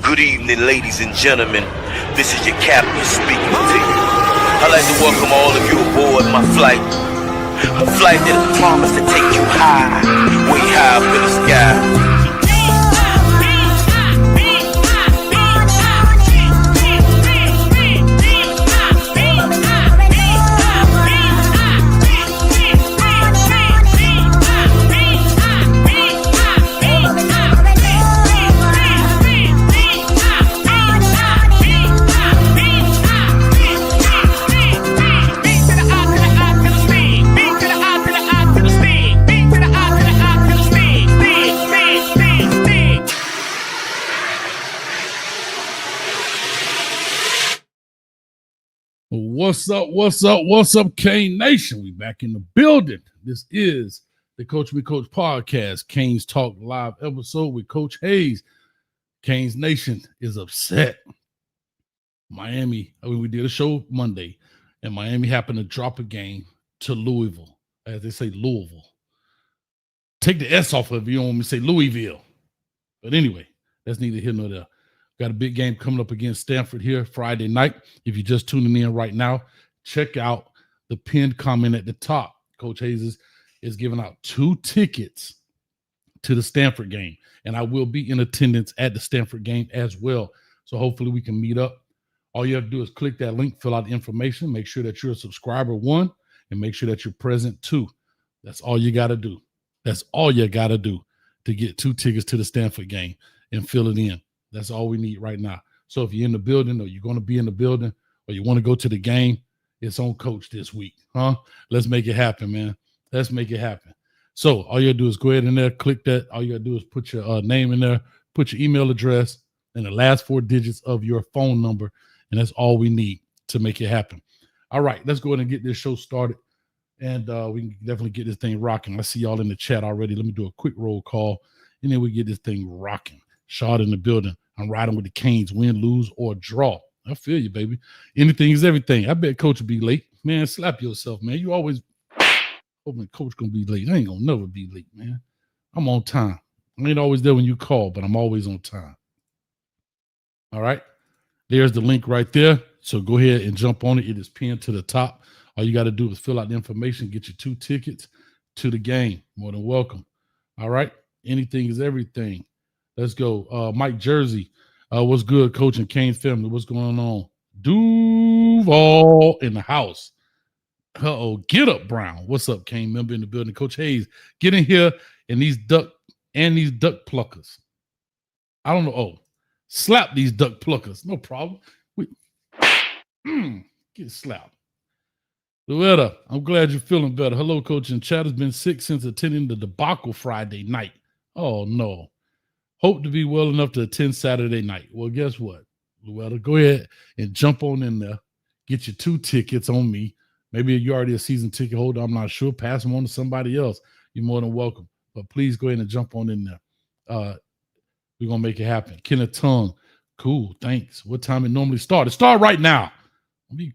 Good evening, ladies and gentlemen. This is your captain speaking to you. I'd like to welcome all of you aboard my flight. A flight that is promised to take you high, way high up in the sky. What's up, Kane Nation? We back in the building. This is the Coach Me Coach podcast, Kane's Talk live episode with Coach Hayes. Kane's Nation is upset. We did a show Monday, and Miami happened to drop a game to Louisville. As they say, Louisville. Take the S off of it if you don't want me to say Louisville. But anyway, that's neither here nor there. Got a big game coming up against Stanford here Friday night. If you're just tuning in right now, check out the pinned comment at the top. Coach Hayes is giving out 2 tickets to the Stanford game, and I will be in attendance at the Stanford game as well. So hopefully we can meet up. All you have to do is click that link, fill out the information, make sure that you're a subscriber 1, and make sure that you're present 2. That's all you got to do. That's all you got to do to get 2 tickets to the Stanford game and fill it in. That's all we need right now. So if you're in the building or you're going to be in the building or you want to go to the game, it's on Coach this week. Let's make it happen, man. Let's make it happen. So all you got to do is go ahead in there, click that. All you got to do is put your name in there, put your email address, and the last 4 digits of your phone number, and that's all we need to make it happen. All right, let's go ahead and get this show started, and we can definitely get this thing rocking. I see y'all in the chat already. Let me do a quick roll call, and then we get this thing rocking. Shot in the building. I'm riding with the Canes, win, lose, or draw. I feel you, baby. Anything is everything. I bet Coach will be late. Man, slap yourself, man. You always hoping Coach gonna be late. I ain't gonna never be late, man. I'm on time. I ain't always there when you call, but I'm always on time. All right. There's the link right there. So go ahead and jump on it. It is pinned to the top. All you got to do is fill out the information, get your 2 tickets to the game. More than welcome. All right. Anything is everything. Let's go. Mike Jersey. What's good, Coach and Kane family? What's going on? Duval in the house. Get up, Brown. What's up, Kane? Member in the building. Coach Hayes, get in here and these duck pluckers. I don't know. Oh, slap these duck pluckers. No problem. Get slapped. Loretta, I'm glad you're feeling better. Hello, Coach. And Chad has been sick since attending the debacle Friday night. Oh, no. Hope to be well enough to attend Saturday night. Well, guess what, Luetta? Go ahead and jump on in there. Get your 2 tickets on me. Maybe you're already a season ticket holder. I'm not sure. Pass them on to somebody else. You're more than welcome. But please go ahead and jump on in there. We're going to make it happen. Kenneth Tongue. Cool. Thanks. What time it normally starts? It start right now.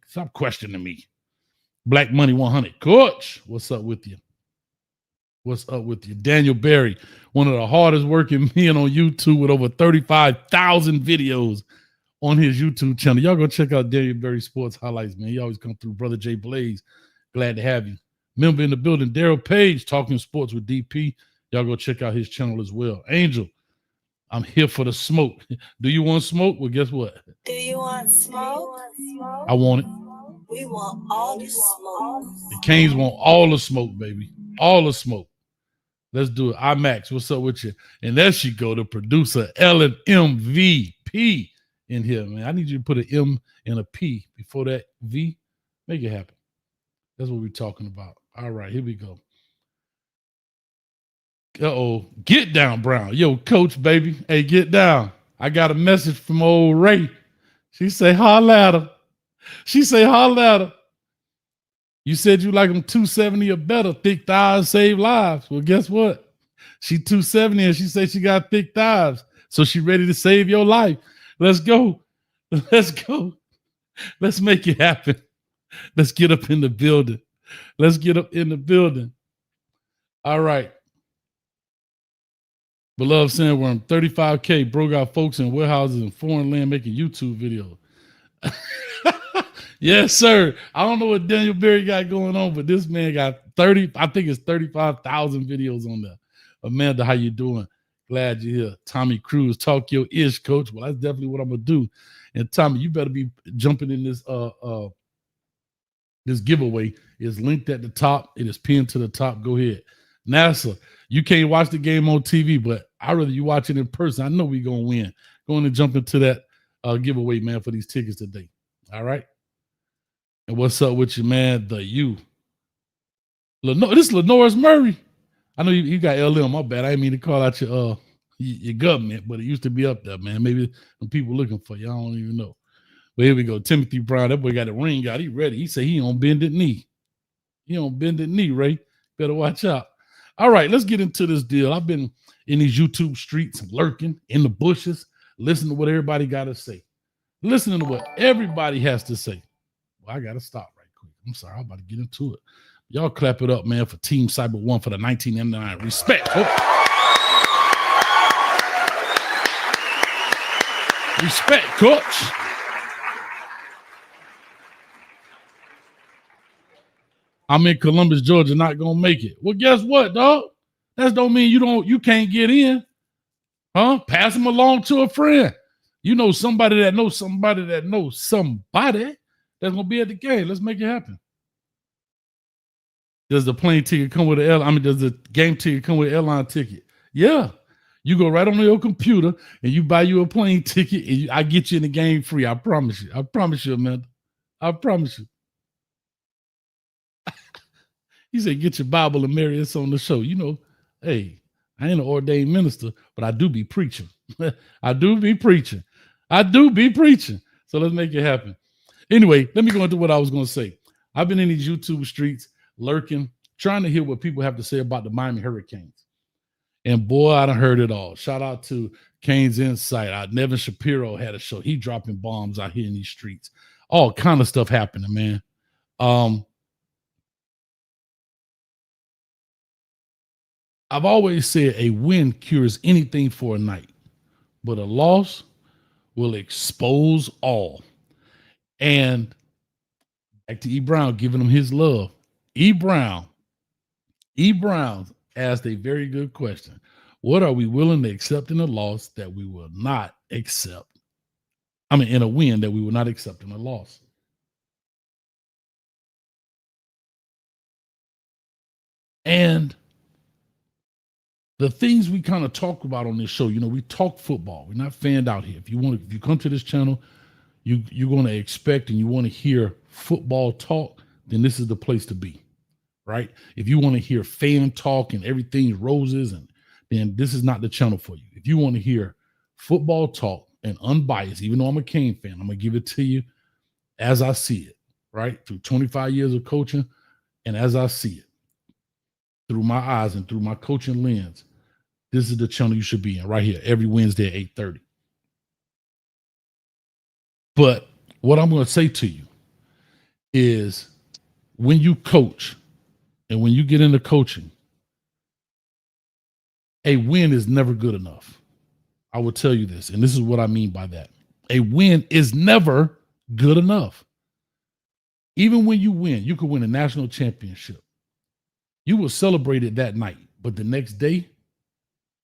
Stop questioning me. Black Money 100. Coach, what's up with you? What's up with you? Daniel Berry, one of the hardest working men on YouTube with over 35,000 videos on his YouTube channel. Y'all go check out Daniel Berry Sports Highlights, man. He always come through. Brother Jay Blaze, glad to have you. Member in the building, Daryl Page, Talking Sports with DP. Y'all go check out his channel as well. Angel, I'm here for the smoke. Do you want smoke? Well, guess what? Do you want smoke? I want it. We want all the smoke. The Canes want all the smoke, baby. All the smoke. Let's do it. IMAX, what's up with you? And there she go, the producer, Ellen MVP in here, man. I need you to put an M and a P before that V. Make it happen. That's what we're talking about. All right, here we go. Get down, Brown. Yo, Coach, baby. Hey, get down. I got a message from old Ray. She say, holla at her. You said you like them 270 or better. Thick thighs save lives. Well, guess what? She 270 and she said she got thick thighs. So she ready to save your life. Let's go. Let's go. Let's make it happen. Let's get up in the building. All right. Beloved Sandworm, 35K, bro got folks in warehouses and foreign land making YouTube videos. Yes, sir. I don't know what Daniel Berry got going on, but this man got 30, I think it's 35,000 videos on there. Amanda, how you doing? Glad you're here. Tommy Cruz, talk your ish, coach. Well, that's definitely what I'm gonna do. And Tommy, you better be jumping in this giveaway. Is linked at the top. It is pinned to the top. Go ahead. NASA, you can't watch the game on TV, but I'd rather you watch it in person. I know we're gonna win. Going to jump into that giveaway, man, for these tickets today. All right. And what's up with you, man? The you. This is Lenoris Murray. I know you got LM. My bad. I didn't mean to call out your government, but it used to be up there, man. Maybe some people looking for you. I don't even know. But here we go. Timothy Brown. That boy got a ring out. He ready. He said he on bended knee. He on bended knee, Ray. Better watch out. All right, let's get into this deal. I've been in these YouTube streets, lurking in the bushes, listening to what everybody got to say. Listening to what everybody has to say. Well, I got to stop right quick. I'm sorry. I'm about to get into it. Y'all clap it up, man, for Team Cyber One for the 1999. Respect. Respect, coach. I'm in Columbus, Georgia, not gonna make it. Well, guess what, dog? That don't mean you can't get in. Huh? Pass them along to a friend. You know somebody that knows somebody that knows somebody that's gonna be at the game. Let's make it happen. Does the plane ticket come with does the game ticket come with an airline ticket? Yeah. You go right on your computer and you buy you a plane ticket and I get you in the game free. I promise you. I promise you, Amanda. I promise you. He said, get your Bible and marry us on the show. You know, hey, I ain't an ordained minister, but I do be preaching. I do be preaching. So let's make it happen. Anyway, let me go into what I was going to say. I've been in these YouTube streets, lurking, trying to hear what people have to say about the Miami Hurricanes. And boy, I done heard it all. Shout out to Kane's Insight. Nevin Shapiro had a show. He dropping bombs out here in these streets. All kind of stuff happening, man. I've always said a win cures anything for a night, but a loss will expose all. And back to E. Brown, giving him his love. E. Brown asked a very good question. What are we willing to accept in a loss that we will not accept? I mean, in a win that we will not accept in a loss. And the things we kind of talk about on this show, you know, we talk football. We're not fanned out here. If you come to this channel, you're going to expect and you want to hear football talk, then this is the place to be, right? If you want to hear fan talk and everything's roses, and then this is not the channel for you. If you want to hear football talk and unbiased, even though I'm a Cane fan, I'm going to give it to you as I see it, right? Through 25 years of coaching and as I see it, through my eyes and through my coaching lens, this is the channel you should be in right here every Wednesday at 8:30. But what I'm going to say to you is when you coach and when you get into coaching, a win is never good enough. I will tell you this, and this is what I mean by that. A win is never good enough. Even when you win, you could win a national championship. You will celebrate it that night, but the next day,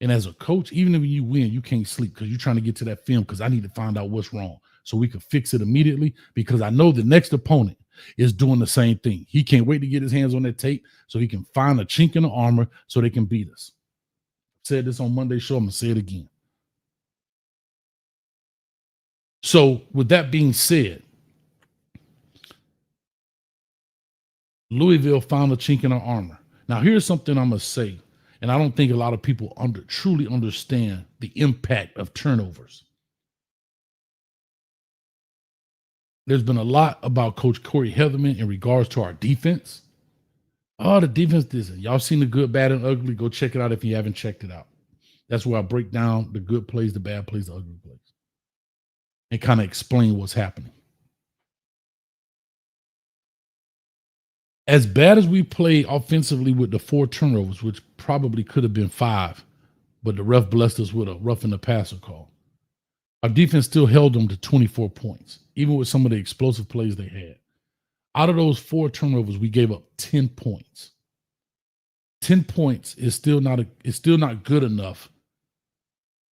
and as a coach, even if you win, you can't sleep because you're trying to get to that film because I need to find out what's wrong so we can fix it immediately because I know the next opponent is doing the same thing. He can't wait to get his hands on that tape so he can find a chink in the armor so they can beat us. I said this on Monday's show. I'm going to say it again. So with that being said, Louisville found a chink in our armor. Now, here's something I'm going to say, and I don't think a lot of people truly understand the impact of turnovers. There's been a lot about Coach Corey Heatherman in regards to our defense. Oh, the defense isn't. Y'all seen the good, bad, and ugly. Go check it out if you haven't checked it out. That's where I break down the good plays, the bad plays, the ugly plays, and kind of explain what's happening. As bad as we played offensively with the 4 turnovers, which probably could have been 5, but the ref blessed us with a roughing the passer call. Our defense still held them to 24 points, even with some of the explosive plays they had. Out of those 4 turnovers, we gave up 10 points. 10 points is still not good enough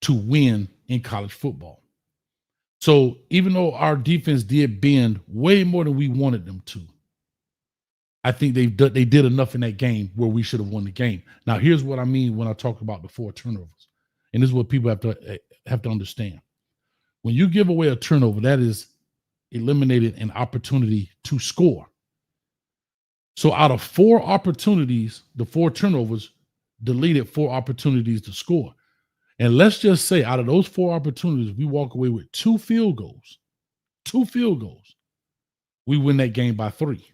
to win in college football. So even though our defense did bend way more than we wanted them to, I think they did enough in that game where we should have won the game. Now, here's what I mean when I talk about the 4 turnovers, and this is what people have to understand. When you give away a turnover, that is eliminated an opportunity to score. So out of 4 opportunities, the 4 turnovers deleted 4 opportunities to score. And let's just say out of those 4 opportunities, we walk away with 2 field goals. 2 field goals. We win that game by 3.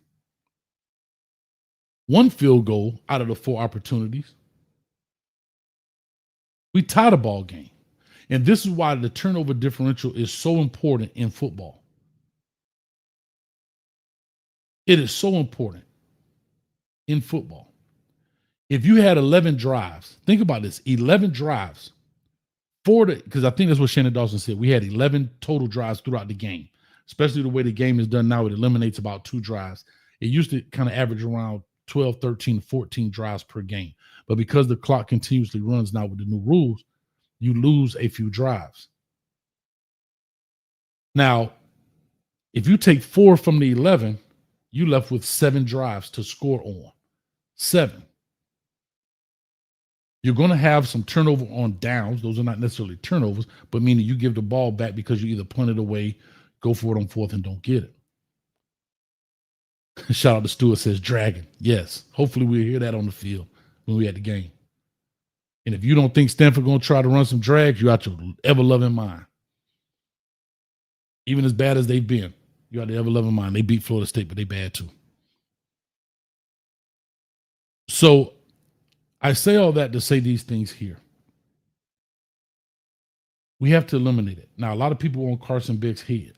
1 field goal out of the 4 opportunities, we tie the ball game. And this is why the turnover differential is so important in football. It is so important in football. If you had 11 drives, think about this, 11 drives, because I think that's what Shannon Dawson said. We had 11 total drives throughout the game, especially the way the game is done now. It eliminates about 2 drives. It used to kind of average around 12, 13, 14 drives per game. But because the clock continuously runs now with the new rules, you lose a few drives. Now, if you take 4 from the 11, you left with 7 drives to score on. 7. You're going to have some turnover on downs. Those are not necessarily turnovers, but meaning you give the ball back because you either punt it away, go for it on 4th, and don't get it. Shout out to Stewart, says dragon. Yes. Hopefully we'll hear that on the field when we at the game. And if you don't think Stanford going to try to run some drags, you're out your ever-loving mind. Even as bad as they've been, you out the ever-loving mind. They beat Florida State, but they bad too. So I say all that to say these things here. We have to eliminate it. Now, a lot of people are on Carson Beck's head.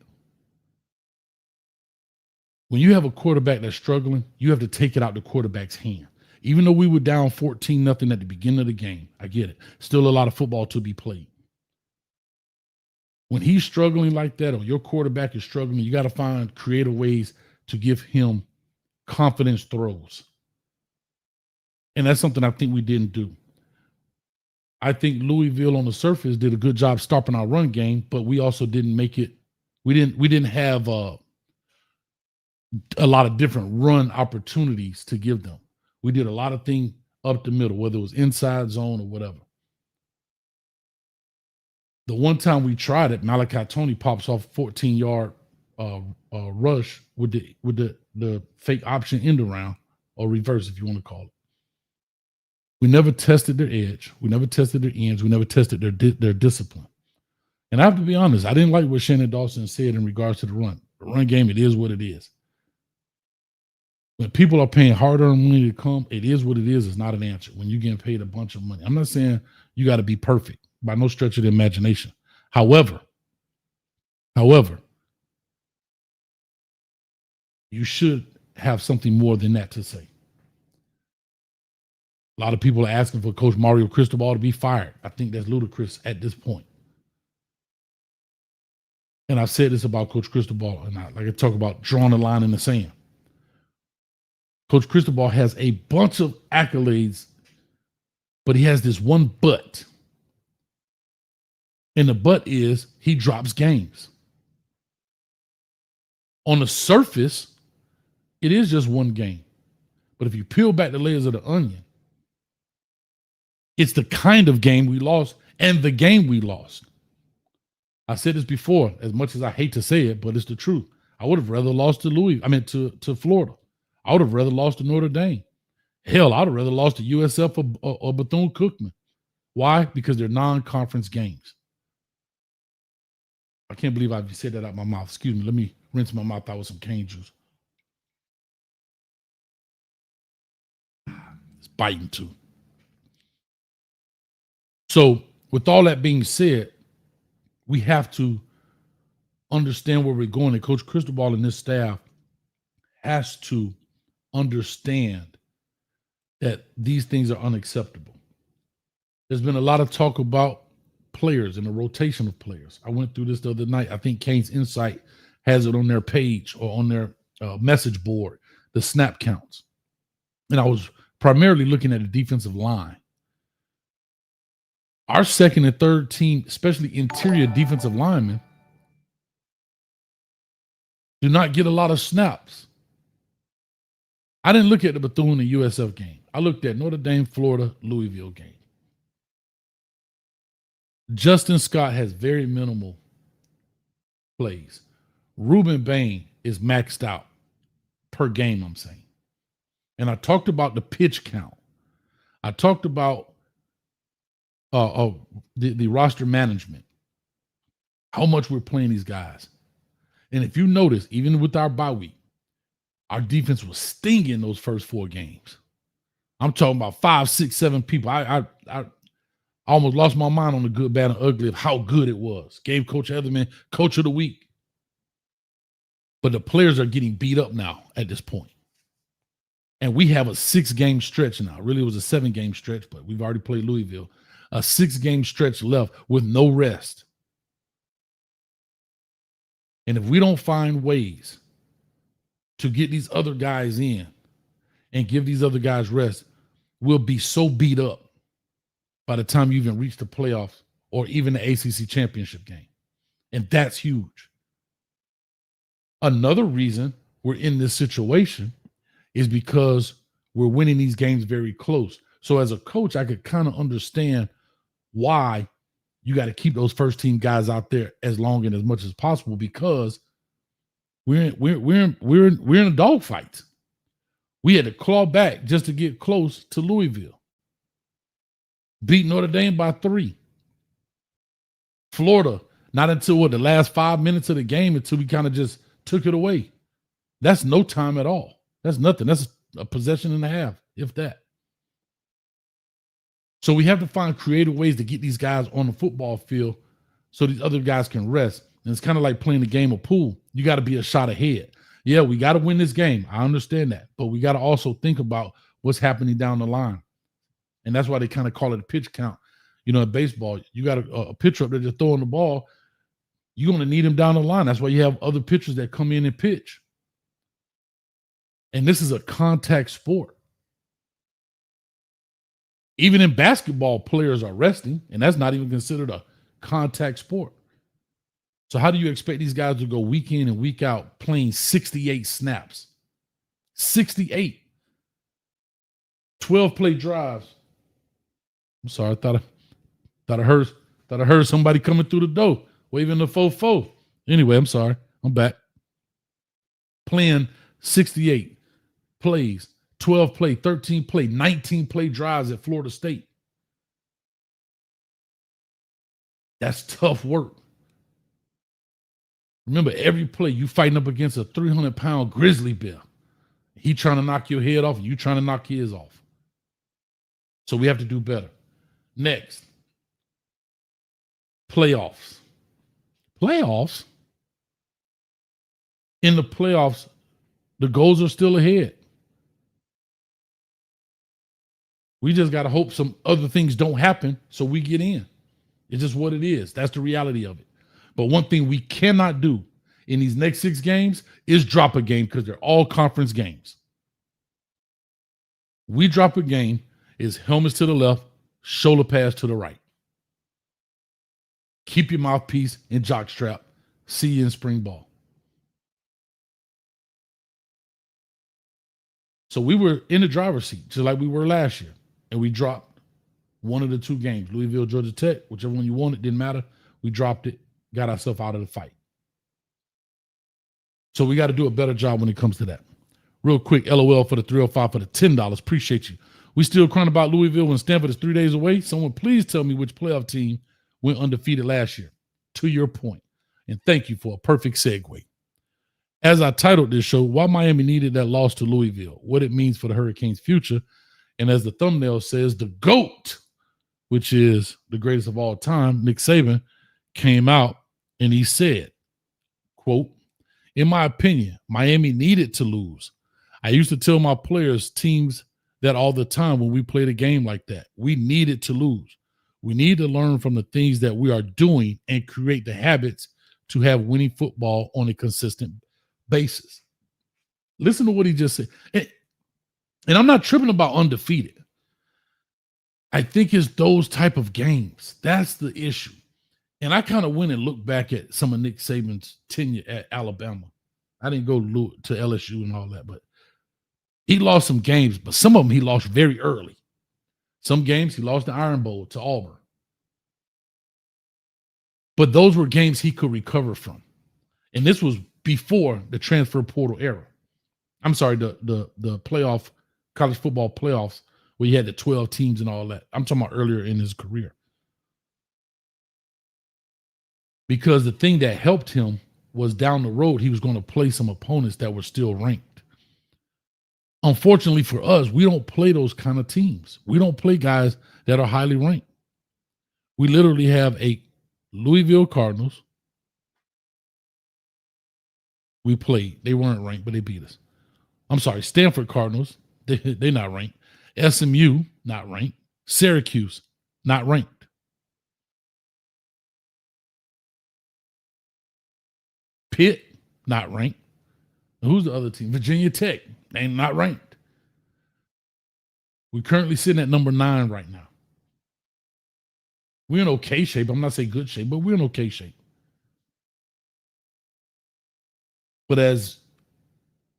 When you have a quarterback that's struggling, you have to take it out the quarterback's hand. Even though we were down 14-0 at the beginning of the game, I get it. Still a lot of football to be played. When he's struggling like that, or your quarterback is struggling, you got to find creative ways to give him confidence throws. And that's something I think we didn't do. I think Louisville on the surface did a good job stopping our run game, but we also didn't make it. We didn't have a lot of different run opportunities to give them. We did a lot of things up the middle, whether it was inside zone or whatever. The one time we tried it, Malachi Tony pops off 14-yard rush with the fake option end around, or reverse if you want to call it. We never tested their edge. We never tested their ends. We never tested their discipline. And I have to be honest, I didn't like what Shannon Dawson said in regards to the run. The run game, it is what it is. When people are paying hard-earned money to come, it is what it is. It's not an answer. When you're getting paid a bunch of money. I'm not saying you got to be perfect by no stretch of the imagination. However, you should have something more than that to say. A lot of people are asking for Coach Mario Cristobal to be fired. I think that's ludicrous at this point. And I've said this about Coach Cristobal, and I talk about drawing a line in the sand. Coach Cristobal has a bunch of accolades, but he has this one but. And the but is he drops games. On the surface, it is just one game. But if you peel back the layers of the onion, it's the kind of game we lost and the game we lost. I said this before, as much as I hate to say it, but it's the truth. I would have rather lost to Florida. I would have rather lost to Notre Dame. Hell, I would have rather lost to USF or Bethune-Cookman. Why? Because they're non-conference games. I can't believe I said that out of my mouth. Excuse me. Let me rinse my mouth out with some cane juice. It's biting too. So with all that being said, we have to understand where we're going. And Coach Cristobal and this staff has to understand that these things are unacceptable. There's been a lot of talk about players and the rotation of players. I went through this the other night. I think Kane's Insight has it on their page or on their message board, the snap counts. And I was primarily looking at the defensive line. Our second and third team, especially interior defensive linemen, do not get a lot of snaps. I didn't look at the Bethune and USF game. I looked at Notre Dame, Florida, Louisville game. Justin Scott has very minimal plays. Ruben Bain is maxed out per game, I'm saying. And I talked about the pitch count. I talked about the roster management, how much we're playing these guys. And if you notice, even with our bye week, our defense was stinging those first 4 games. I'm talking about 5, 6, 7 people. I almost lost my mind on the good, bad, and ugly of how good it was. Gave Coach Heatherman Coach of the Week. But the players are getting beat up now at this point. And we have a 6-game stretch now. Really, it was a 7-game stretch, but we've already played Louisville. A 6-game stretch left with no rest. And if we don't find ways to get these other guys in and give these other guys rest, we'll be so beat up by the time you even reach the playoffs or even the ACC championship game. And that's huge. Another reason we're in this situation is because we're winning these games very close. So as a coach, I could kind of understand why you got to keep those first team guys out there as long and as much as possible, because we're in a dogfight. We had to claw back just to get close to Louisville. Beat Notre Dame by 3. Florida, not until the last 5 minutes of the game until we kind of just took it away. That's no time at all. That's nothing. That's a possession and a half, if that. So we have to find creative ways to get these guys on the football field so these other guys can rest. And it's kind of like playing a game of pool. You got to be a shot ahead. Yeah, we got to win this game. I understand that. But we got to also think about what's happening down the line. And that's why they kind of call it a pitch count. You know, in baseball, you got a pitcher up there just throwing the ball. You're going to need him down the line. That's why you have other pitchers that come in and pitch. And this is a contact sport. Even in basketball, players are resting, and that's not even considered a contact sport. So how do you expect these guys to go week in and week out playing 68 snaps? 68. 12-play drives. I'm sorry, I thought I heard somebody coming through the door, waving the fofo. Anyway, I'm sorry. I'm back. Playing 68 plays, 12-play, 13-play, 19-play drives at Florida State. That's tough work. Remember, every play you fighting up against a 300-pound grizzly bear. He trying to knock your head off, and you trying to knock his off. So we have to do better. Next, playoffs. Playoffs? In the playoffs, the goals are still ahead. We just got to hope some other things don't happen so we get in. It's just what it is. That's the reality of it. But one thing we cannot do in these next 6 games is drop a game, because they're all conference games. We drop a game, is helmets to the left, shoulder pads to the right. Keep your mouthpiece in jockstrap. See you in spring ball. So we were in the driver's seat, just like we were last year. And we dropped one of the 2 games, Louisville, Georgia Tech, whichever one you wanted, didn't matter. We dropped it, got ourselves out of the fight. So we got to do a better job when it comes to that. Real quick, LOL for the 305 for the $10. Appreciate you. We still crying about Louisville when Stanford is 3 days away. Someone please tell me which playoff team went undefeated last year. To your point. And thank you for a perfect segue. As I titled this show, why Miami needed that loss to Louisville, what it means for the Hurricanes' future, and as the thumbnail says, the GOAT, which is the greatest of all time, Nick Saban, came out and he said, quote, "In my opinion, Miami needed to lose. I used to tell my players, teams, that all the time when we played a game like that. We needed to lose. We need to learn from the things that we are doing and create the habits to have winning football on a consistent basis. Listen to what he just said. And I'm not tripping about undefeated. I think it's those type of games. That's the issue. And I kind of went and looked back at some of Nick Saban's tenure at Alabama. I didn't go to LSU and all that, but he lost some games, but some of them he lost very early. Some games he lost the Iron Bowl to Auburn. But those were games he could recover from. And this was before the transfer portal era. I'm sorry, the playoff, college football playoffs, where you had the 12 teams and all that. I'm talking about earlier in his career. Because the thing that helped him was down the road, he was going to play some opponents that were still ranked. Unfortunately for us, we don't play those kind of teams. We don't play guys that are highly ranked. We literally have a Louisville Cardinals. We played. They weren't ranked, but they beat us. I'm sorry, Stanford Cardinals. They're not ranked. SMU, not ranked. Syracuse, not ranked. Pitt, not ranked. Who's the other team? Virginia Tech, they not ranked. We're currently sitting at number 9 right now. We're in okay shape. I'm not saying good shape, but we're in okay shape. But as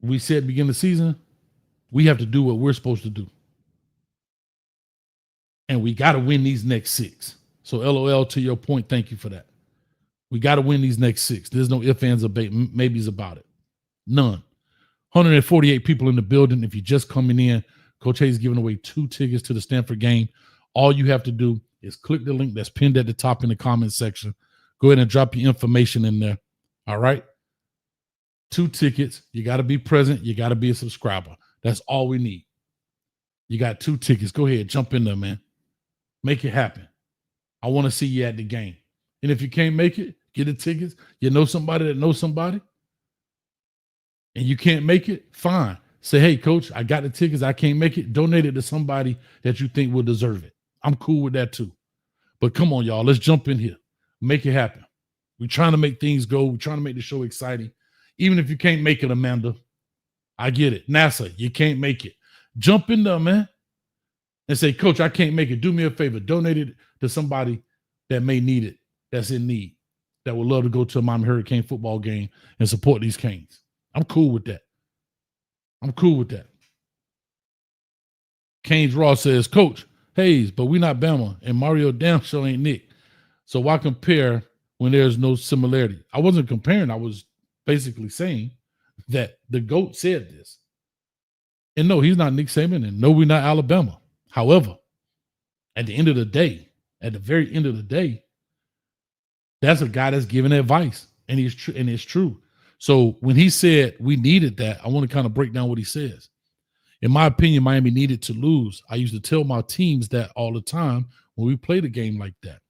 we said at the beginning of the season, we have to do what we're supposed to do. And we got to win these next 6. So LOL, to your point, thank you for that. We got to win these next 6. There's no ifs, ands, or maybes about it. None. 148 people in the building. If you're just coming in, Coach Hayes is giving away 2 tickets to the Stanford game. All you have to do is click the link that's pinned at the top in the comment section. Go ahead and drop your information in there. All right? 2 tickets. You got to be present. You got to be a subscriber. That's all we need. You got 2 tickets. Go ahead. Jump in there, man. Make it happen. I want to see you at the game. And if you can't make it, get the tickets. You know somebody that knows somebody, and you can't make it, fine. Say, hey, coach, I got the tickets. I can't make it. Donate it to somebody that you think will deserve it. I'm cool with that too. But come on, y'all. Let's jump in here. Make it happen. We're trying to make things go. We're trying to make the show exciting. Even if you can't make it, Amanda, I get it. NASA, you can't make it. Jump in there, man, and say, coach, I can't make it. Do me a favor. Donate it to somebody that may need it, that's in need, that would love to go to a Miami Hurricane football game and support these Canes. I'm cool with that. I'm cool with that. Canes Raw says, Coach Hayes, but we not Bama, and Mario damn sure ain't Nick. So why compare when there's no similarity? I wasn't comparing. I was basically saying that the GOAT said this. And no, he's not Nick Saban, and no, we're not Alabama. However, at the end of the day, at the very end of the day, that's a guy that's giving advice, and he's true, and it's true. So when he said we needed that, I want to kind of break down what he says. In my opinion, Miami needed to lose. I used to tell my teams that all the time when we played a game like that.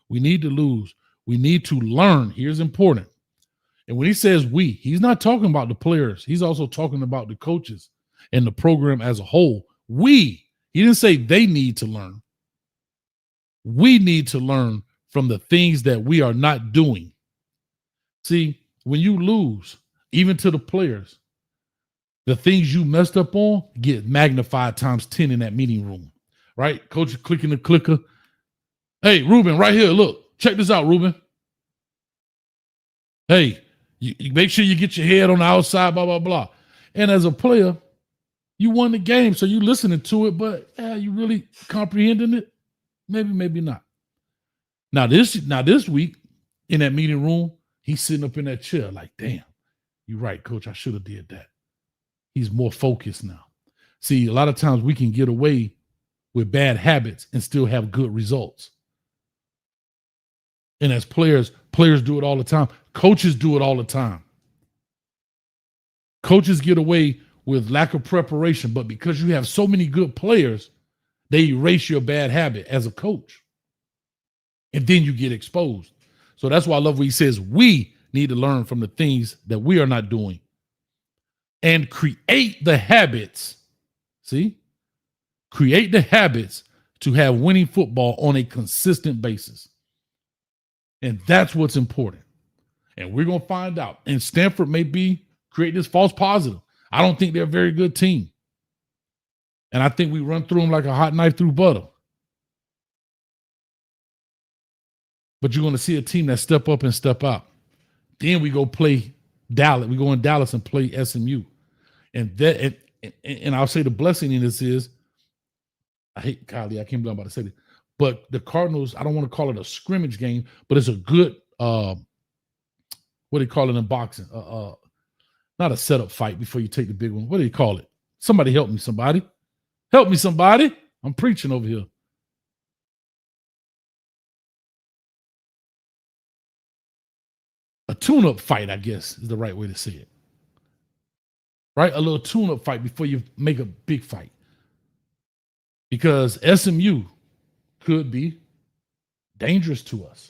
We need to lose. We need to learn. Here's important. And when he says we, he's not talking about the players. He's also talking about the coaches and the program as a whole. He didn't say they need to learn. We need to learn from the things that we are not doing. See, when you lose, even to the players, the things you messed up on get magnified times 10 in that meeting room, right? Coach is clicking the clicker. Hey, Ruben, right here, look, check this out, Ruben. Hey, you make sure you get your head on the outside, blah, blah, blah. And as a player, you won the game, so you listening to it, but you really comprehending it? Maybe, maybe not. Now this week in that meeting room, he's sitting up in that chair like, damn, you're right, coach, I should have did that. He's more focused now. See, a lot of times we can get away with bad habits and still have good results. And as players do it all the time. Coaches do it all the time. Coaches get away with lack of preparation, but because you have so many good players, they erase your bad habit as a coach. And then you get exposed. So that's why I love what he says. We need to learn from the things that we are not doing and create the habits. See? Create the habits to have winning football on a consistent basis. And that's what's important. And we're going to find out. And Stanford may be creating this false positive. I don't think they're a very good team. And I think we run through them like a hot knife through butter. But you're going to see a team that step up and step out. Then we go play Dallas. We go in Dallas and play SMU. And I'll say the blessing in this is, I hate Kylie, I can't believe I'm about to say this, but the Cardinals, I don't want to call it a scrimmage game, but it's a good, what do you call it in boxing? Not a setup fight before you take the big one. What do you call it? Somebody help me, somebody. Help me, somebody. I'm preaching over here. A tune-up fight, I guess, is the right way to say it. Right? A little tune-up fight before you make a big fight. Because SMU could be dangerous to us.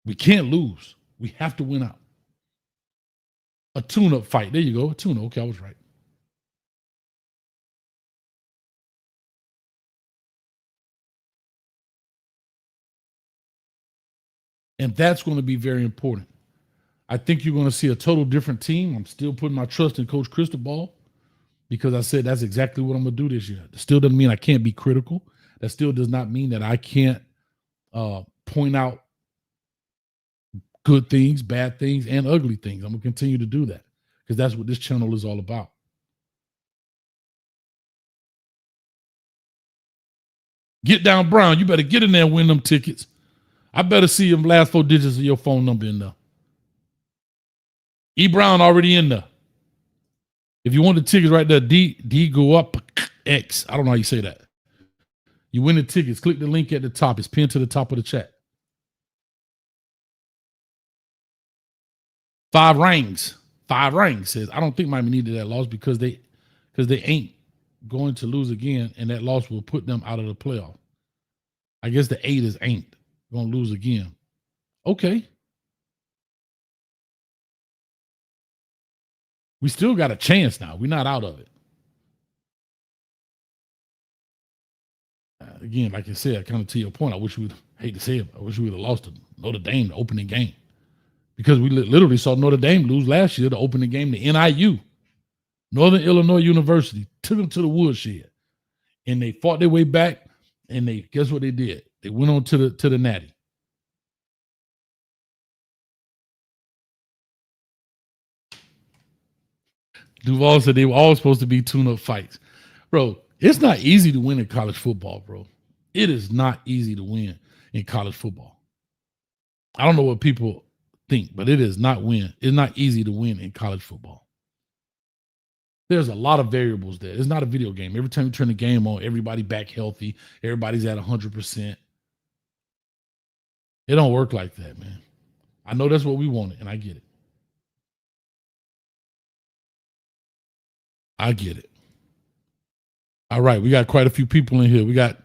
We can't lose. We have to win out. A tune-up fight. There you go. A tune-up. Okay, I was right. And that's going to be very important. I think you're going to see a total different team. I'm still putting my trust in Coach Cristobal because I said that's exactly what I'm going to do this year. That still doesn't mean I can't be critical. That still does not mean that I can't point out good things, bad things, and ugly things. I'm going to continue to do that because that's what this channel is all about. Get down, Brown. You better get in there and win them tickets. I better see them last 4 digits of your phone number in there. E. Brown already in there. If you want the tickets right there, D go up X. I don't know how you say that. You win the tickets. Click the link at the top. It's pinned to the top of the chat. 5 rings. 5 rings says, I don't think Miami needed that loss because they ain't going to lose again, and that loss will put them out of the playoff. I guess the 8 is ain't going to lose again. Okay. We still got a chance now. We're not out of it. Again, like I said, kind of to your point, I wish we would, hate to say it, I wish we would have lost to Notre Dame the opening game. Because we literally saw Notre Dame lose last year, the opening game to NIU. Northern Illinois University took them to the woodshed. And they fought their way back, and they guess what they did? They went on to the Natty. Duval said they were all supposed to be tune-up fights. Bro, it's not easy to win in college football, bro. It is not easy to win in college football. I don't know what people think, but it is not win. It's not easy to win in college football. There's a lot of variables there. It's not a video game. Every time you turn the game on, everybody back healthy. Everybody's at 100%. It don't work like that, man. I know that's what we wanted, and I get it. I get it. All right, we got quite a few people in here. We got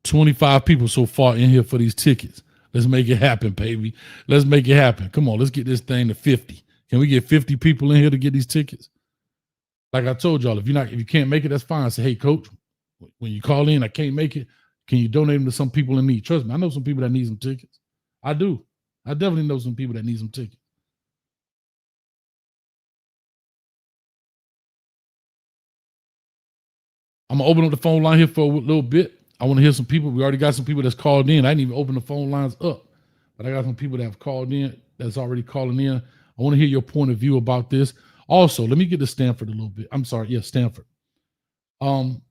25 people so far in here for these tickets. Let's make it happen, baby. Let's make it happen. Come on, let's get this thing to 50. Can we get 50 people in here to get these tickets? Like I told y'all, if you can't make it, that's fine. Say, hey, coach, when you call in, I can't make it. Can you donate them to some people in need? Trust me, I know some people that need some tickets. I do. I definitely know some people that need some tickets. I'm going to open up the phone line here for a little bit. I want to hear some people. We already got some people that's called in. I didn't even open the phone lines up, but I got some people that have called in that's already calling in. I want to hear your point of view about this. Also, let me get to Stanford a little bit. I'm sorry. Yeah, Stanford. No,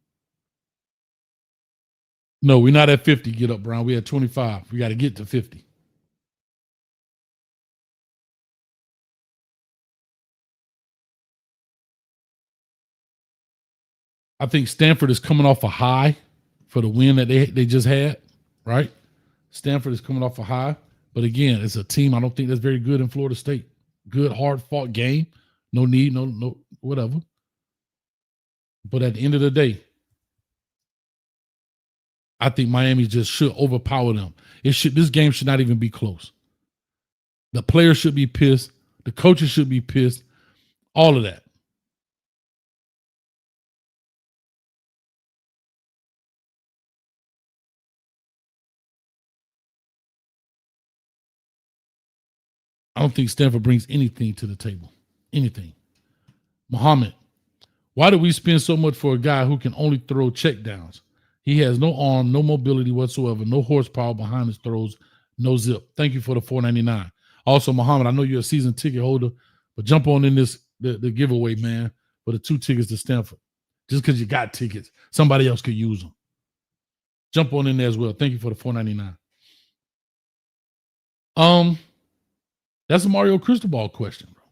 we're not at 50. Get up, Brown. We're at 25. We got to get to 50. I think Stanford is coming off a high for the win that they just had, right? Stanford is coming off a high. But again, it's a team I don't think that's very good in Florida State. Good, hard-fought game. No need, no, whatever. But at the end of the day, I think Miami just should overpower them. This game should not even be close. The players should be pissed. The coaches should be pissed. All of that. don't think Stanford brings anything to the table. Anything. Muhammad, why do we spend so much for a guy who can only throw checkdowns? He has no arm, no mobility whatsoever, no horsepower behind his throws, no zip. Thank you for the $4.99. Also, Muhammad, I know you're a season ticket holder, but jump on in the giveaway, man, for the 2 tickets to Stanford. Just because you got tickets, somebody else could use them. Jump on in there as well. Thank you for the $4.99. That's a Mario Cristobal question, bro.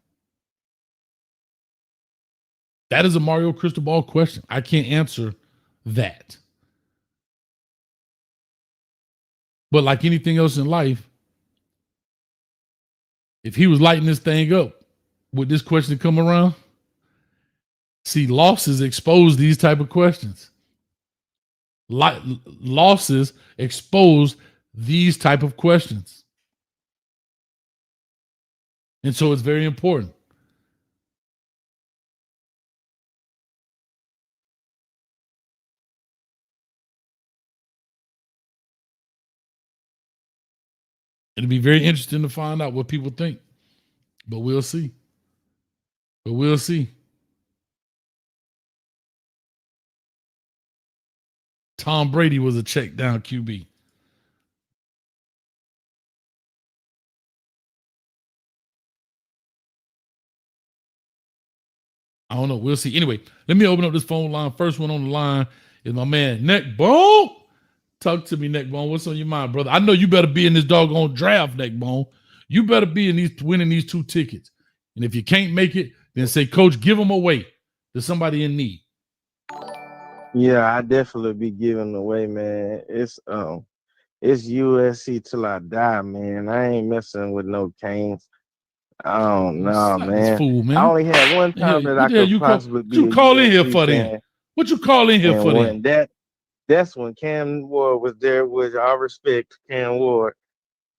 That is a Mario Cristobal question. I can't answer that. But like anything else in life, if he was lighting this thing up, would this question come around? See, losses expose these type of questions. Losses expose these type of questions. And so it's very important. It'll be very interesting to find out what people think. But we'll see. Tom Brady was a check down QB. I don't know. We'll see. Anyway, let me open up this phone line. First one on the line is my man, Neckbone. Talk to me, Neckbone. What's on your mind, brother? I know you better be in this doggone draft, Neckbone. You better be in winning these 2 tickets. And if you can't make it, then say, Coach, give them away to somebody in need. Yeah, I definitely be giving away, man. It's USC till I die, man. I ain't messing with no Canes. Oh no, man. This fool, man. I only had one time that I could possibly be. You call in here for then? What you call in here for then? That's when Cam Ward was there. With all respect, Cam Ward.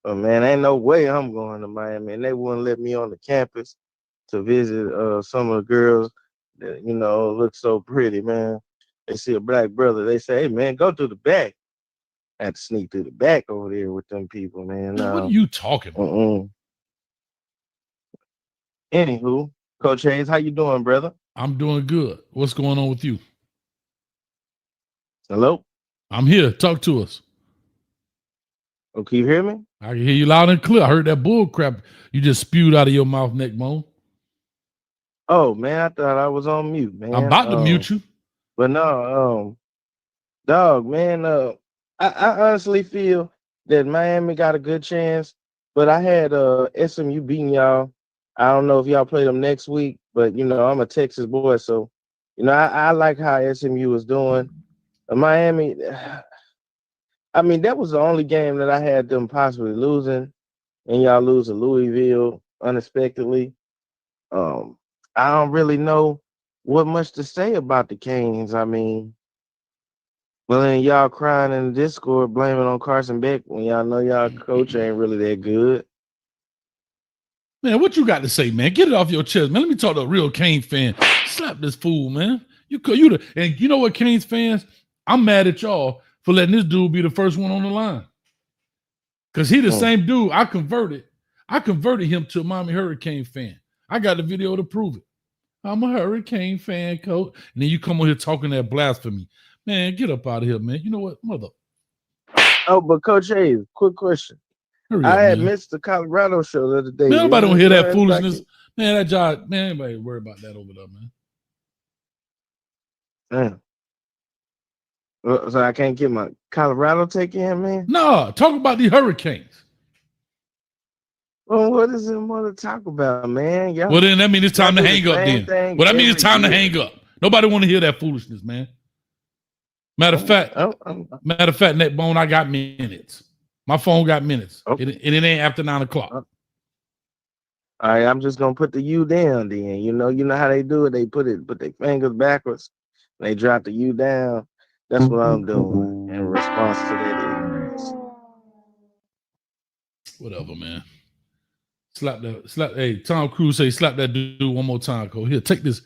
But man, ain't no way I'm going to Miami, and they wouldn't let me on the campus to visit some of the girls that look so pretty, man. They see a black brother, they say, "Hey, man, go to the back." I had to sneak through the back over there with them people, man. What are you talking about? Anywho, Coach Hayes, how you doing, brother? I'm doing good. What's going on with you? Hello? I'm here. Talk to us. Oh, can you hear me? I can hear you loud and clear. I heard that bull crap you just spewed out of your mouth, Neckbone. Oh, man, I thought I was on mute, man. I'm about to mute you. But no, dog, man, I honestly feel that Miami got a good chance, but I had SMU beating y'all. I don't know if y'all play them next week, but I'm a Texas boy, so I like how SMU is doing. Miami, I mean, that was the only game that I had them possibly losing, and y'all lose to Louisville unexpectedly. I don't really know what much to say about the Canes. I mean, well, then y'all crying in the Discord, blaming on Carson Beck when y'all know y'all coach ain't really that good. Man, what you got to say, man? Get it off your chest, man. Let me talk to a real Canes fan. Slap this fool, man. And you know what, Canes fans? I'm mad at y'all for letting this dude be the first one on the line. Because he the same dude I converted. I converted him to a Miami Hurricane fan. I got the video to prove it. I'm a Hurricane fan, coach. And then you come on here talking that blasphemy. Man, get up out of here, man. You know what, mother? Oh, but Coach Hayes, quick question. I had missed the Colorado show the other day. Man, nobody don't hear that foolishness. Man, that job, man, anybody worry about that over there, man. Damn. So I can't get my Colorado take in, man? No, talk about the Hurricanes. Well, what is it more to talk about, man? Well, then that means it's time to hang up then. Well, that means it's time to hang up. Nobody want to hear that foolishness, man. Matter of fact, Neckbone, I got minutes. My phone got minutes. It ain't after 9 o'clock. All right, I'm just gonna put the U down then. You know how they do it. They put their fingers backwards. They drop the U down. That's what I'm doing in response to that ignorance. Whatever, man. Slap. Hey, Tom Cruise say slap that dude one more time, Cole. Here, take this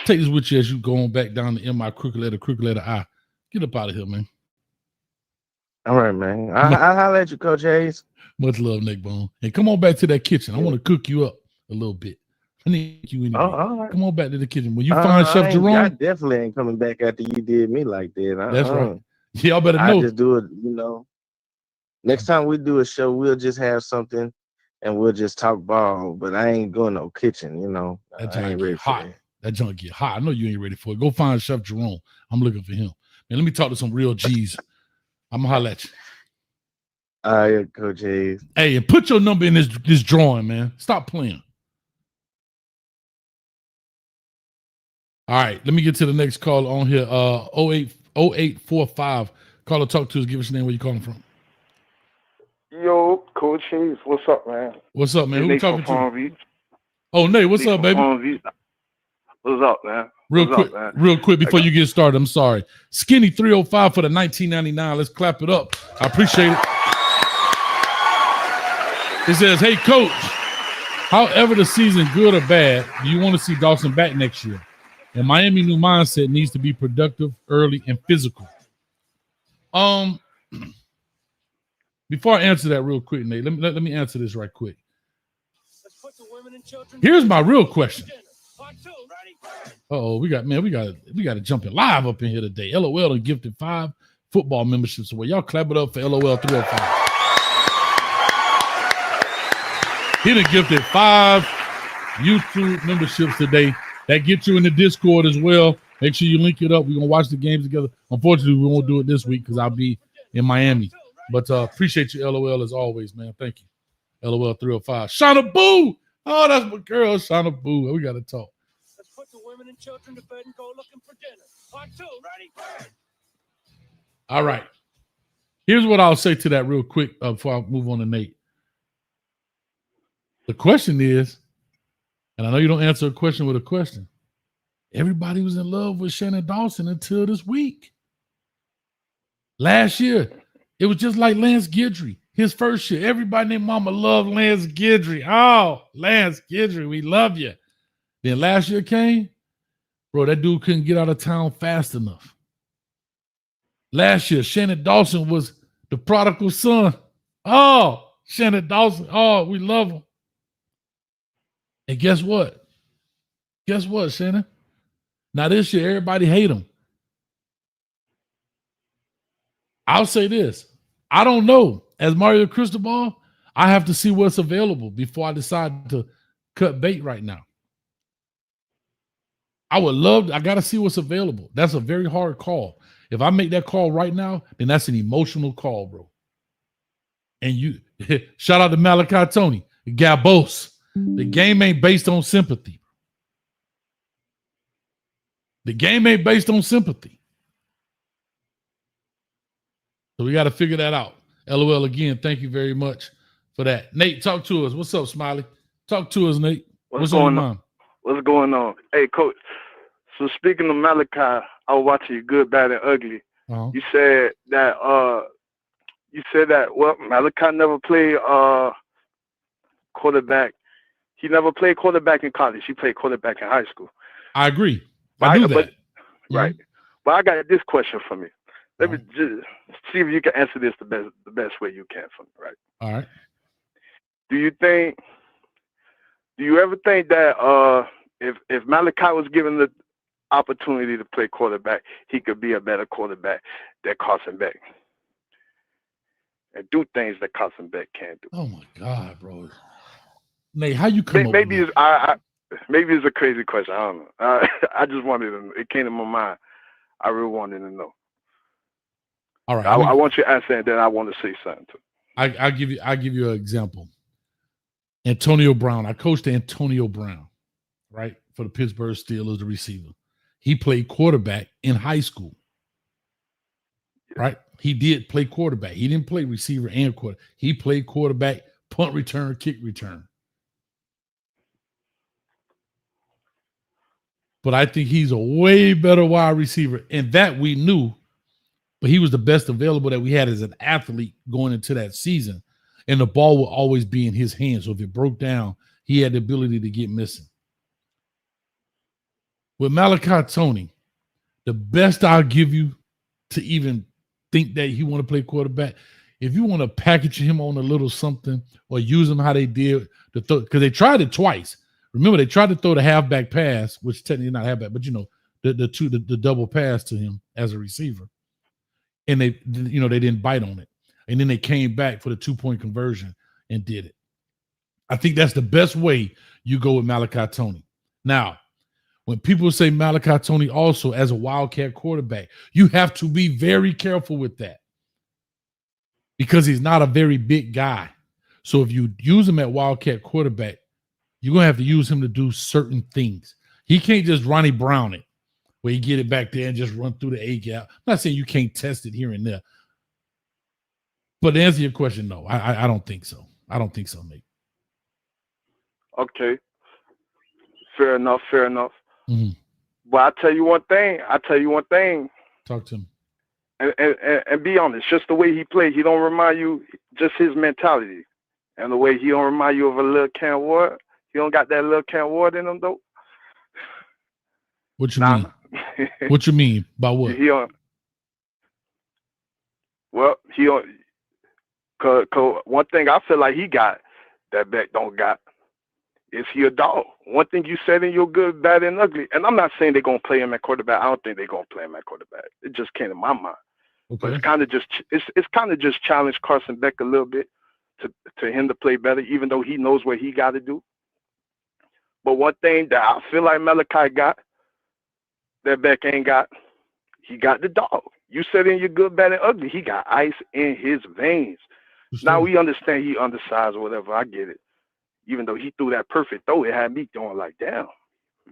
with you as you going back down the M-I crooked letter I. Get up out of here, man. All right, man. I'll holler at you, Coach Hayes. Much love, Nick Bone. And come on back to that kitchen. I want to cook you up a little bit. I need you Oh, anyway. all right. Come on back to the kitchen. When you find Chef I Jerome, definitely ain't coming back after you did me like that. that's right. Y'all better I know. just do it, you know. Next time we do a show, we'll just have something and we'll just talk ball. But I ain't going no kitchen, you know. That I junk ain't get ready for hot. that. That junk get hot. I know you ain't ready for it. Go find Chef Jerome. I'm looking for him. Man, let me talk to some real G's. I'm gonna holler at you. All right, Coach Hayes. Hey, and put your number in this drawing, man. Stop playing. All right, let me get to the next call on here. 0845. Caller, talk to us. Give us your name. Where you calling from? Yo, Coach Hayes, what's up, man? What's up, man? Who Nate talking from Palm to? Beach. Oh, Nate, what's Nate up, from baby? Palm Beach. What's up, man? Real What's quick, up, man? real quick before I got- you get started. I'm sorry. Skinny 305 for the 1999. Let's clap it up. I appreciate it. It says, "Hey, Coach. However the season, good or bad, do you want to see Dawson back next year? And Miami new mindset needs to be productive, early, and physical." Before I answer that real quick, Nate, let me answer this right quick. Here's my real question. We got to jump in live up in here today. LOL and gifted 5 football memberships away. Y'all clap it up for LOL 305. He done gifted 5 YouTube memberships today. That gets you in the Discord as well. Make sure you link it up. We're gonna watch the games together. Unfortunately, we won't do it this week because I'll be in Miami. But appreciate you, LOL, as always, man. Thank you. LOL 305. Shauna Boo. Oh, that's my girl, Shauna Boo. We got to talk. Let's put the women and children to bed and go looking for dinner. Part 2, ready? All right. Here's what I'll say to that real quick before I move on to Nate. The question is, and I know you don't answer a question with a question. Everybody was in love with Shannon Dawson until this week. Last year, it was just like Lance Guidry. His first year, everybody named Mama loved Lance Guidry. Oh, Lance Guidry, we love you. Then last year came, bro, that dude couldn't get out of town fast enough. Last year, Shannon Dawson was the prodigal son. Oh, Shannon Dawson. Oh, we love him. And guess what? Guess what, Shannon? Now this year, everybody hate him. I'll say this. I don't know. As Mario Cristobal, I have to see what's available before I decide to cut bait right now. I got to see what's available. That's a very hard call. If I make that call right now, then that's an emotional call, bro. And you, shout out to Malachi Tony, Gabos. The game ain't based on sympathy. The game ain't based on sympathy. So we got to figure that out. LOL again, thank you very much for that. Nate, talk to us. What's up, Smiley? Talk to us, Nate. What's on your mind? What's going on? Hey, Coach. So speaking of Malachi, I was watching you Good, Bad, and Ugly. Uh-huh. You said that well, Malachi never played quarterback. He never played quarterback in college. He played quarterback in high school. I agree. I knew that. Right. But I got this question for me. Let me just see if you can answer this the best way you can for me, right? All right. Do you ever think that if Malachi was given the opportunity to play quarterback, he could be a better quarterback than Carson Beck and do things that Carson Beck can't do? Oh my God, bro. Nate, how you come up maybe with it's maybe it's a crazy question. I don't know. I just wanted to. It came to my mind. I really wanted to know. All right. I want you to answer, and then I want to say something too. I'll give you an example. Antonio Brown. I coached Antonio Brown, right, for the Pittsburgh Steelers, the receiver. He played quarterback in high school, right? He did play quarterback. He didn't play receiver and quarterback. He played quarterback, punt return, kick return. But I think he's a way better wide receiver. And that we knew, but he was the best available that we had as an athlete going into that season. And the ball would always be in his hands. So if it broke down, he had the ability to get missing. With Malachi Tony, the best I'll give you to even think that he want to play quarterback, if you want to package him on a little something or use him how they did to throw, because they tried it twice. Remember, they tried to throw the halfback pass, which technically not halfback, but the double pass to him as a receiver, and they didn't bite on it, and then they came back for the 2-point conversion and did it. I think that's the best way you go with Malachi Tony. Now, when people say Malachi Tony also as a Wildcat quarterback, you have to be very careful with that because he's not a very big guy. So if you use him at Wildcat quarterback, you're going to have to use him to do certain things. He can't just Ronnie Brown it, where you get it back there and just run through the A-gap. I'm not saying you can't test it here and there. But to answer your question, no, I don't think so. I don't think so, Nate. Okay. Fair enough. Mm-hmm. But I tell you one thing. Talk to him. And be honest, just the way he plays, he don't remind you, just his mentality. And the way he don't remind you of a little Cam Ward. He don't got that little Cam Ward in him, though. What you mean? What you mean by what? He don't. Well, he don't. Cause one thing I feel like he got that Beck don't got is he a dog. One thing you said in your good, bad, and ugly, and I'm not saying they're gonna play him at quarterback. I don't think they're gonna play him at quarterback. It just came to my mind. Okay. But it's kind of just challenged Carson Beck a little bit to him to play better, even though he knows what he got to do. But one thing that I feel like Malachi got that Beck ain't got, he got the dog. You said in your good, bad, and ugly, he got ice in his veins. Now we understand he undersized or whatever. I get it. Even though he threw that perfect throw, it had me going like, damn,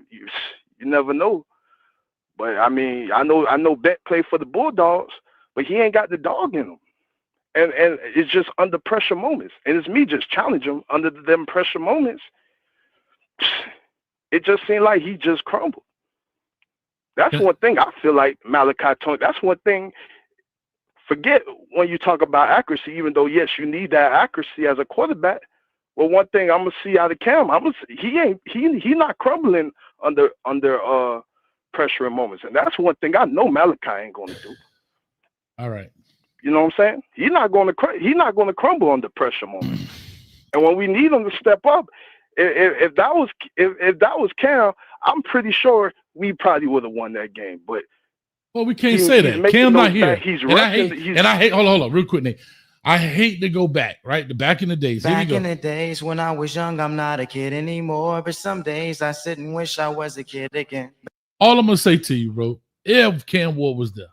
you never know. But I mean, I know Beck played for the Bulldogs, but he ain't got the dog in him. And it's just under pressure moments. And it's me just challenging him under them pressure moments. It just seemed like he just crumbled. That's one thing I feel like Malachi Tony. That's one thing. Forget when you talk about accuracy, even though, yes, you need that accuracy as a quarterback. Well, one thing I'm gonna see out of Cam, he not crumbling under pressure and moments, and that's one thing I know Malachi ain't gonna do. All right, you know what I'm saying? He's not gonna crumble under pressure moments, and when we need him to step up, if that was Cam, I'm pretty sure we probably would have won that game. But well, we can't say that. Cam not here. I hate. Hold on, real quick, Nate. I hate to go back, right? Back in the days. Back in the days when I was young, I'm not a kid anymore. But some days I sit and wish I was a kid again. All I'm gonna say to you, bro, if Cam Ward was there,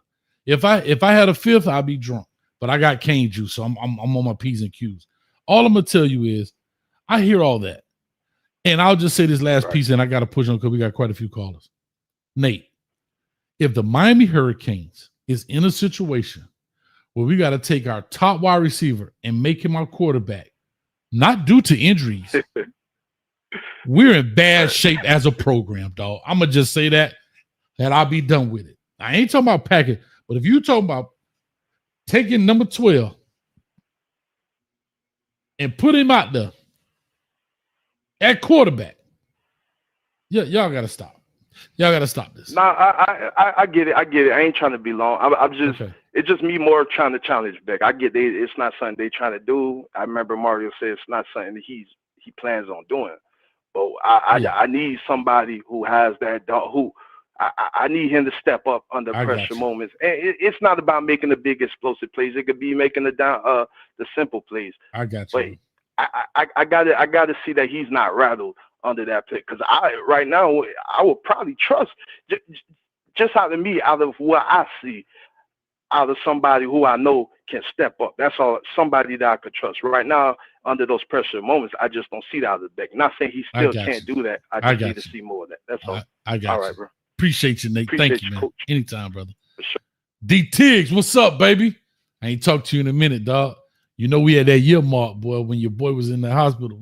if I had a fifth, I'd be drunk. But I got cane juice, so I'm on my P's and Q's. All I'm gonna tell you is, I hear all that, and I'll just say this last piece, and I got to push on because we got quite a few callers. Nate, if the Miami Hurricanes is in a situation where we got to take our top wide receiver and make him our quarterback, not due to injuries, we're in bad shape as a program, dog. I'm going to just say that I'll be done with it. I ain't talking about packing, but if you talking about taking number 12 and put him out there at quarterback, y'all got to stop. Y'all got to stop this. No, I get it. I ain't trying to be long. I'm just, okay. It's just me more trying to challenge Beck. I get it's not something they trying to do. I remember Mario said it's not something that he plans on doing. But I need somebody who has that dog, who I need him to step up under pressure moments. And it's not about making the big explosive plays. It could be making the simple plays. I got you. But I got to see that he's not rattled under that pick, because right now I would probably trust just out of what I see, out of somebody who I know can step up. That's all. Somebody that I could trust. Right now, under those pressure moments, I just don't see that out of the deck. Not saying he still can't do that. I just need to see more of that. That's all. I got all you. right, bro. Appreciate you, Nate. Thank you, man. Coach. Anytime, brother. For sure. D Tiggs, what's up, baby? I ain't talked to you in a minute, dog. You know we had that year mark, boy, when your boy was in the hospital.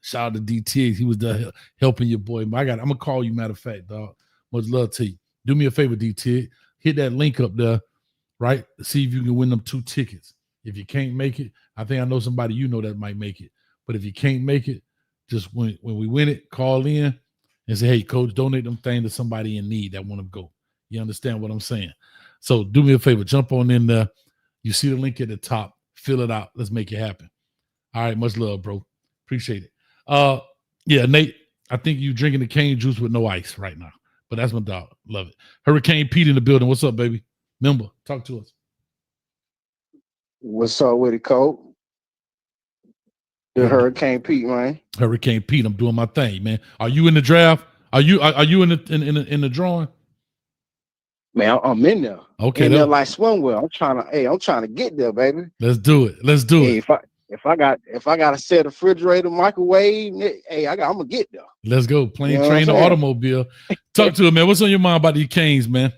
Shout out to D Tiggs. He was there helping your boy. I'm gonna call you, matter of fact, dog. Much love to you. Do me a favor, D Tiggs. Hit that link up there, right? See if you can win them 2 tickets. If you can't make it, I think I know somebody you know that might make it. But if you can't make it, just when we win it, call in and say, hey, coach, donate them things to somebody in need that want to go. You understand what I'm saying? So do me a favor, jump on in there. You see the link at the top. Fill it out. Let's make it happen. All right, much love, bro. Appreciate it. Yeah, Nate, I think you drinking the cane juice with no ice right now. But that's my dog. Love it. Hurricane Pete in the building. What's up, baby? Member, talk to us. What's up with it, Coach? The Hurricane Pete, man. Hurricane Pete, I'm doing my thing, man. Are you in the draft? Are you in the drawing? Man, I'm in there. Okay, in there like swimwear. I'm trying to get there, baby. Let's do it. Let's do it. If I got a set of refrigerator, microwave, I'm gonna get there. Let's go. Plane, train, or automobile. Talk to it, man. What's on your mind about these Canes, man?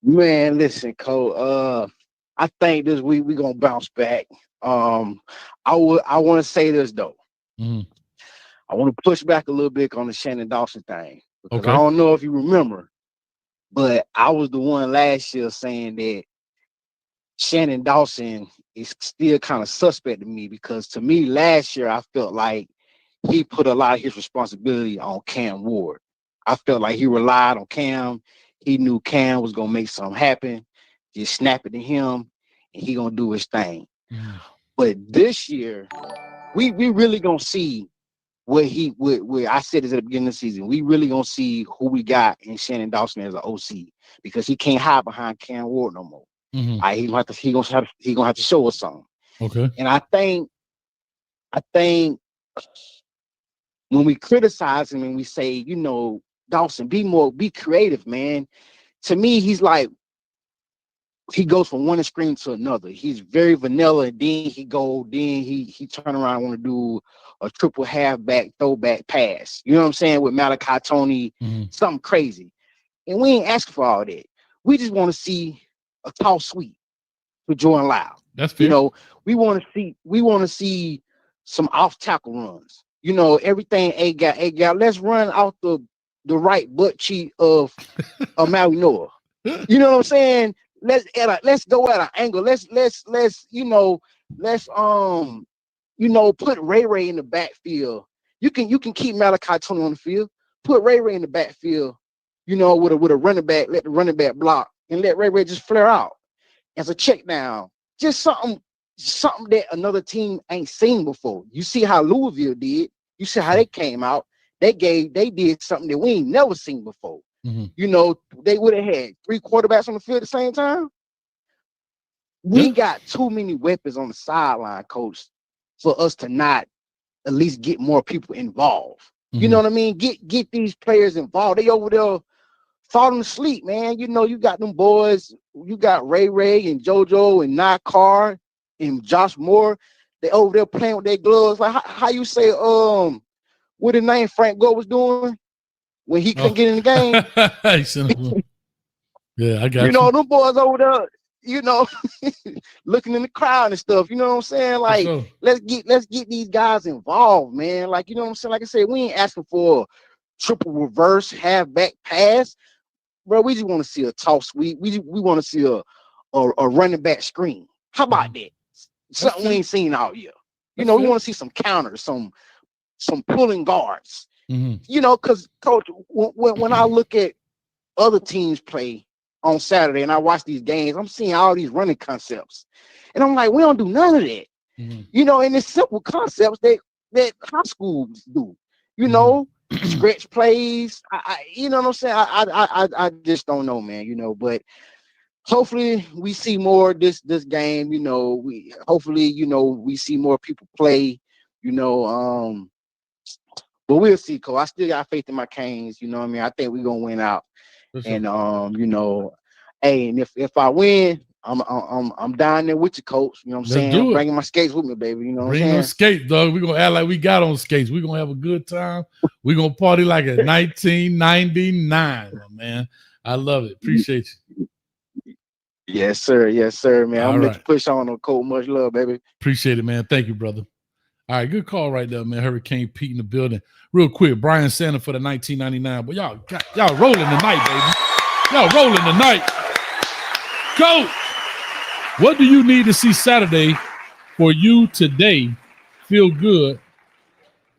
Man, listen, Cole. I think this week we're gonna bounce back. I want to say this though. Mm-hmm. I want to push back a little bit on the Shannon Dawson thing because I don't know if you remember, but I was the one last year saying that Shannon Dawson is still kind of suspect to me because to me last year I felt like he put a lot of his responsibility on Cam Ward. I felt like he relied on Cam. He knew Cam was gonna make something happen. Just snap it to him, and he gonna do his thing. Mm-hmm. But this year, we really gonna see what I said this at the beginning of the season. We really gonna see who we got in Shannon Dawson as an OC because he can't hide behind Cam Ward no more. Mm-hmm. He gonna have to show us something. Okay. And I think when we criticize him and we say, Dawson, be creative, man. To me, he's like he goes from one extreme to another. He's very vanilla, and then he turn around and want to do a triple halfback throwback pass. You know what I'm saying? With Malachi Tony, something crazy. And we ain't asking for all that. We just want to see a tall sweep with Jordan Lyle. That's fair. We want to see some off tackle runs. Everything A got. Let's run off the right butt cheek of Maui Noah. You know what I'm saying? Let's go at an angle. Let's put Ray in the backfield. You can keep Malachi Tony on the field. Put Ray in the backfield. With a running back, let the running back block and let Ray just flare out as a check down. Just something that another team ain't seen before. You see how Louisville did. You see how they came out. They did something that we ain't never seen before. Mm-hmm. They would have had 3 quarterbacks on the field at the same time. We got too many weapons on the sideline, coach, for us to not at least get more people involved. Mm-hmm. You know what I mean? Get these players involved. They over there falling asleep, man. You got them boys. You got Ray and JoJo and Nakar and Josh Moore. They over there playing with their gloves. Like how you say, what the name Frank Gore was doing when he couldn't get in the game. Yeah, I got you. Them boys over there, looking in the crowd and stuff. You know what I'm saying? Like, sure. let's get these guys involved, man. Like, you know what I'm saying? Like I said, we ain't asking for a triple reverse halfback pass, bro. We just want to see a toss sweep. We want to see a running back screen. How about that? Something we ain't seen all year. We want to see some counters, some pulling guards. Mm-hmm. Because coach, when I look at other teams play on Saturday and I watch these games, I'm seeing all these running concepts, and I'm like, we don't do none of that. Mm-hmm. And it's simple concepts that high schools do. Stretch plays. You know what I'm saying? I just don't know, man. But hopefully we see more this game. We see more people play. But we'll see, Cole. I still got faith in my Canes. You know what I mean? I think we're gonna win out. Sure. And hey, and if I win, I'm down there with you, coach. You know what I'm saying? I'm bringing my skates with me, baby. You know what I'm saying? Bring those skates, dog. We're gonna act like we got on skates. We're gonna have a good time. We're gonna party like a 1999, man. I love it. Appreciate you. Yes, sir. Yes, sir, man. I'm gonna let you push on, Coach. Much love, baby. Appreciate it, man. Thank you, brother. All right, good call right there, man. Hurricane Pete in the building. Real quick, Brian Sanders for the 1999. But y'all rolling tonight, baby. Y'all rolling tonight. Coach, what do you need to see Saturday for you today feel good?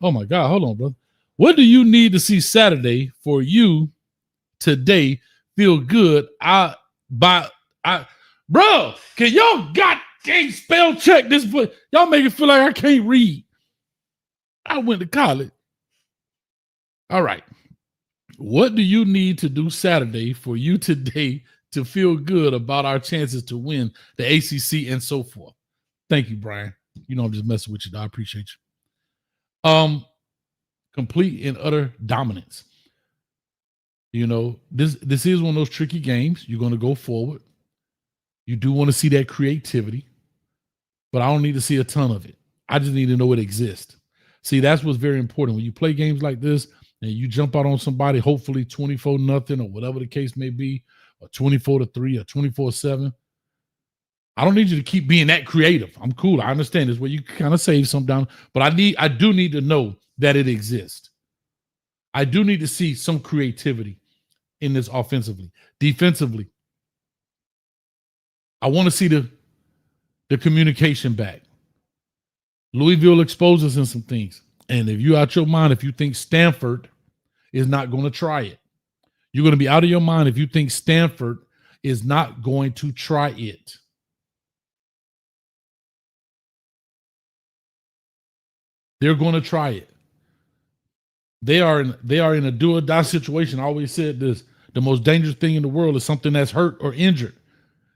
Oh, my God. Hold on, brother. What do you need to see Saturday for you today feel good. Bro, can y'all goddamn spell check this? Y'all make it feel like I can't read. I went to college. All right. What do you need to do Saturday for you today to feel good about our chances to win the ACC and so forth? Thank you, Brian. You know I'm just messing with you. I appreciate you. Complete and utter dominance. You know, this is one of those tricky games. You're going to go forward. You do want to see that creativity, but I don't need to see a ton of it. I just need to know it exists. See, that's what's very important. When you play games like this and you jump out on somebody, hopefully 24-0 or whatever the case may be, or 24-3 or 24-7. I don't need you to keep being that creative. I'm cool. I understand this where you kind of save some down, but I do need to know that it exists. I do need to see some creativity in this offensively. Defensively, I want to see the communication back. Louisville exposes in some things. And if you out your mind, if you think Stanford is not going to try it, you're going to be out of your mind if you think Stanford is not going to try it. They're going to try it. They are in a do or die situation. I always said this: the most dangerous thing in the world is something that's hurt or injured.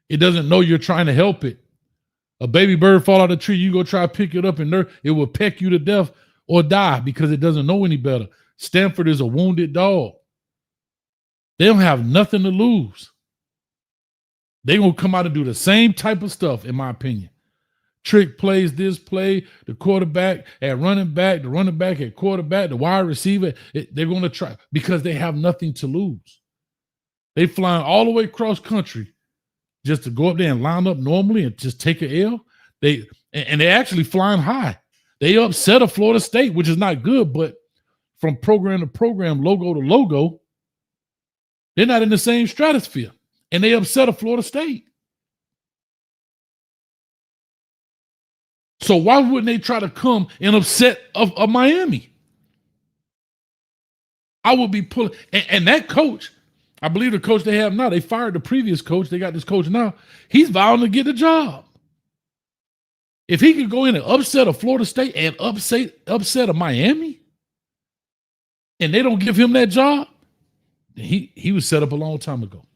It doesn't know you're trying to help it. A baby bird fall out of the tree, you go try to pick it up and it will peck you to death or die because it doesn't know any better. Stanford is a wounded dog. They don't have nothing to lose. They're going to come out and do the same type of stuff, in my opinion. Trick plays this play, the quarterback at running back, the running back at quarterback, the wide receiver. They're going to try because they have nothing to lose. They flying all the way across country just to go up there and line up normally and just take an L. They're actually flying high. They upset a Florida State, which is not good, but from program to program, logo to logo, they're not in the same stratosphere. And they upset a Florida State. So why wouldn't they try to come and upset of Miami? I would be pulling, and that coach, I believe the coach they have now, they fired the previous coach. They got this coach now. He's vowing to get the job. If he could go in and upset a Florida State and upset a Miami, and they don't give him that job, he was set up a long time ago.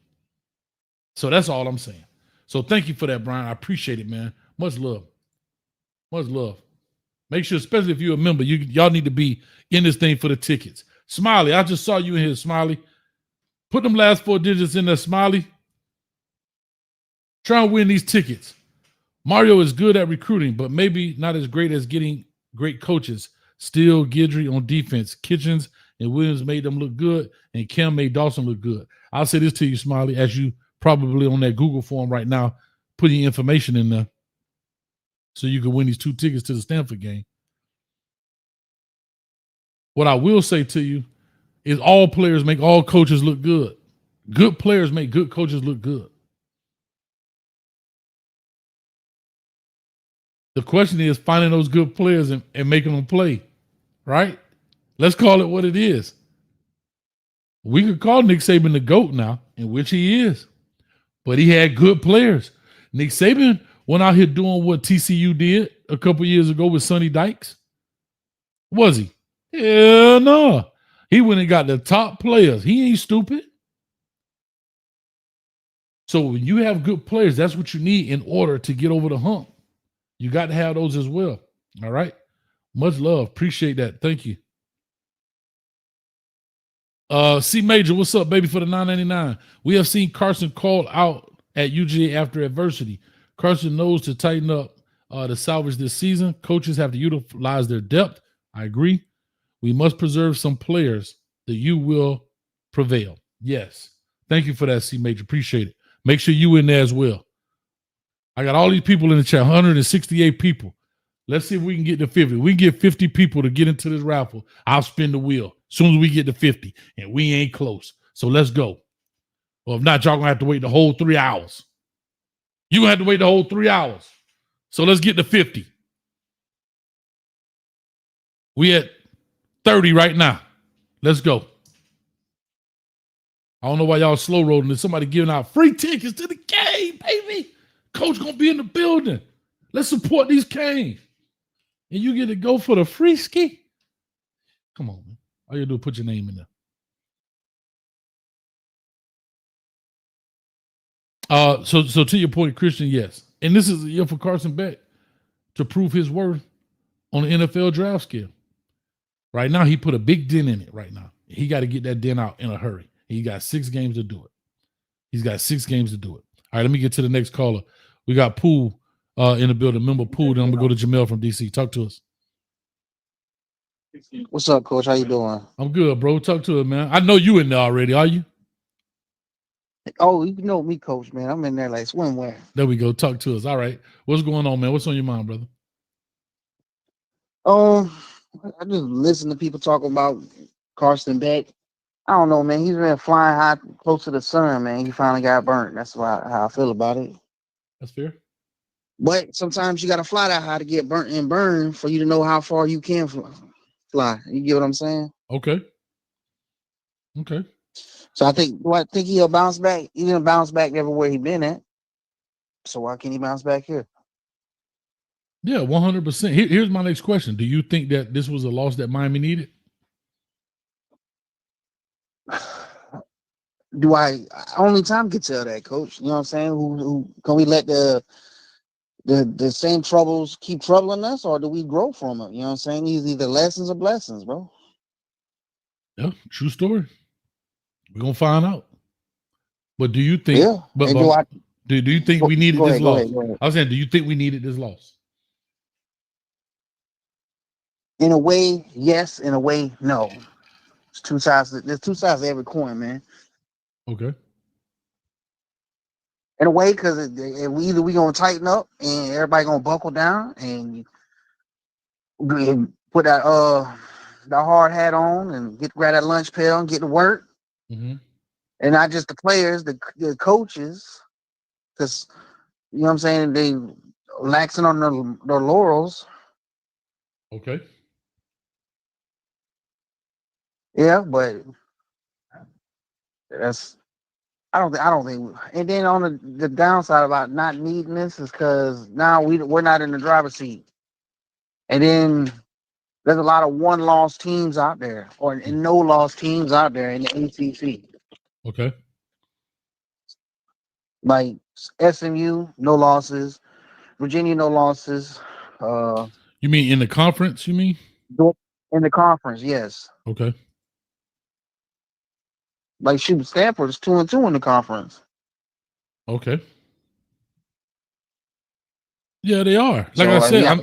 So that's all I'm saying. So thank you for that, Brian. I appreciate it, man. Much love. Much love. Make sure, especially if you're a member, y'all need to be in this thing for the tickets. Smiley, I just saw you in here, Smiley. Put them last 4 digits in there, Smiley. Try and win these tickets. Mario is good at recruiting, but maybe not as great as getting great coaches. Still Guidry on defense. Kitchens and Williams made them look good, and Kim made Dawson look good. I'll say this to you, Smiley, as you probably on that Google form right now, putting information in there so you can win these 2 tickets to the Stanford game. What I will say to you is all players make all coaches look good. Good players make good coaches look good. The question is finding those good players and making them play, right? Let's call it what it is. We could call Nick Saban the GOAT now, in which he is, but he had good players. Nick Saban went out here doing what TCU did a couple years ago with Sonny Dykes. Was he? Hell no. He went and got the top players. He ain't stupid. So when you have good players, that's what you need in order to get over the hump. You got to have those as well. All right. Much love. Appreciate that. Thank you. C Major, what's up, baby, for the $9.99? We have seen Carson called out at UGA after adversity. Carson knows to tighten up to salvage this season. Coaches have to utilize their depth. I agree. We must preserve some players. The U will prevail. Yes. Thank you for that, C Major. Appreciate it. Make sure you in there as well. I got all these people in the chat, 168 people. Let's see if we can get to 50. We can get 50 people to get into this raffle. I'll spin the wheel as soon as we get to 50, and we ain't close. So let's go. Well, if not, y'all going to have to wait the whole 3 hours. You're going to have to wait the whole 3 hours. So let's get to 50. We at 30 right now. Let's go. I don't know why y'all slow rolling. There's somebody giving out free tickets to the game, baby. Coach gonna be in the building. Let's support these Canes. And you get to go for the free ski. Come on, man. All you do is put your name in there. So to your point, Christian, yes. And this is a year for Carson Beck to prove his worth on the NFL draft scale. Right now, he put a big dent in it right now. He got to get that dent out in a hurry. He got 6 games to do it. He's got 6 games to do it. All right, let me get to the next caller. We got Poole in the building. Remember Poole, then I'm going to go to Jamel from D.C. Talk to us. What's up, Coach? How you doing? I'm good, bro. Talk to us, man. I know you in there already, are you? Oh, you know me, Coach, man. I'm in there like swimwear. There we go. Talk to us. All right. What's going on, man? What's on your mind, brother? I just listen to people talking about Carson Beck. I don't know, man. He's been flying high close to the sun, man. He finally got burnt. That's how I feel about it. That's fair. But sometimes you got to fly that high to get burnt and burn for you to know how far you can fly. You get what I'm saying? Okay. So I think he'll bounce back. He didn't bounce back everywhere he been at. So why can't he bounce back here? Yeah, 100%. Here's my next question. Do you think that this was a loss that Miami needed? Only time can tell that, Coach. You know what I'm saying? Who can we let the same troubles keep troubling us, or do we grow from it? You know what I'm saying? These either lessons or blessings, bro. Yeah, true story. We're gonna find out. But do you think? Yeah. But do you think we needed this loss? I was saying, do you think we needed this loss? In a way, yes. In a way, no. It's two sides. There's two sides to every coin, man. Okay. In a way, because we gonna tighten up and everybody gonna buckle down and put that the hard hat on and grab that lunch pail and get to work. Mm-hmm. And not just the players, the coaches, because you know what I'm saying, they laxing on their laurels. Okay. Yeah, but I don't think. And then on the downside about not needing this is because now we're not in the driver's seat, and then there's a lot of one-loss teams out there, or no-loss teams out there in the ACC. Okay. Like SMU, no losses. Virginia, no losses. You mean in the conference? You mean in the conference? Yes. Okay. Like Stanford is 2-2 in the conference. Okay. Yeah, they are. Like So, I said, I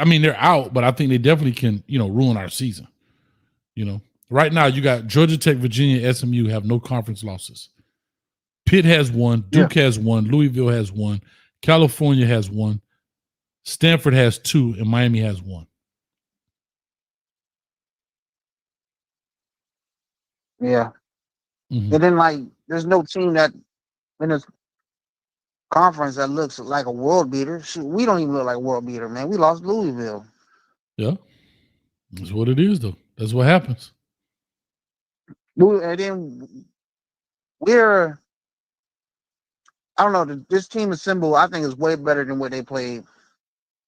mean they're out, but I think they definitely can, ruin our season. Right now you got Georgia Tech, Virginia, SMU have no conference losses. Pitt has 1, Duke has 1, Louisville has 1, California has 1, Stanford has 2, and Miami has 1. Yeah. Mm-hmm. And then there's no team that in this conference that looks like a world beater. Shoot, we don't even look like a world beater, man. We lost Louisville. Yeah. That's what it is, though. That's what happens. And then I don't know, this team is symbol, I think, is way better than what they played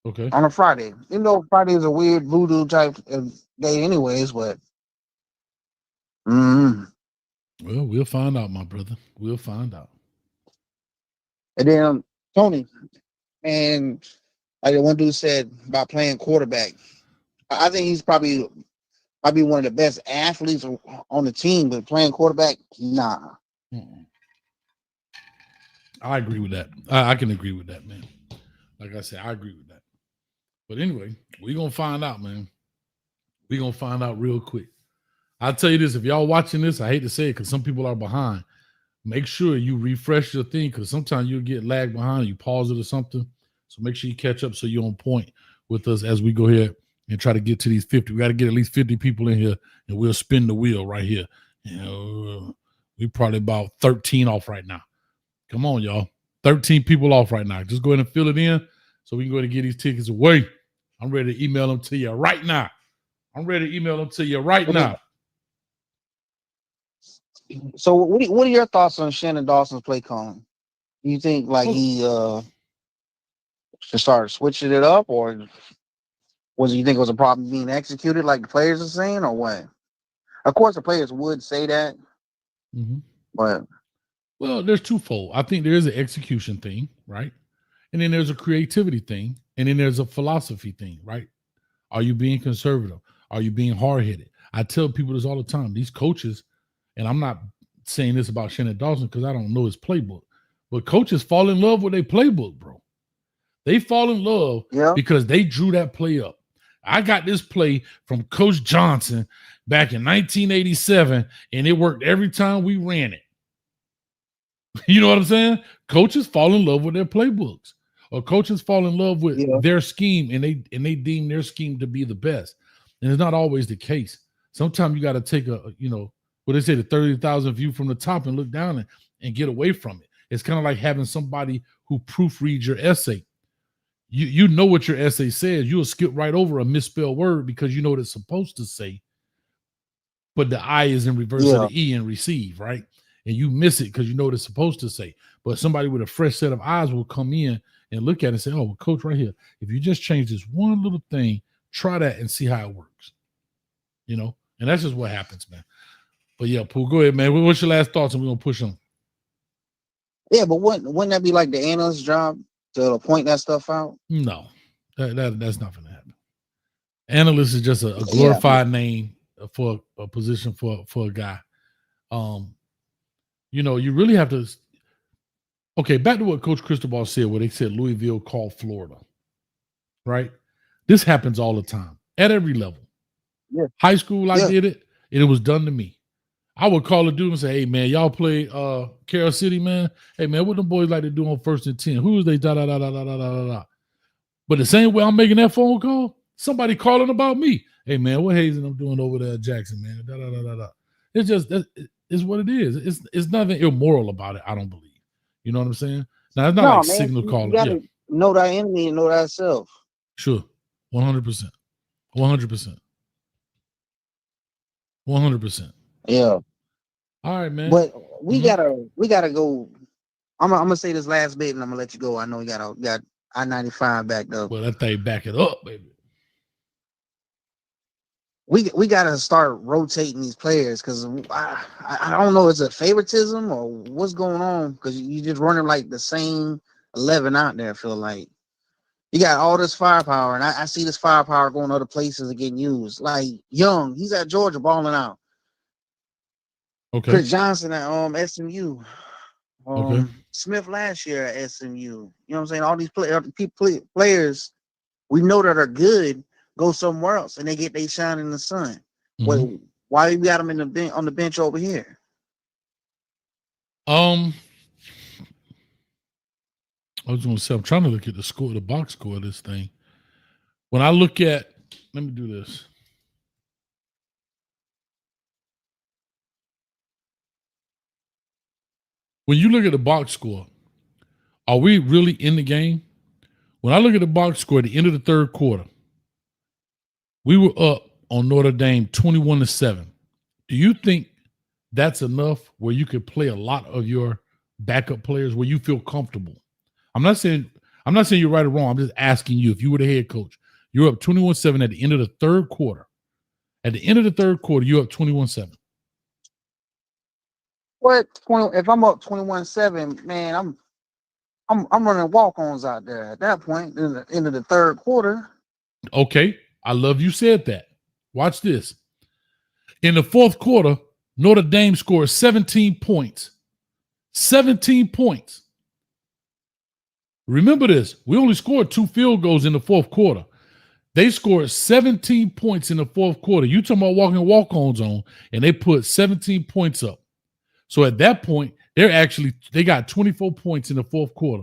on a Friday. Even though Friday is a weird voodoo type of day anyways, but well, we'll find out, my brother. We'll find out. And then Tony, and like the one dude said about playing quarterback, I think he's probably one of the best athletes on the team, but playing quarterback, nah. I agree with that. I can agree with that, man. Like I said, I agree with that. But anyway, we're going to find out, man. We're going to find out real quick. I'll tell you this. If y'all watching this, I hate to say it because some people are behind. Make sure you refresh your thing because sometimes you'll get lagged behind. You pause it or something. So make sure you catch up so you're on point with us as we go here and try to get to these 50. We got to get at least 50 people in here and we'll spin the wheel right here. We probably about 13 off right now. Come on, y'all. 13 people off right now. Just go ahead and fill it in so we can go ahead and get these tickets away. I'm ready to email them to you right now. So what are your thoughts on Shannon Dawson's play calling? Do you think like he should start switching it up, or you think it was a problem being executed like the players are saying, or what? Of course, the players would say that, but well, there's twofold. I think there is an execution thing, right? And then there's a creativity thing, and then there's a philosophy thing, right? Are you being conservative? Are you being hard-headed? I tell people this all the time. These coaches, and I'm not saying this about Shannon Dawson because I don't know his playbook, but coaches fall in love with their playbook, bro. They fall in love because they drew that play up. I got this play from Coach Johnson back in 1987, and it worked every time we ran it. You know what I'm saying? Coaches fall in love with their playbooks, or coaches fall in love with their scheme, and they deem their scheme to be the best. And it's not always the case. Sometimes you got to take what they say, the 30,000 view from the top and look down and get away from it. It's kind of like having somebody who proofreads your essay. You know what your essay says. You'll skip right over a misspelled word because you know what it's supposed to say, but the I is in reverse of the E in receive, right? And you miss it because you know what it's supposed to say. But somebody with a fresh set of eyes will come in and look at it and say, oh, well, coach, right here, if you just change this one little thing, try that and see how it works. And that's just what happens, man. But yeah, Pooh, go ahead, man. What's your last thoughts? And we're going to push on. Yeah, but wouldn't that be like the analyst's job to point that stuff out? No, that's not going to happen. Analyst is just a glorified name for a position for a guy. You really have to. Okay, back to what Coach Cristobal said, where they said Louisville called Florida, right? This happens all the time at every level. Yeah. High school, I did it, and it was done to me. I would call a dude and say, hey, man, y'all play Carroll City, man? Hey, man, what them boys like to do on 1st and 10? Who is they? Da-da-da-da-da-da-da-da. But the same way I'm making that phone call, somebody calling about me. Hey, man, what Hayes and I'm doing over there at Jackson, man? Da-da-da-da-da. It's just, it's what it is. It's nothing immoral about it, I don't believe. You know what I'm saying? Now, it's not signal calling. You gotta know thy enemy and know thyself. Sure. 100%. 100%. 100%. Yeah. All right, man. But we gotta go. I'm gonna say this last bit and I'm gonna let you go. I know you got I-95 backed up. Well, that thing back it up, baby. We gotta start rotating these players because I don't know, is it favoritism or what's going on? Because you just running like the same 11 out there. I feel like you got all this firepower, and I see this firepower going other places and getting used. Like Young, he's at Georgia balling out. Okay. Chris Johnson at SMU. Okay. Smith last year at SMU. You know what I'm saying? All these players we know that are good go somewhere else and they get they shine in the sun. Well, why you got them on the bench over here? I was going to say, I'm trying to look at the box score of this thing. When I look at, let me do this. When you look at the box score, are we really in the game? When I look at the box score at the end of the third quarter, we were up on Notre Dame 21-7. Do you think that's enough where you could play a lot of your backup players where you feel comfortable? I'm not saying you're right or wrong. I'm just asking you, if you were the head coach, you're up 21-7 at the end of the third quarter. At the end of the third quarter, you're up 21-7. What? If I'm up 21-7, man, I'm running walk-ons out there at that point in the end of the third quarter. Okay, I love you said that. Watch this. In the fourth quarter, Notre Dame scored 17 points. 17 points. Remember this. We only scored 2 field goals in the fourth quarter. They scored 17 points in the fourth quarter. You talking about walk-ons on, and they put 17 points up. So at that point, they got 24 points in the fourth quarter.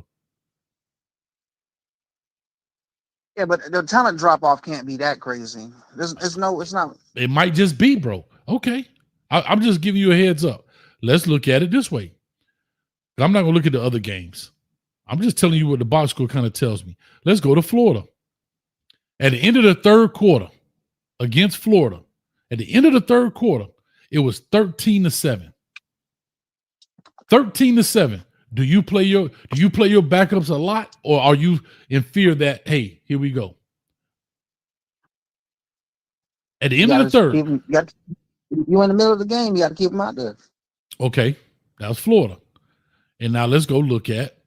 Yeah, but the talent drop-off can't be that crazy. It's not. It might just be, bro. Okay. I'm just giving you a heads up. Let's look at it this way. I'm not going to look at the other games. I'm just telling you what the box score kind of tells me. Let's go to Florida. At the end of the third quarter against Florida, at the end of the third quarter, it was 13-7. 13-7. Do you play your backups a lot, or are you in fear that, hey, here we go? At the end of the third. You in the middle of the game, you got to keep them out there. Okay, that was Florida. And now let's go look at.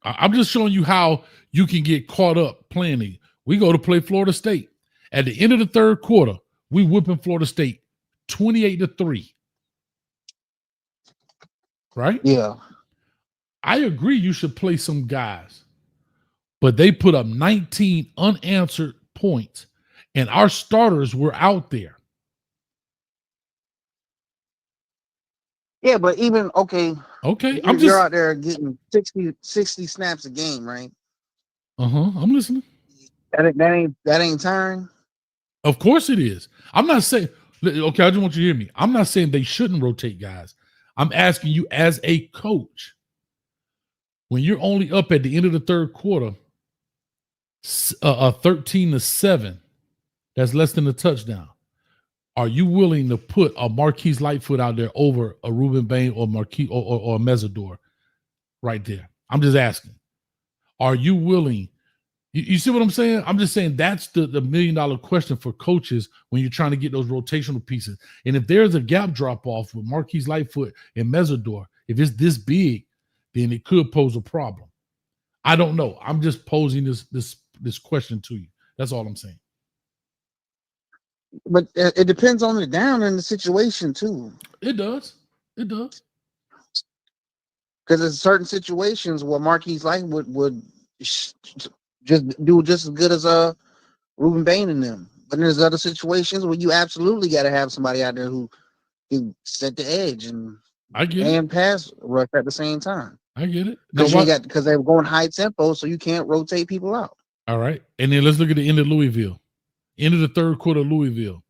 I'm just showing you how you can get caught up playing. We go to play Florida State. At the end of the third quarter, we whipping Florida State 28-3. Right? Yeah. I agree you should play some guys, but they put up 19 unanswered points, and our starters were out there. Yeah, but even okay, you're out there getting 60 snaps a game, right? I'm listening. That ain't turn. Of course it is. I'm not saying, okay, I just want you to hear me. I'm not saying they shouldn't rotate guys. I'm asking you as a coach, when you're only up at the end of the third quarter, 13-7, that's less than a touchdown. Are you willing to put a Marquise Lightfoot out there over a Ruben Bain or Marquise or a Mesidor right there? I'm just asking. Are you willing? You see what I'm saying? I'm just saying that's the $1 million question for coaches when you're trying to get those rotational pieces. And if there's a gap drop off with Marquise Lightfoot and Mesidor, if it's this big, then it could pose a problem. I don't know. I'm just posing this question to you. That's all I'm saying. But it depends on the down and the situation too. It does. Because there's certain situations where Marquise Lightfoot would just do just as good as Ruben Bain in them. But there's other situations where you absolutely got to have somebody out there who can set the edge and pass rush at the same time. I get it. Because they're going high tempo, so you can't rotate people out. All right. And then let's look at the end of Louisville. End of the third quarter, Louisville.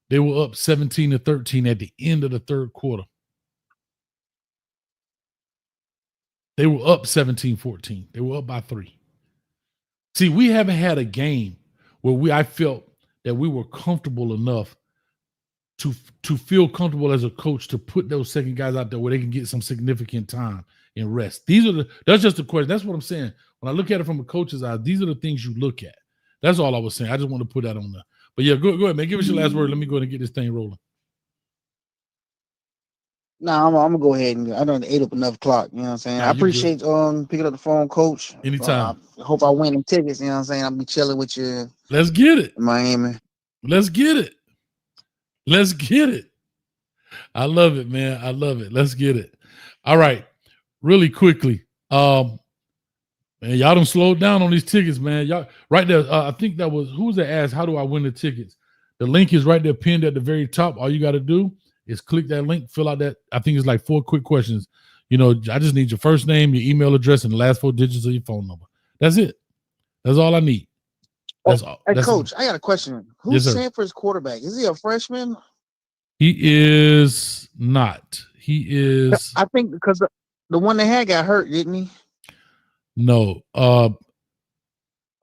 They were up 17-13 at the end of the third quarter. They were up 17-14. They were up by 3. See, we haven't had a game where I felt that we were comfortable enough to feel comfortable as a coach to put those second guys out there where they can get some significant time and rest. That's just the question. That's what I'm saying. When I look at it from a coach's eye, these are the things you look at. That's all I was saying. I just want to put that on there. But yeah, go ahead, man. Give us your last word. Let me go ahead and get this thing rolling. No, I'm gonna go ahead and I done ate up enough clock. You know what I'm saying? I appreciate picking up the phone, Coach. Anytime. I hope I win them tickets. You know what I'm saying? I'll be chilling with you. Let's get it. In Miami. Let's get it. Let's get it. I love it, man. I love it. Let's get it. All right. Really quickly. Man, y'all done slowed down on these tickets, man. Y'all right there. I think that was who's that asked, how do I win the tickets? The link is right there pinned at the very top. All you got to do is click that link, fill out that. I think it's like 4 quick questions. You know, I just need your first name, your email address, and the last 4 digits of your phone number. That's it. That's all I need. That's all. Hey, That's Coach, all. I got a question. Who's Stanford's quarterback? Is he a freshman? He is not. He is. I think because the one they had got hurt, didn't he? No. I'm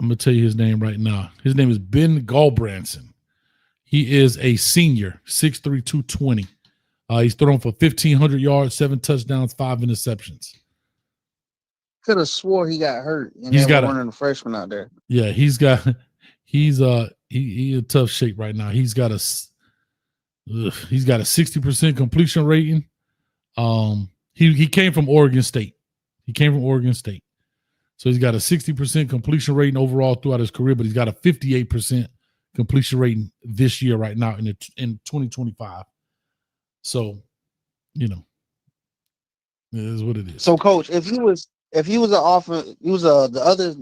going to tell you his name right now. His name is Ben Galbranson. He is a senior, 6'3", 220. He's thrown for 1,500 yards, 7 touchdowns, 5 interceptions. Could have swore he got hurt. And he's got one of the freshmen out there. Yeah, he's in tough shape right now. He's got a 60% completion rating. He came from Oregon State. So he's got a 60% completion rating overall throughout his career, but he's got a 58% completion rating this year right now in 2025. So, you know, it is what it is. So, Coach, if he was the other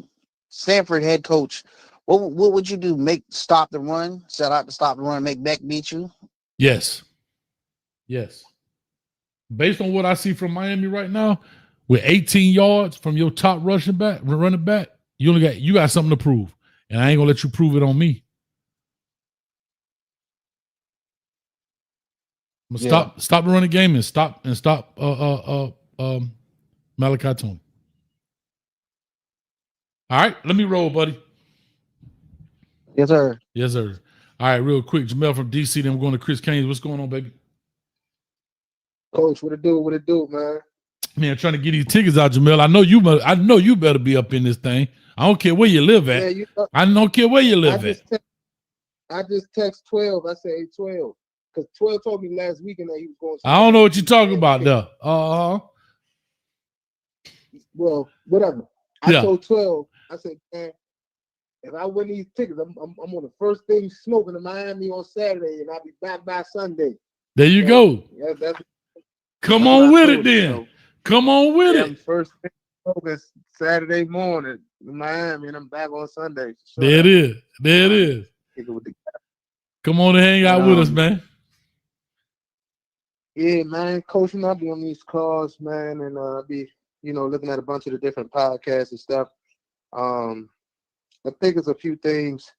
Stanford head coach, what would you do? Stop the run, set out to stop the run, make Beck beat you? Yes. Based on what I see from Miami right now, with 18 yards from your top running back, you got something to prove, and I ain't gonna let you prove it on me. I'm gonna stop the running game and stop Malachi Tony. All right, let me roll, buddy. Yes, sir. All right, real quick, Jamel from DC. Then we're going to Chris Kane. What's going on, baby? Coach, what it do, man? Man, trying to get these tickets out, Jamel. I know you better be up in this thing. I don't care where you live at. Yeah, I don't care where you live at. I just text 12. I said, hey, 12. Because 12 told me last weekend that he was going to. I don't know what you're talking about there. Well, whatever. I told 12, I said, man, if I win these tickets, I'm on the first thing smoking in Miami on Saturday, and I'll be back by Sunday. There you go. Come on with it then. So, come on with it. First thing smoking Saturday morning in Miami, and I'm back on Sunday. Sure. There it is. There it is. Come on and hang out with us, man. Yeah, man. Coaching, I'll be on these calls, man, and I'll be, looking at a bunch of the different podcasts and stuff. I think there's a few things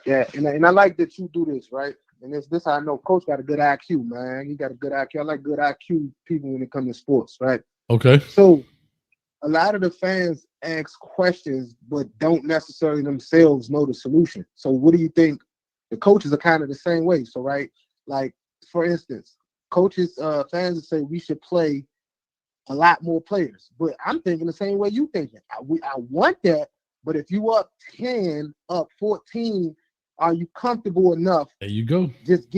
that, and I like that you do this, right? And this I know Coach got a good IQ, man. He got a good IQ. I like good IQ people when it comes to sports, right? Okay. So a lot of the fans ask questions, but don't necessarily themselves know the solution. So what do you think? The coaches are kind of the same way. So, right, like, for instance, coaches, fans say we should play a lot more players. But I'm thinking the same way you thinking. I want that, but if you up 10, up 14, are you comfortable enough? There you go. Just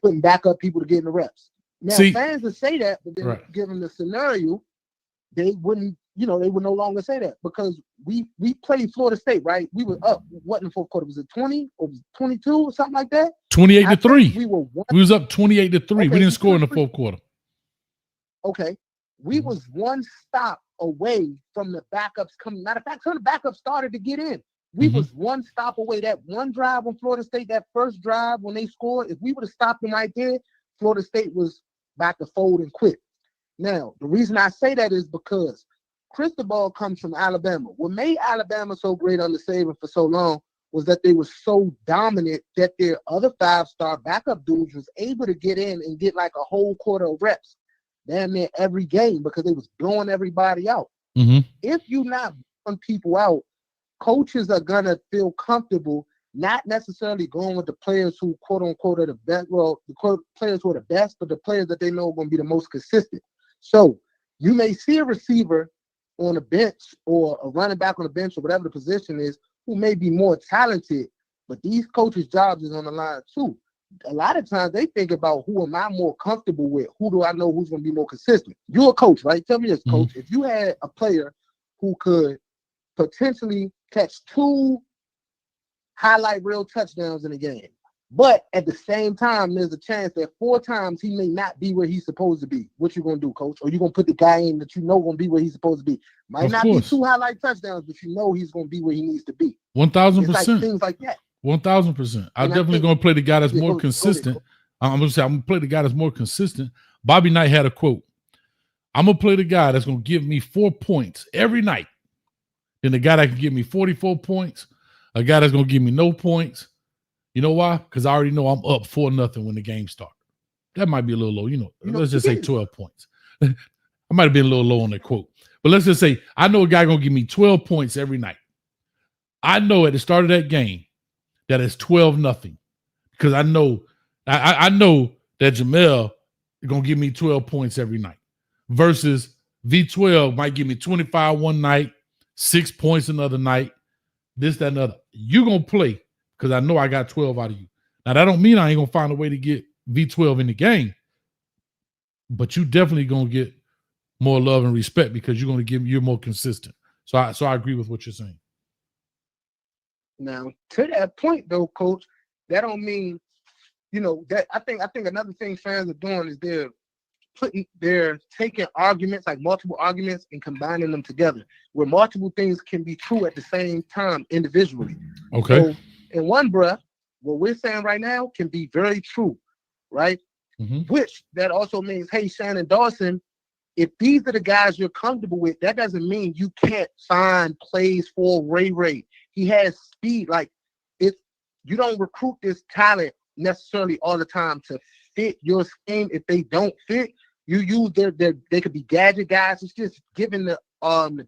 putting backup people to get in the reps. Now, fans would say that, but then given the scenario, they wouldn't, they would no longer say that because we played Florida State, right? We were up, what in the fourth quarter? Was it 20 or was it 22 or something like that? 28-3. We was up 28-3. Okay, we didn't score in the fourth quarter. Okay. We was one stop away from the backups coming. Matter of fact, some of the backups started to get in. We was one stop away. That one drive on Florida State, that first drive when they scored, if we would have stopped them right there, Florida State was back to fold and quit. Now, the reason I say that is because Cristobal comes from Alabama. What made Alabama so great under Saban for so long was that they were so dominant that their other 5-star backup dudes was able to get in and get like a whole quarter of reps damn near every game because they was blowing everybody out. If you're not blowing people out, coaches are going to feel comfortable not necessarily going with the players who, quote unquote, are the best. Well, the players who are the best, but the players that they know are going to be the most consistent. So you may see a receiver on the bench or a running back on the bench or whatever the position is who may be more talented, but these coaches' jobs is on the line too. A lot of times they think about who am I more comfortable with? Who do I know who's going to be more consistent? You're a coach, right? Tell me this, coach. If you had a player who could potentially catch 2 highlight reel touchdowns in a game, but at the same time, there's a chance that 4 times he may not be where he's supposed to be. What you going to do, coach? Or you going to put the guy in that you know going to be where he's supposed to be? Might not be 2 highlight touchdowns, but you know he's going to be where he needs to be. 1,000%. Like things like that. 1,000%. I'm definitely going to play the guy that's more consistent. I'm going to play the guy that's more consistent. Bobby Knight had a quote. I'm going to play the guy that's going to give me 4 points every night. Then the guy that can give me 44 points, a guy that's going to give me no points. You know why? Because I already know I'm up 4-0 when the game starts. That might be a little low. Let's just say 12 points. I might have been a little low on that quote. But let's just say I know a guy going to give me 12 points every night. I know at the start of that game, that is 12-0 because I know that Jamel is going to give me 12 points every night versus V12 might give me 25 one night, 6 points another night, this, that, and other. You're going to play because I know I got 12 out of you. Now, that don't mean I ain't going to find a way to get V12 in the game, but you definitely going to get more love and respect because you're more consistent. So I agree with what you're saying. Now, to that point, though, coach, that don't mean, that I think another thing fans are doing is they're taking arguments, like multiple arguments, and combining them together, where multiple things can be true at the same time individually. Okay. So, in one breath, what we're saying right now can be very true, right? Which that also means, hey, Shannon Dawson, if these are the guys you're comfortable with, that doesn't mean you can't find plays for Ray. He has speed. Like, you don't recruit this talent necessarily all the time to fit your scheme. If they don't fit, you use they could be gadget guys. It's just giving the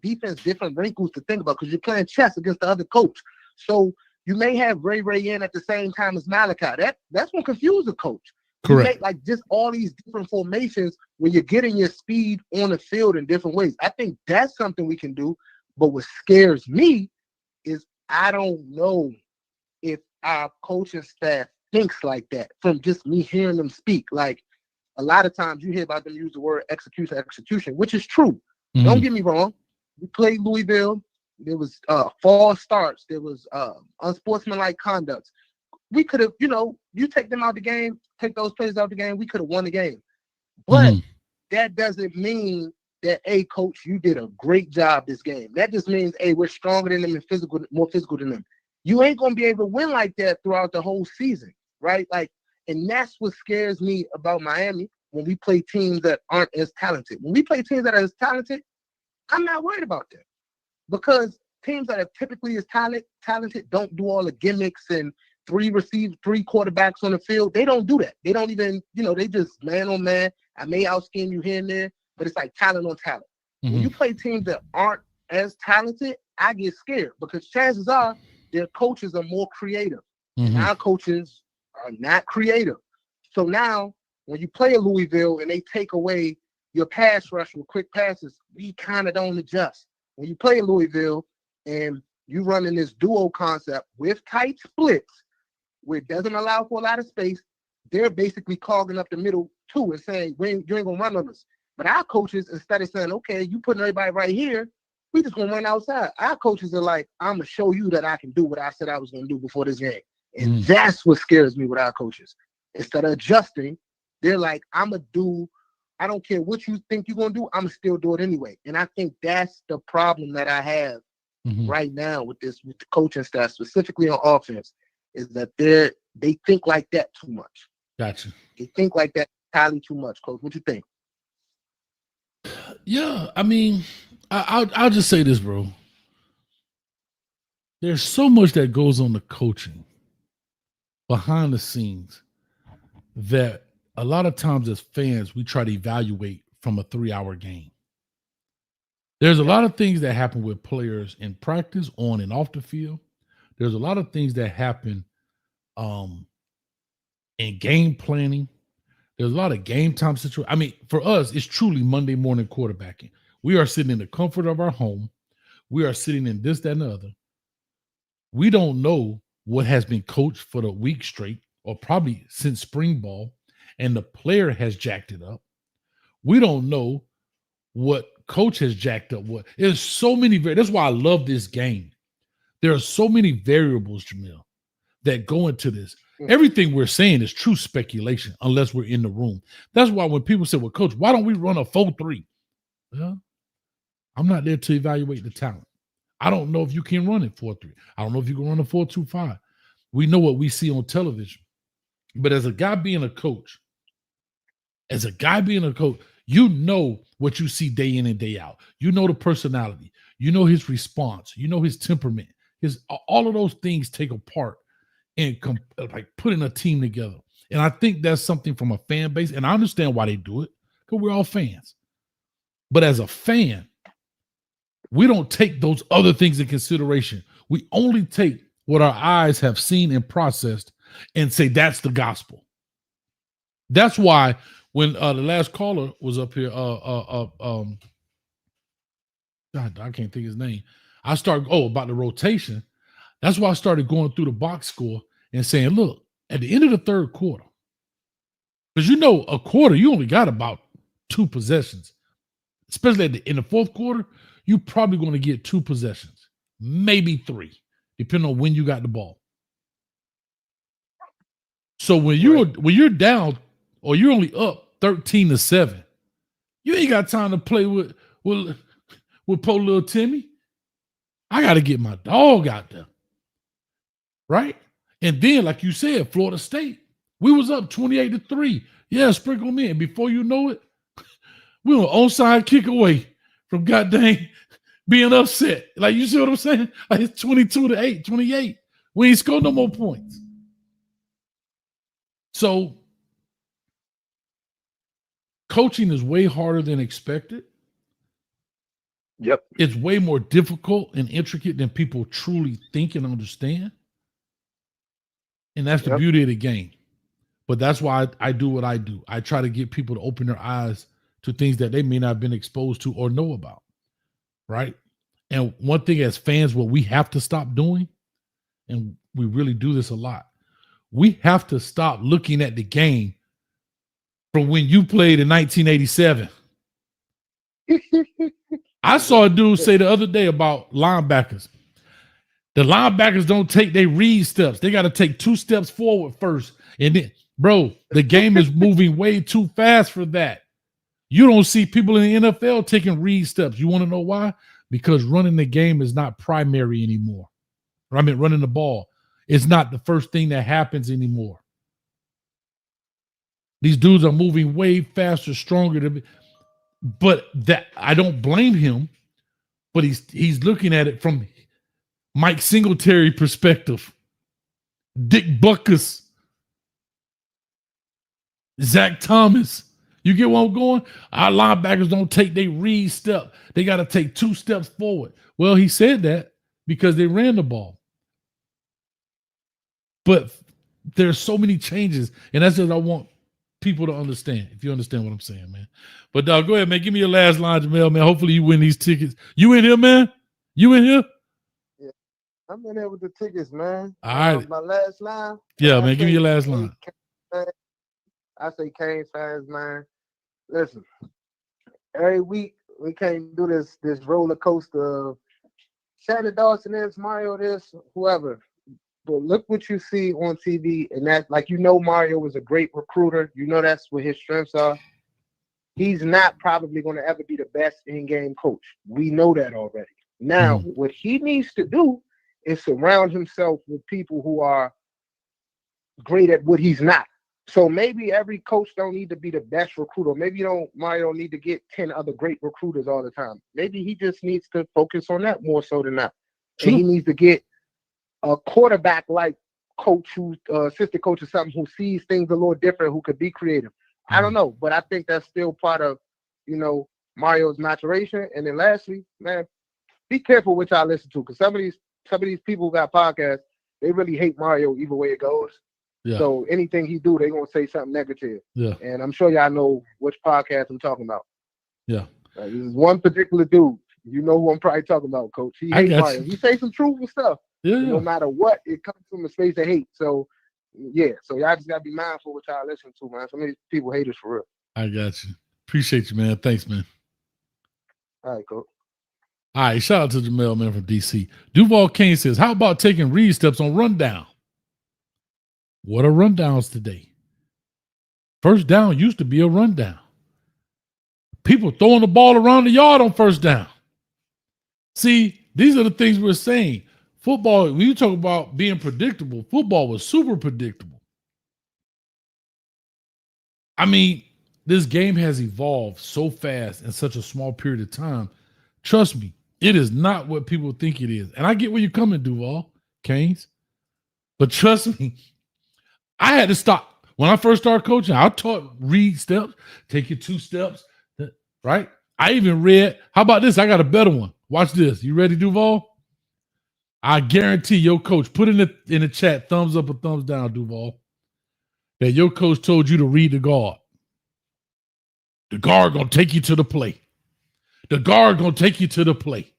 defense different wrinkles to think about because you're playing chess against the other coach. So you may have Ray in at the same time as Malachi. That's going to confuse the coach. You Correct. make like just all these different formations when you're getting your speed on the field in different ways. I think that's something we can do. But what scares me is I don't know if our coaching staff thinks like that from just me hearing them speak. Like a lot of times you hear about them use the word execution, which is true. Don't get me wrong. We played Louisville. There was false starts. There was unsportsmanlike conduct. We could have, you take them out the game, take those players out the game, we could have won the game. But that doesn't mean that, hey, coach, you did a great job this game. That just means, hey, we're stronger than them and more physical than them. You ain't going to be able to win like that throughout the whole season, right? Like, and that's what scares me about Miami when we play teams that aren't as talented. When we play teams that are as talented, I'm not worried about that because teams that are typically as talented don't do all the gimmicks and three quarterbacks on the field. They don't do that. They don't even, they just man on man. I may outscheme you here and there, but it's like talent on talent. When you play teams that aren't as talented, I get scared because chances are their coaches are more creative. And our coaches are not creative. So now when you play a Louisville and they take away your pass rush with quick passes, we kind of don't adjust. When you play Louisville and you run in this duo concept with tight splits where it doesn't allow for a lot of space, they're basically clogging up the middle too and saying, you ain't going to run on us. But our coaches, instead of saying, okay, you putting everybody right here, we just going to run outside. Our coaches are like, I'm going to show you that I can do what I said I was going to do before this game. And that's what scares me with our coaches. Instead of adjusting, they're like, I'm going to do, I don't care what you think you're going to do, I'm going to still do it anyway. And I think that's the problem that I have right now with the coaching staff, specifically on offense, is that they think like that too much. Gotcha. They think like that entirely too much, Coach. What you think? Yeah, I mean, I'll just say this, bro. There's so much that goes on the coaching behind the scenes that a lot of times as fans, we try to evaluate from a 3-hour game. There's a lot of things that happen with players in practice, on and off the field. There's a lot of things that happen in game planning. There's a lot of game time situations. I mean, for us, it's truly Monday morning quarterbacking. We are sitting in the comfort of our home. We are sitting in this, that, and the other. We don't know what has been coached for the week straight or probably since spring ball, and the player has jacked it up. We don't know what coach has jacked up. What there's so many. That's why I love this game. There are so many variables, Jamil, that go into this. Everything we're saying is true speculation unless we're in the room. That's why when people say, well, coach, why don't we run a 4-3? Well, I'm not there to evaluate the talent. I don't know if you can run it 4-3. I don't know if you can run a 4-2-5. We know what we see on television. But as a guy being a coach, you know what you see day in and day out. You know the personality. You know his response. You know his temperament. All of those things take a part in like putting a team together. And I think that's something from a fan base, and I understand why they do it, because we're all fans. But as a fan, we don't take those other things in consideration. We only take what our eyes have seen and processed and say that's the gospel. That's why when the last caller was up here, God, I can't think his name. I started, about the rotation. That's why I started going through the box score and saying, look, at the end of the third quarter, because a quarter, you only got about 2 possessions. Especially in the fourth quarter, you're probably going to get 2 possessions, maybe 3, depending on when you got the ball. So when you're down or you're only up 13-7, you ain't got time to play with poor little Timmy. I got to get my dog out there. Right? And then, like you said, Florida State, we was up 28-3. Yeah, sprinkle them in. Before you know it, we were onside kick away from goddamn being upset. Like, you see what I'm saying? Like, it's 22-8, 28. We ain't scored no more points. So, coaching is way harder than expected. Yep. It's way more difficult and intricate than people truly think and understand. And that's the beauty of the game. But that's why I do what I do. I try to get people to open their eyes to things that they may not have been exposed to or know about. Right. And one thing as fans, what we have to stop doing, and we really do this a lot, we have to stop looking at the game from when you played in 1987. I saw a dude say the other day about linebackers. The linebackers don't take their read steps. They got to take 2 steps forward first. And then, bro, the game is moving way too fast for that. You don't see people in the NFL taking read steps. You want to know why? Because running the game is not primary anymore. I mean, running the ball is not the first thing that happens anymore. These dudes are moving way faster, stronger than me. But that I don't blame him, but he's looking at it from Mike Singletary perspective, Dick Butkus, Zach Thomas. You get where I'm going? Our linebackers don't take their read step. They got to take 2 steps forward. Well, he said that because they ran the ball. But there's so many changes, and that's what I want people to understand, if you understand what I'm saying, man. But go ahead, man. Give me your last line, Jamel, man. Hopefully you win these tickets. You in here, man? You in here? Yeah, I'm in there with the tickets, man. All right. My last line. Yeah, man. Give me your last line. I say Canes fans, man. Listen, every week we can't do this roller coaster of Shannon Dawson this, Mario this, whoever. But look what you see on TV, and that, like, Mario was a great recruiter. That's what his strengths are. He's not probably going to ever be the best in-game coach. We know that already. Now, what he needs to do is surround himself with people who are great at what he's not. So maybe every coach don't need to be the best recruiter. Maybe Mario don't need to get 10 other great recruiters all the time. Maybe he just needs to focus on that more so than that. And he needs to get a quarterback-like coach who's assistant coach or something who sees things a little different, who could be creative. I don't know, but I think that's still part of, Mario's maturation. And then lastly, man, be careful what y'all listen to, because some of these people who got podcasts, they really hate Mario either way it goes. Yeah. So anything he do, they're gonna say something negative. Yeah. And I'm sure y'all know which podcast I'm talking about. Yeah. This is one particular dude. You know who I'm probably talking about, Coach. He hates Mario. He say some truthful stuff. Yeah. No matter what, it comes from a space of hate. So yeah. So y'all just gotta be mindful what y'all listen to, man. Some of these people hate us for real. I got you. Appreciate you, man. Thanks, man. All right, Coach. All right, shout out to Jamel, man, from DC. Duval Kane says, how about taking read steps on rundown? What are rundowns today? First down used to be a rundown. People throwing the ball around the yard on first down. See, these are the things we're saying. Football, when you talk about being predictable, football was super predictable. I mean, this game has evolved so fast in such a small period of time. Trust me, it is not what people think it is. And I get where you're coming, Duval, Canes. But trust me, I had to stop. When I first started coaching, I taught read steps, take your 2 steps, right? I even read, how about this? I got a better one. Watch this. You ready, Duval? I guarantee your coach, put in the chat, thumbs up or thumbs down, Duval, that your coach told you to read the guard. The guard going to take you to the play. The guard going to take you to the play.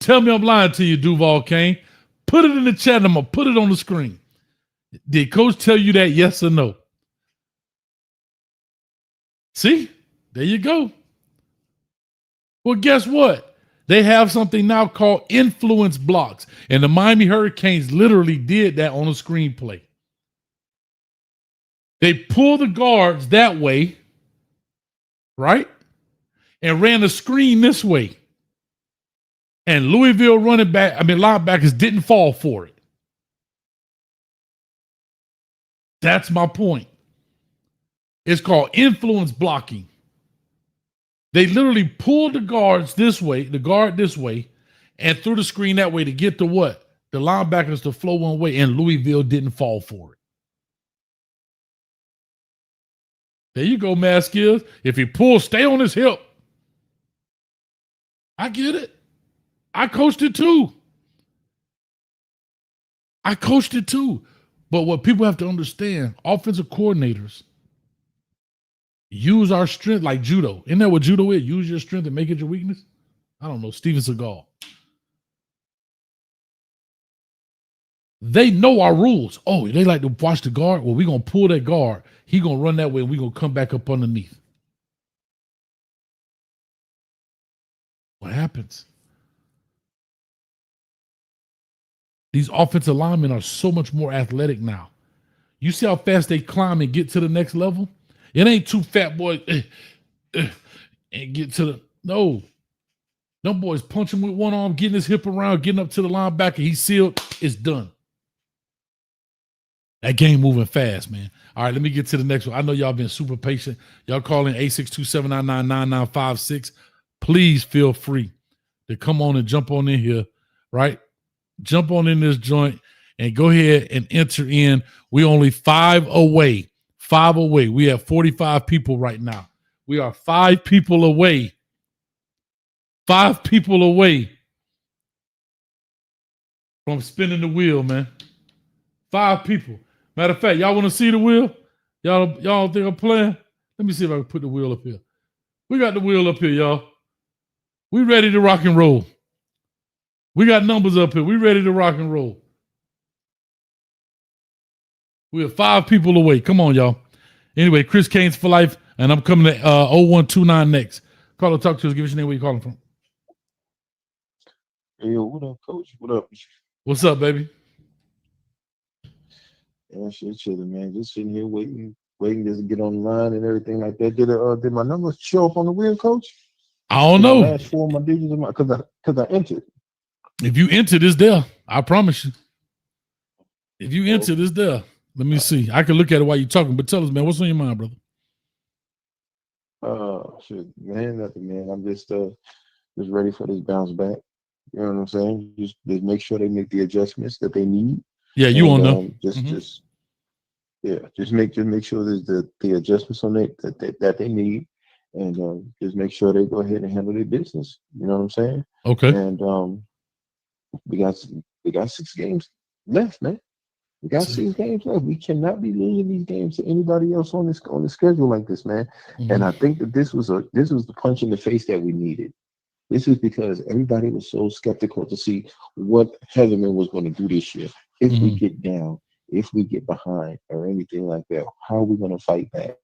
Tell me I'm lying to you, Duval Kane. Put it in the chat and I'm going to put it on the screen. Did coach tell you that, yes or no? See? There you go. Well, guess what? They have something now called influence blocks. And the Miami Hurricanes literally did that on a screenplay. They pull the guards that way, right? And ran the screen this way. And Louisville linebackers didn't fall for it. That's my point. It's called influence blocking. They literally pulled the guards this way, the guard this way, and threw the screen that way to get to what? The linebackers to flow one way, and Louisville didn't fall for it. There you go, Matt Skills. If he pulls, stay on his hip. I get it. I coached it too. But what people have to understand, offensive coordinators use our strength like judo. Isn't that what judo is? Use your strength and make it your weakness? I don't know. Steven Seagal. They know our rules. Oh, they like to watch the guard. Well, we're going to pull that guard. He going to run that way and we're going to come back up underneath. What happens? These offensive linemen are so much more athletic now. You see how fast they climb and get to the next level? It ain't two fat boys and get to the, no. Them boys punch him with one arm, getting his hip around, getting up to the linebacker. He's sealed. It's done. That game moving fast, man. All right, let me get to the next one. I know y'all been super patient. Y'all call in 862-799-9956. Please feel free to come on and jump on in here, right? Jump on in this joint and go ahead and enter in. We only 5 away. 5 away. We have 45 people right now. We are 5 people away. 5 people away from spinning the wheel, man. 5 people. Matter of fact, y'all want to see the wheel? Y'all think I'm playing? Let me see if I can put the wheel up here. We got the wheel up here, y'all. We ready to rock and roll. We got numbers up here. We ready to rock and roll. We are 5 people away. Come on, y'all. Anyway, Chris Canes for life, and I'm coming to 0129 next. Call or talk to us. Give us your name. Where you calling from? Hey, yo, what up, coach? What up? What's up, baby? Yeah, shit, chilling, man. Just sitting here waiting just to get on the line and everything like that. Did my numbers show up on the wheel, coach? I don't The know. last 4 of my digits of my because I entered. If you entered, it's there. I promise you. If you entered, it's there. Let me see. I can look at it while you're talking, but tell us, man, what's on your mind, brother? Shit, man, nothing, man. I'm just ready for this bounce back. You know what I'm saying? Just make sure they make the adjustments that they need. Yeah, you on there. Just make sure there's the adjustments on it that they need, and just make sure they go ahead and handle their business. You know what I'm saying? Okay. And we got 6 games left, man. We got 6 games left. We cannot be losing these games to anybody else on the schedule like this, man. Mm-hmm. And I think that this was the punch in the face that we needed. This is because everybody was so skeptical to see what Heatherman was going to do this year. If we get down, if we get behind, or anything like that, how are we going to fight back?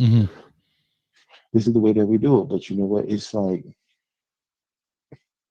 Mm-hmm. This is the way that we do it. But you know what? It's like,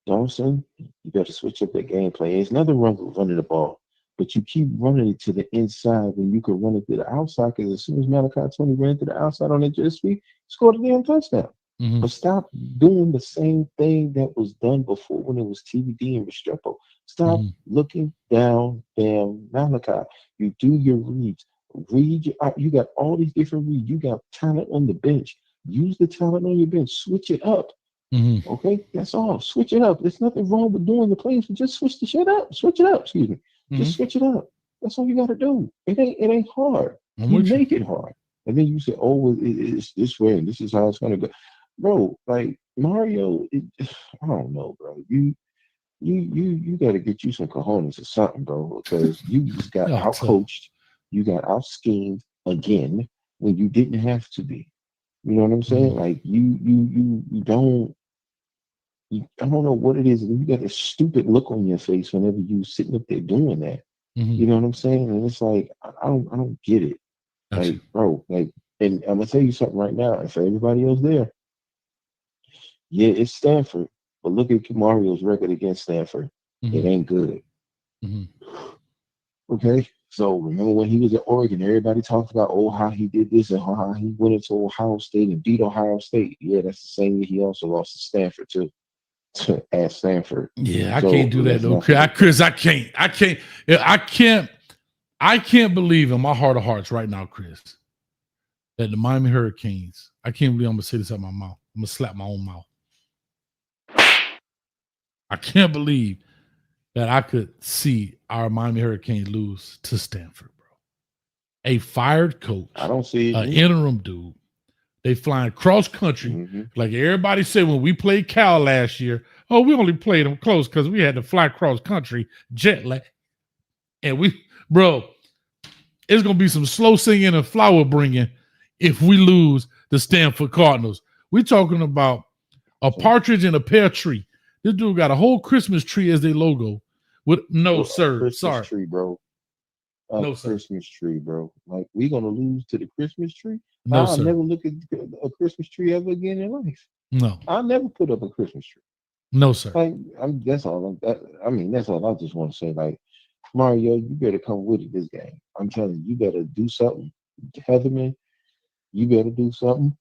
Dawson, you got to switch up that game plan. There's nothing wrong with running the ball, but you keep running it to the inside when you can run it to the outside. Because as soon as Malachi 20 ran to the outside on that jet sweep, scored a damn touchdown. Mm-hmm. But stop doing the same thing that was done before when it was TVD and Restrepo. Stop looking down damn Malachi. You do your reads. You got all these different reads. You got talent on the bench. Use the talent on your bench. Switch it up. Mm-hmm. Okay? That's all. Switch it up. There's nothing wrong with doing the plays, but just switch the shit up. Switch it up. Excuse me. Just switch it up. That's all you got to do. It ain't hard. You make it hard. And then you say, oh, it's this way, and this is how it's going to go. Bro, like Mario, I don't know, bro. You got to get you some cojones or something, bro, because you just got out-coached. You got out-schemed again when you didn't have to be. You know what I'm saying? Like you don't. I don't know what it is. And you got this stupid look on your face whenever you sitting up there doing that. You know what I'm saying? And it's like I don't get it. Gotcha. Like, bro, like, and I'm gonna tell you something right now. And for everybody else there. Yeah, it's Stanford, but look at Mario's record against Stanford. It ain't good. Okay, so remember when he was at Oregon, everybody talked about how he did this and how he went into Ohio State and beat Ohio State. Yeah, that's the same year he also lost to Stanford too. At Stanford. Yeah, I can't do that though, Chris. I can't believe in my heart of hearts right now, Chris, that the Miami Hurricanes. I can't believe I'm gonna say this out my mouth. I'm gonna slap my own mouth. I can't believe that I could see our Miami Hurricanes lose to Stanford, bro. A fired coach. I don't see it. An interim dude. They flying cross country. Like everybody said when we played Cal last year. Oh, we only played them close because we had to fly cross country jet lag. And bro, it's gonna be some slow singing and flower bringing if we lose the Stanford Cardinals. We're talking about a partridge in a pear tree. This dude got a whole Christmas tree as their logo. With no, sir, Christmas sorry, tree, bro. no, sir, Christmas tree, bro. Like we gonna lose to the Christmas tree? no, I'll sir, never look at a Christmas tree ever again in life. no, I'll never put up a Christmas tree. no, sir. Like that's all. I mean, that's all. I just want to say, like Mario, you better come with it this game. I'm telling you, you better do something. Heatherman, you better do something.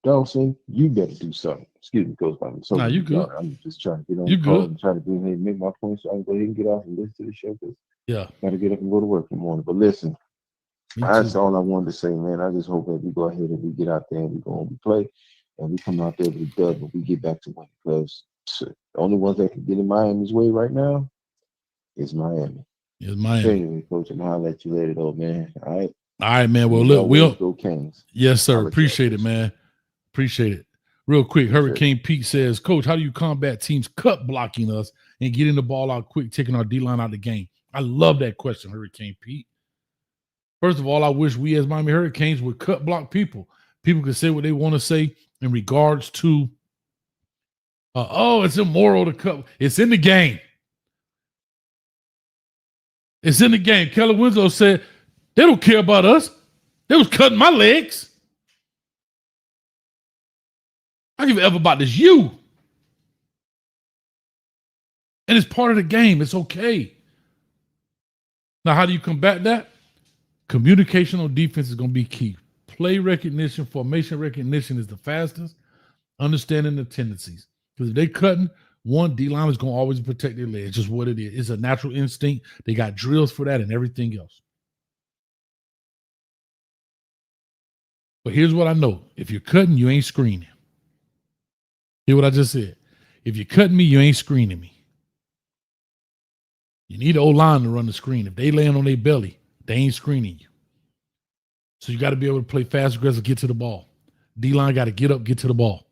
Dawson, you better do something. Excuse me, Coach. I'm so Nah, you good. I'm just trying to get on You the call good. and try to go ahead and make my point so I can go ahead and get off and listen to the show. Cause Yeah, got to get up and go to work in the morning. But listen, me that's too. all I wanted to say, man. I just hope that we go ahead and we get out there and we go and we play and we come out there with a dub and we get back to winning. Because the only ones that can get in Miami's way right now is Miami. It's So Miami. anyway, Coach, I'm gonna let you later though, man. All right. All right, man. Well, As look, always, we'll go Kings. yes, sir. I'll let you Appreciate it, man. Appreciate it. Real quick, Yes, sir. Hurricane Pete says, Coach, how do you combat teams cut blocking us and getting the ball out quick, taking our D-line out of the game? I love that question, Hurricane Pete. First of all, I wish we as Miami Hurricanes would cut block people. People can say what they want to say in regards to, it's immoral to cut. It's in the game. It's in the game. Keller Winslow said, they don't care about us. They was cutting my legs. I give a F about this. You. And it's part of the game. It's okay. Now, how do you combat that? Communication on defense is going to be key. Play recognition, formation recognition is the fastest. Understanding the tendencies. Because if they cutting, one, D-line is going to always protect their legs. It's just what it is. It's a natural instinct. They got drills for that and everything else. But here's what I know. If you're cutting, you ain't screening. Hear what I just said? If you're cutting me, you ain't screening me. You need the O-line to run the screen. If they land on their belly, they ain't screening you. So you got to be able to play fast, aggressive, get to the ball. D-line got to get up, get to the ball.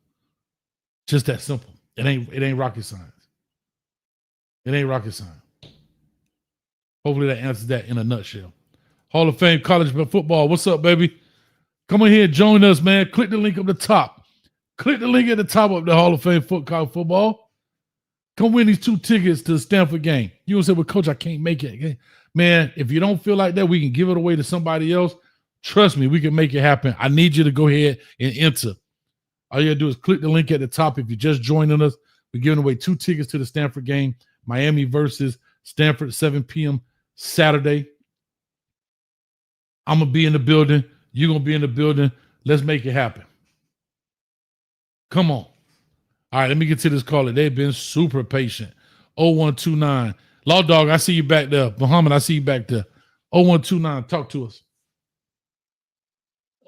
Just that simple. It ain't rocket science. It ain't rocket science. Hopefully that answers that in a nutshell. Hall of Fame college football. What's up, baby? Come on here and join us, man. Click the link up the top. Click the link at the top of the Hall of Fame college football. Come win these 2 tickets to the Stanford game. You gonna say, well, Coach, I can't make it. Man, if you don't feel like that, we can give it away to somebody else. Trust me, we can make it happen. I need you to go ahead and enter. All you gotta do is click the link at the top. If you're just joining us, we're giving away 2 tickets to the Stanford game. Miami versus Stanford, 7 p.m. Saturday. I'm gonna be in the building. You're gonna be in the building. Let's make it happen. Come on. All right, let me get to this caller. They've been super patient. 0129. Law Dog, I see you back there. Muhammad, I see you back there. 0129, talk to us.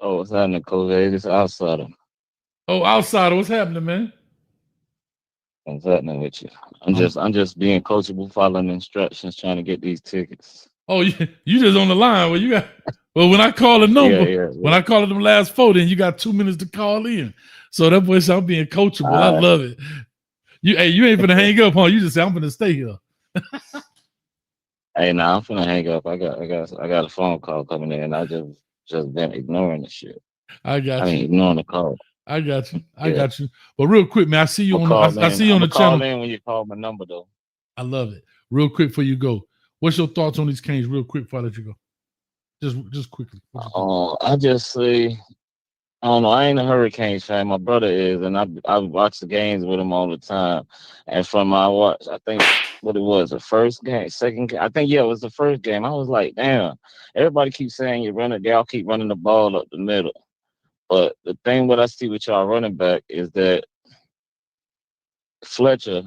Oh, what's happening, Coach? Hey, this outsider. Oh, outsider, what's happening, man? What's happening with you? I'm just being coachable, following instructions, trying to get these tickets. Oh, you just on the line. When I call a number, Yeah. when I call them last 4, then you got 2 minutes to call in. So that boy said I'm being coachable. I love it. You ain't gonna hang up, huh? You just say I'm gonna stay here. Hey, I'm finna hang up. I got a phone call coming in. I just been ignoring the shit. Ignoring the call. I got you. Got you. But real quick, man, I see you I see you on the channel. Call in when you call my number, though. I love it. Real quick before you go, what's your thoughts on these Canes? Real quick before I let you go. Just quickly. I just say, I don't know. I ain't a Hurricanes fan. My brother is, and I watch the games with him all the time. And from my watch, I think what it was, the first game, second game. I think it was the first game. I was like, damn. Everybody keeps saying y'all keep running the ball up the middle. But the thing what I see with y'all running back is that Fletcher,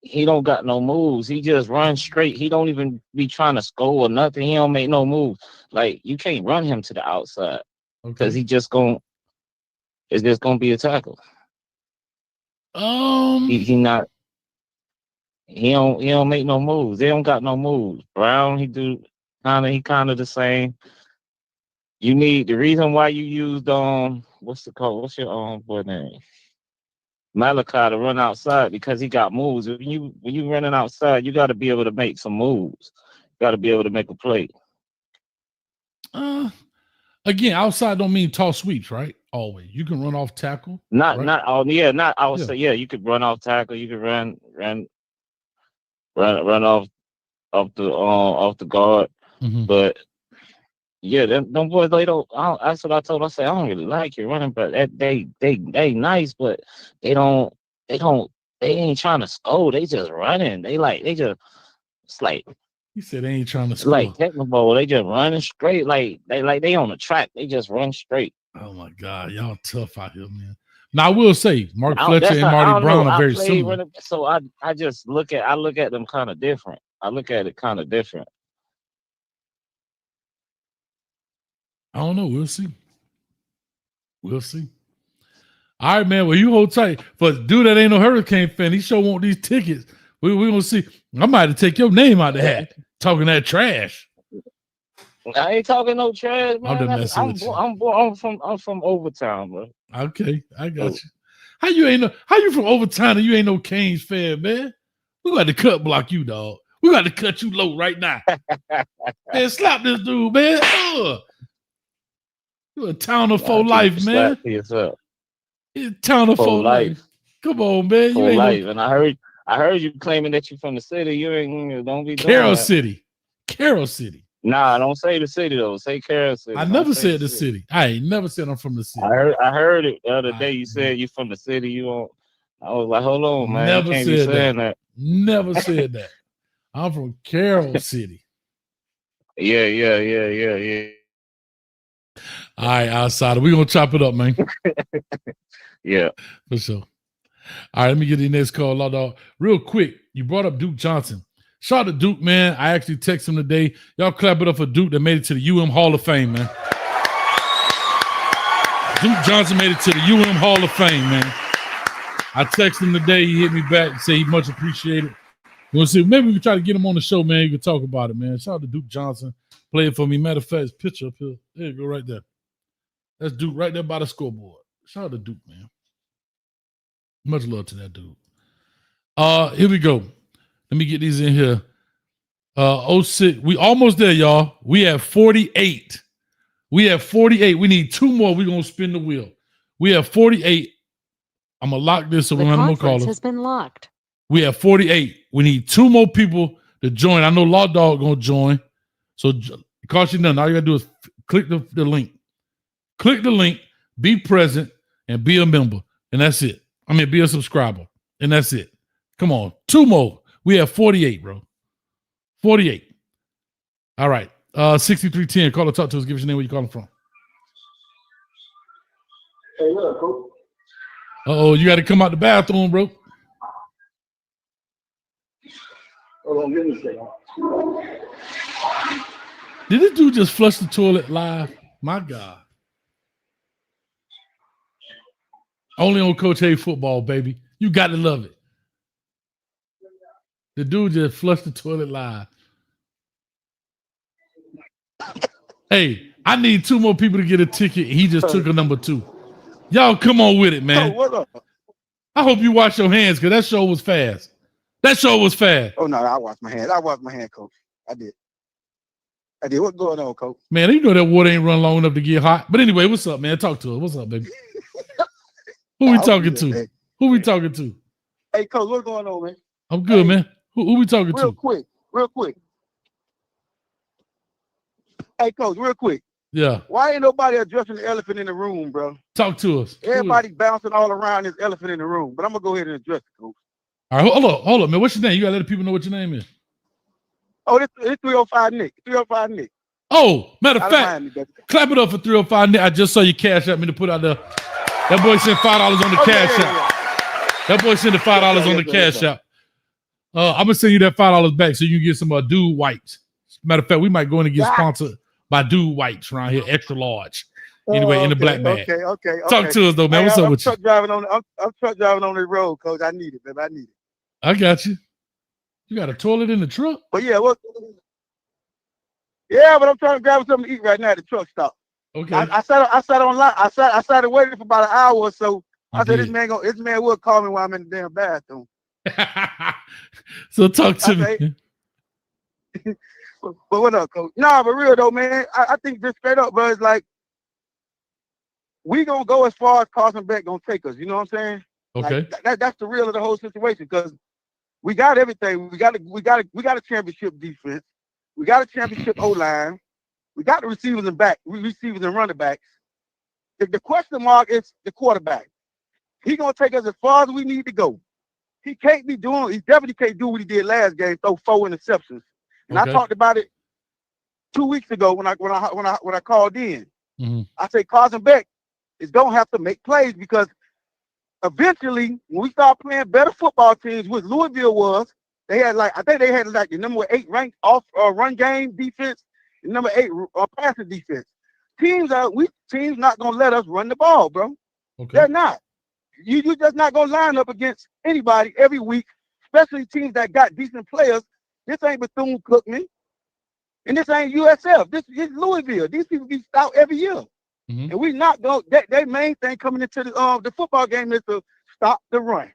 he don't got no moves. He just runs straight. He don't even be trying to score or nothing. He don't make no moves. Like, you can't run him to the outside because it's just gonna be a tackle. He don't make no moves. They don't got no moves. Brown, he kind of the same. You need the reason why you used what's your boy name? Malachi to run outside because he got moves. When you running outside, you got to be able to make some moves. Got to be able to make a play. Again, outside don't mean tall sweeps, right? Always. You can run off tackle. Not right? not oh yeah, not I would say yeah, you could run off tackle, you could run off the guard. Mhm. But yeah, them boys that's what I told. I say I don't really like your running, but they nice, but they ain't trying to score. They just running. It's like He said they ain't trying to it's like score. technical. They just running straight. Like they on the track. They just run straight. Oh my God, y'all tough out here, man. Now I will say, Mark I Fletcher and don't Marty Brown know. are I very played similar. running, so I just look at them kind of different. I look at it kind of different. I don't know. We'll see. We'll see. All right, man. Well, you hold tight. But dude that ain't no Hurricane fan, he sure want these tickets. We gonna see. I might have to take your name out of the hat. Talking that trash. I ain't talking no trash, I'm man. just messing with you. I'm from Overtown, bro. Okay, I got you. How you from Overtown and you ain't no Canes fan, man? We got to cut block you, dog. We got to cut you low right now. Man, slap this dude, man. You a town of for life, man. Yourself. Town of for life. Come on, man. For life. And I heard you claiming that you from the city. You ain't don't be doing Carroll that. City. Carroll City. Nah, don't say the city though. Say Carroll City. I never said the city. I ain't never said I'm from the city. I heard it the other day. You said you from the city. You won't. I was like, hold on, man. Never You can't be said saying that. Never said that. I'm from Carroll City. Yeah. All right, outsider. We're gonna chop it up, man. Yeah. For sure. All right, let me get the next call, Law Dog. Real quick, you brought up Duke Johnson. Shout out to Duke, man. I actually texted him today. Y'all clap it up for Duke that made it to the UM Hall of Fame, man. Duke Johnson made it to the UM Hall of Fame, man. I texted him today. He hit me back and said he much appreciated. We'll see. Maybe we can try to get him on the show, man. You can talk about it, man. Shout out to Duke Johnson. Play it for me. Matter of fact, his picture up here. There you go, right there. That's Duke right there by the scoreboard. Shout out to Duke, man. Much love to that dude. Here we go. Let me get these in here. 06. We almost there, y'all. We have 48. We have 48. We need two more. We're going to spin the wheel. We have 48. I'm going to lock this so we don't have no more callers. has been locked. We have 48. We need two more people to join. I know Law Dog going to join. So it costs you nothing. All you got to do is click the link. Click the link, be present, and be a member. And that's it. I mean, be a subscriber. And that's it. Come on. Two more. We have 48, bro. 48. All right. 6310. Call or talk to us. Give us your name, where you calling from. Hey, look, Coach. Uh-oh, you got to come out the bathroom, bro. Hold on, give me a second. Did this dude just flush the toilet live? My God. Only on Coach Hay football, baby. You got to love it. The dude just flushed the toilet live. Hey, I need two more people to get a ticket. He just took a number 2. Y'all come on with it, man. Oh, what up? I hope you wash your hands because that show was fast. That show was fast. Oh, no, I washed my hands. I washed my hand, Coach. I did. What's going on, Coach? Man, you know that water ain't run long enough to get hot. But anyway, what's up, man? Talk to us. What's up, baby? Who we talking to? Man. Who we talking to? Hey, Coach, what's going on, man? I'm good, man. Who we talking Real to? quick. Hey, Coach, real quick. Yeah. Why ain't nobody addressing the elephant in the room, bro? Talk to us. Everybody bouncing all around this elephant in the room. But I'm going to go ahead and address it, Coach. All right, hold up, man. What's your name? You got to let the people know what your name is. Oh, this 305 Nick. 305 Nick. Oh, matter of fact, clap it up for 305 Nick. I just saw you cash at me to put out the. That boy sent $5 on the cash app. That boy sent the $5 on the cash app. I'm gonna send you that $5 back so you can get some Dude Wipes. Matter of fact, we might go in and get sponsored by Dude Wipes around here, extra large. Anyway, in the black bag. Okay. Talk to us though, man. What's up with you? I'm truck driving on the road, Coach. I need it, baby. I need it. I got you. You got a toilet in the truck? But yeah, but I'm trying to grab something to eat right now at the truck stop. Okay. I sat online. I sat and waited for about an hour or so. I said, this man will call me while I'm in the damn bathroom. So talk to me. But what up, coach? Nah, but real though, man. I think just straight up, bro, it's like we gonna go as far as Carson Beck gonna take us. You know what I'm saying? Okay. Like that's the real of the whole situation because we got everything. We got a championship defense. We got a championship O line. We got the receivers and receivers and running backs. The question mark is the quarterback. He gonna take us as far as we need to go. He definitely can't do what he did last game, throw 4 interceptions. And I talked about it 2 weeks ago when I called in. Mm-hmm. I say Carson Beck is gonna have to make plays because eventually, when we start playing better football teams, which Louisville was, I think they had the number 8 ranked off run game defense, and number 8 passing defense. Teams not gonna let us run the ball, bro. Okay. They're not. You just not gonna line up against anybody every week, especially teams that got decent players. This ain't Bethune-Cookman, and this ain't USF. This is Louisville. These people be out every year, and we not going. Their main thing coming into the football game is to stop the run.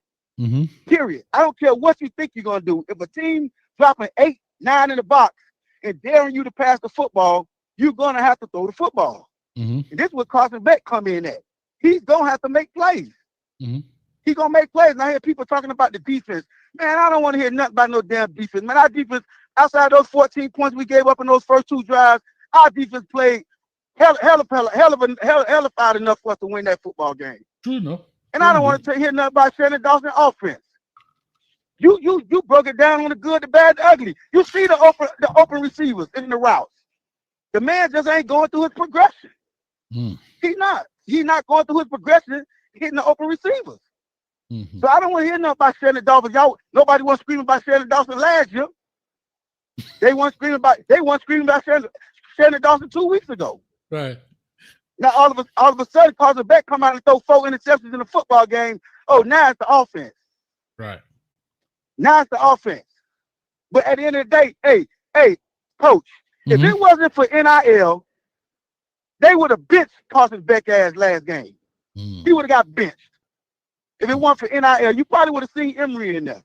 Period. I don't care what you think you're gonna do. If a team dropping 8, 9 in the box and daring you to pass the football, you're gonna have to throw the football. And this is what Carson Beck come in at. He's gonna have to make plays. He's gonna make plays. And I hear people talking about the defense. Man, I don't want to hear nothing about no damn defense. Man, our defense, outside those 14 points we gave up in those first 2 drives, our defense played hellified enough for us to win that football game. True enough. And I don't want to hear nothing about Shannon Dawson offense. You broke it down on the good, the bad, the ugly. You see the open receivers in the routes. The man just ain't going through his progression. He's not going through his progression hitting the open receivers. So I don't want to hear nothing about Shannon Dawson. Nobody was screaming about Shannon Dawson last year. They weren't screaming about Shannon Dawson 2 weeks ago. Right. Now all of a sudden, Carson Beck come out and throw 4 interceptions in the football game. Oh, now it's the offense. Right. Now it's the offense. But at the end of the day, hey, coach, if it wasn't for NIL, they would have benched Carson Beck ass last game. He would have got benched. If it weren't for NIL, you probably would have seen Emery in there.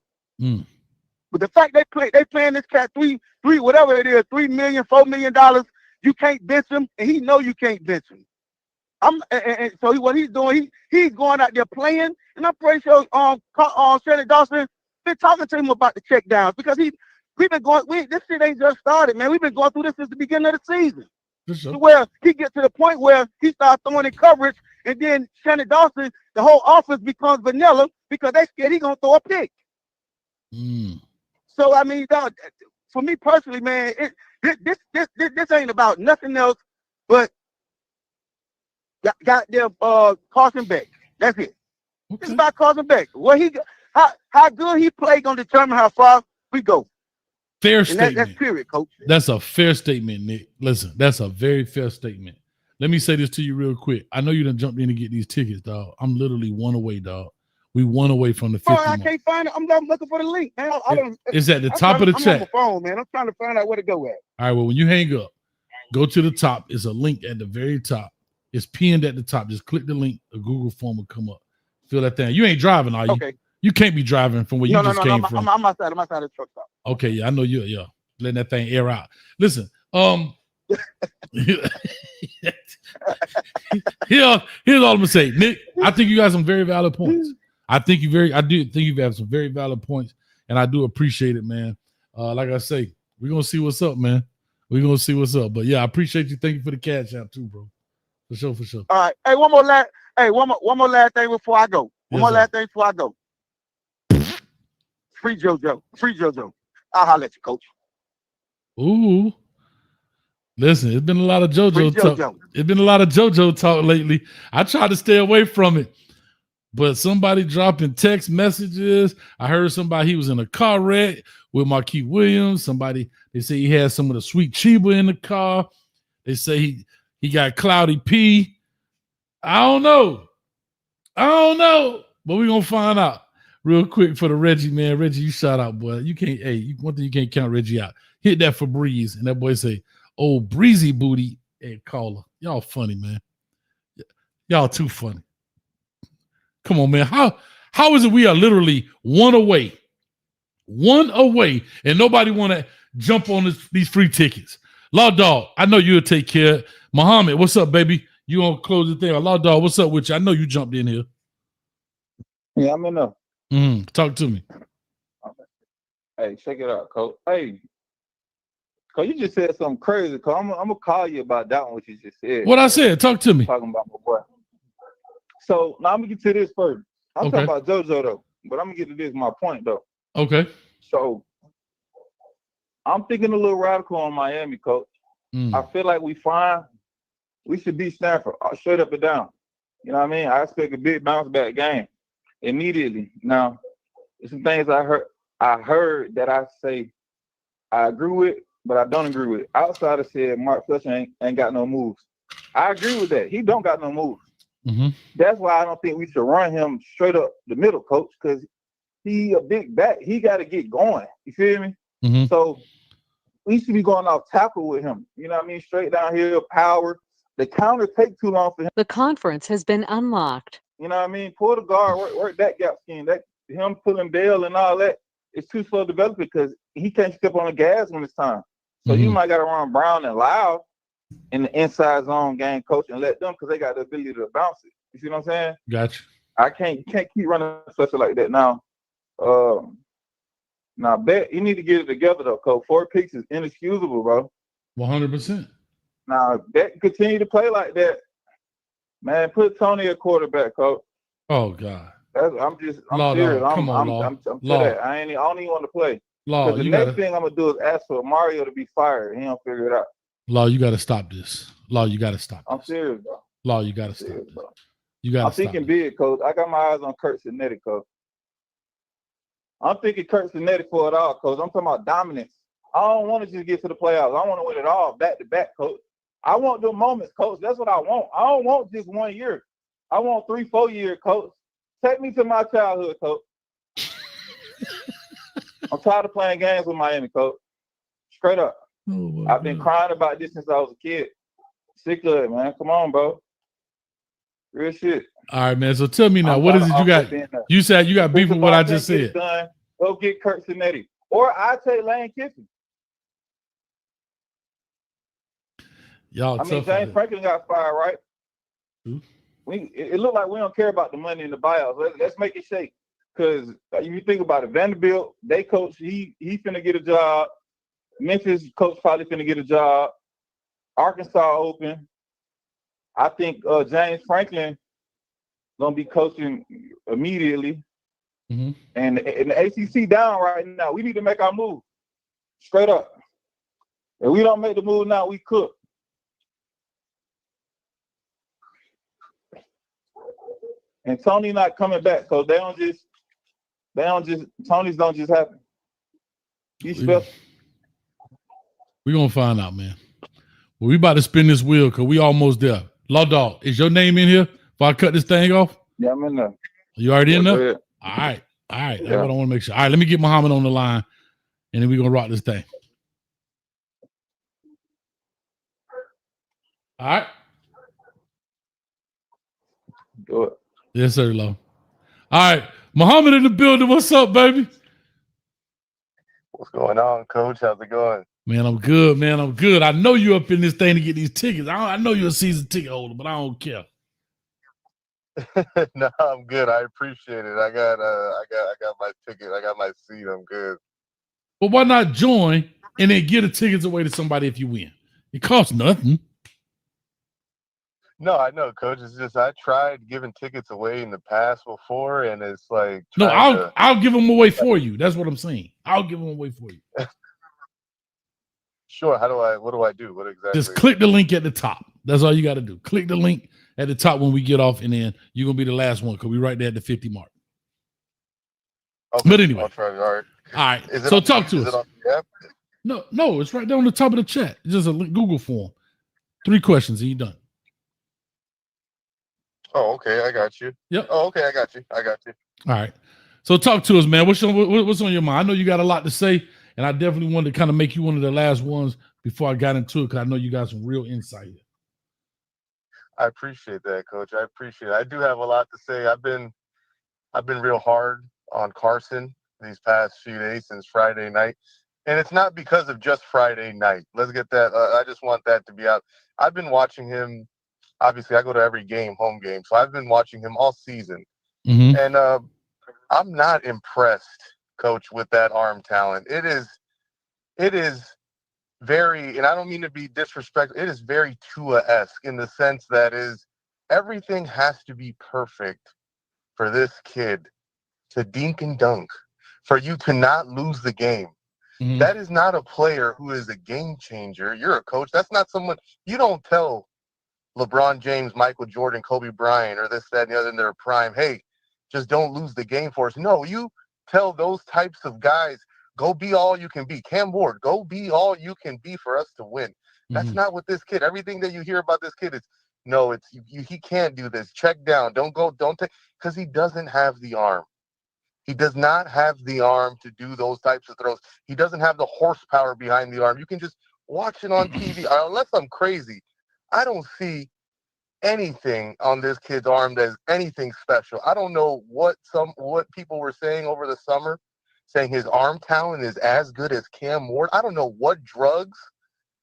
But the fact they paying this cat three whatever it is, $3 million, $4 million, you can't bench him, and he know you can't bench him. So what he's doing, he's going out there playing, and I'm pretty sure Shannon Dawson been talking to him about the check downs because this shit ain't just started, man. We've been going through this since the beginning of the season. Sure. Where he gets to the point where he starts throwing in coverage, and then Shannon Dawson, the whole offense becomes vanilla because they scared he's gonna throw a pick. So I mean, dog, for me personally, man, this ain't about nothing else but goddamn Carson Beck. That's it. Okay. It's about Carson Beck. How good he play gonna determine how far we go. Fair statement. That's period, coach. That's a fair statement, Nick. Listen, that's a very fair statement. Let me say this to you real quick. I know you done jumped in to get these tickets, dog. I'm literally 1 away, dog. We 1 away from the 50 I can't find it. I'm looking for the link, man. It's at the top of the chat. I'm on my phone, man. I'm trying to find out where to go at. All right, well, when you hang up, go to the top. It's a link at the very top. It's pinned at the top. Just click the link. A Google form will come up. Fill that thing. You ain't driving, are you? Okay. You can't be driving from where you just came from. I'm outside. I'm outside of the truck stop. Okay, yeah, I know you. Yeah, letting that thing air out. Listen, here's all I'm gonna say, Nick. I think you got some very valid points. I do think you've had some very valid points, and I do appreciate it, man. Like I say, we're gonna see what's up, man. We're gonna see what's up. But yeah, I appreciate you. Thank you for the cash out too, bro. For sure. All right. Hey, one more last thing before I go. Last thing before I go. Free JoJo. I'll holler at you, coach. Ooh. Listen, it's been a lot of JoJo talk. It's been a lot of JoJo talk lately. I tried to stay away from it, but somebody dropping text messages. I heard somebody he was in a car wreck with Marquis Williams. They say he had some of the sweet Chiba in the car. They say he got Cloudy P. I don't know, but we're gonna find out real quick for the Reggie, man. Reggie, you shout out, boy. You can't. One thing you can't count Reggie out. Hit that for Breeze, and that boy say, "Oh, breezy booty." Hey, caller, y'all funny, man. Y'all too funny. Come on, man. How is it we are literally 1 away, and nobody want to jump on these free tickets. Law Dog, I know you'll take care. Muhammad, what's up, baby? You gonna close the thing? Law Dog, what's up with you? I know you jumped in here. Yeah, I'm in there. Talk to me. Hey, check it out, Coach. Hey, Coach, you just said something crazy, Coach. I'm gonna call you about that one, what you just said. What I said? Talk to me. Talking about my boy. So now I'm gonna get to this first. I'm talking about JoJo though, but I'm gonna get to this. My point though. Okay. So I'm thinking a little radical on Miami, Coach. I feel like we should beat Stanford straight up and down. You know what I mean? I expect a big bounce back game immediately. Now, there's some things I heard that I say I agree with, but I don't agree with. Outsider said Mark Fletcher ain't got no moves. I agree with that. He don't got no moves. That's why I don't think we should run him straight up the middle, Coach, because he a big back. He got to get going. You feel me? So we should be going off tackle with him. You know what I mean? Straight down here, power. The counter take too long for him. The conference has been unlocked. You know what I mean? Pull the guard, work that gap scheme. That him pulling Dale and all that, it's too slow to develop because he can't step on the gas when it's time. So you might got to run Brown and Loud in the inside zone game, Coach, and let them because they got the ability to bounce it. You see what I'm saying? Gotcha. You can't keep running such like that now. Now bet you need to get it together though, Coach. 4 picks is inexcusable, bro. 100%. Now bet continue to play like that. Man, put Tony at quarterback, Coach. Oh God. I'm serious. Come on, I'm to that. I don't even want to play. Because the next thing I'm gonna do is ask for Mario to be fired. He don't figure it out. Law, you got to stop this. Law, you got to stop. I'm serious, bro. Law, you got to stop this. You got to I'm thinking big, Coach. I got my eyes on Kurt Cinetti, Coach. I'm thinking Kurt Cinetti for it all, Coach. I'm talking about dominance. I don't want to just get to the playoffs. I want to win it all back to back, Coach. I want the moments, Coach. That's what I want. I don't want just 1 year. I want 3-4 years, Coach. Take me to my childhood, Coach. I'm tired of playing games with Miami, Coach. Straight up. I've been crying about this since I was a kid. Sick of it, man. Come on, bro. Real shit. All right, man. So tell me now, what is it you got? You said you got beef with what I just said. Go get Kurt Cinetti. Or I take Lane Kiffin. Y'all, James Franklin got fired, right? It looked like we don't care about the money in the buyouts. Let's make it shake. Because if you think about it, Vanderbilt, they coach, he finna get a job. Memphis coach probably finna get a job. Arkansas open. I think James Franklin gonna be coaching immediately. And the ACC down right now. We need to make our move. Straight up. If we don't make the move now, we cook. And Tony not coming back, so Tonys don't just happen. He's special. We're gonna find out, man. Well, we about to spin this wheel because we almost there. Law Dog, is your name in here if I cut this thing off? Yeah, I'm in there. You already in there? All right. That's what I want to make sure. All right, let me get Muhammad on the line, and then we're gonna rock this thing. All right. Do it. Yes, sir, Law. All right. Muhammad in the building. What's up, baby? What's going on, Coach? How's it going? Man, I'm good, man. I'm good. I know you up in this thing to get these tickets. I know you're a season ticket holder, but I don't care. No, I'm good. I appreciate it. I got my ticket. I got my seat. I'm good. But why not join and then give the tickets away to somebody if you win? It costs nothing. No, I know, Coach. It's just I tried giving tickets away in the past before, and it's like no, I'll give them away for you. That's what I'm saying. I'll give them away for you. Sure. What do I do? What exactly? Just click the link at the top. That's all you got to do. Click the link at the top when we get off, and then you're gonna be the last one because we're right there at the 50 mark. Okay, but anyway, I'll try. All right. Is So it talk to us. Is it on the app? No, it's right there on the top of the chat. It's just a Google form. 3 questions and you're done. Oh, okay. I got you. Yep. Oh, okay. I got you. All right. So talk to us, man. What's on your mind? I know you got a lot to say, and I definitely wanted to kind of make you one of the last ones before I got into it because I know you got some real insight here. I appreciate that, Coach. I appreciate it. I do have a lot to say. I've been real hard on Carson these past few days since Friday night, And it's not because of just Friday night. Let's get that. I just want that to be out. I've been watching him. Obviously, I go to every game, home game. So I've been watching him all season. Mm-hmm. And I'm not impressed, Coach, with that arm talent. It is very, and I don't mean to be disrespectful, it is very Tua-esque in the sense that is everything has to be perfect for this kid to dink and dunk, for you to not lose the game. Mm-hmm. That is not a player who is a game changer. You're a coach. That's not someone, you don't tell LeBron James, Michael Jordan, Kobe Bryant, or this, that, and the other in their prime, hey, just don't lose the game for us. No, you tell those types of guys, go be all you can be. Cam Ward, go be all you can be for us to win. That's not what this kid, everything that you hear about this kid is, no, it's he can't do this. Check down. Don't take, because he doesn't have the arm. He does not have the arm to do those types of throws. He doesn't have the horsepower behind the arm. You can just watch it on TV. Unless I'm crazy, I don't see anything on this kid's arm that's anything special. I don't know what people were saying over the summer, saying his arm talent is as good as Cam Ward. I don't know what drugs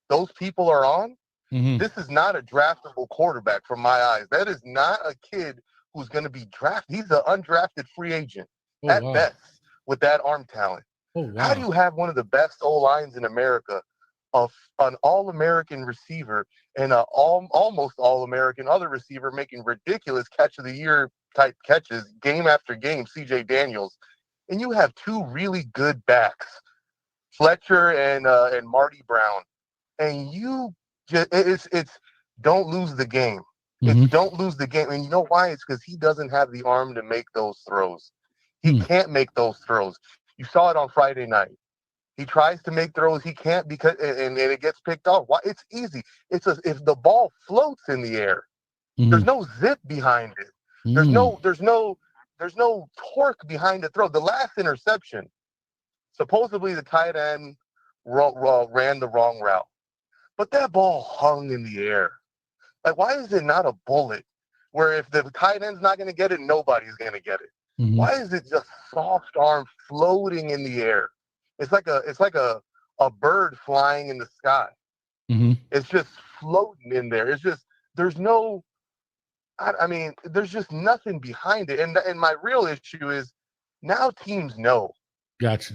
those people are on. Mm-hmm. This is not a draftable quarterback from my eyes. That is not a kid who's going to be drafted. He's an undrafted free agent at best with that arm talent. How do you have one of the best O-lines in America, of an all-American receiver and an almost all-American other receiver making ridiculous catch of the year type catches game after game, C.J. Daniels, and you have two really good backs, Fletcher and Marty Brown, and you just it's don't lose the game. It's don't lose the game, and you know why? It's because he doesn't have the arm to make those throws. He can't make those throws. You saw it on Friday night. He tries to make throws, he can't because and it gets picked off. Why? It's easy. If the ball floats in the air, there's no zip behind it. There's no torque behind the throw. The last interception, supposedly the tight end ran the wrong route, but that ball hung in the air. Like, why is it not a bullet where if the tight end's not going to get it, nobody's going to get it? Why is it just soft arm floating in the air? It's like a bird flying in the sky. It's just floating in there. It's just there's no. I mean, there's just nothing behind it. And my real issue is now teams know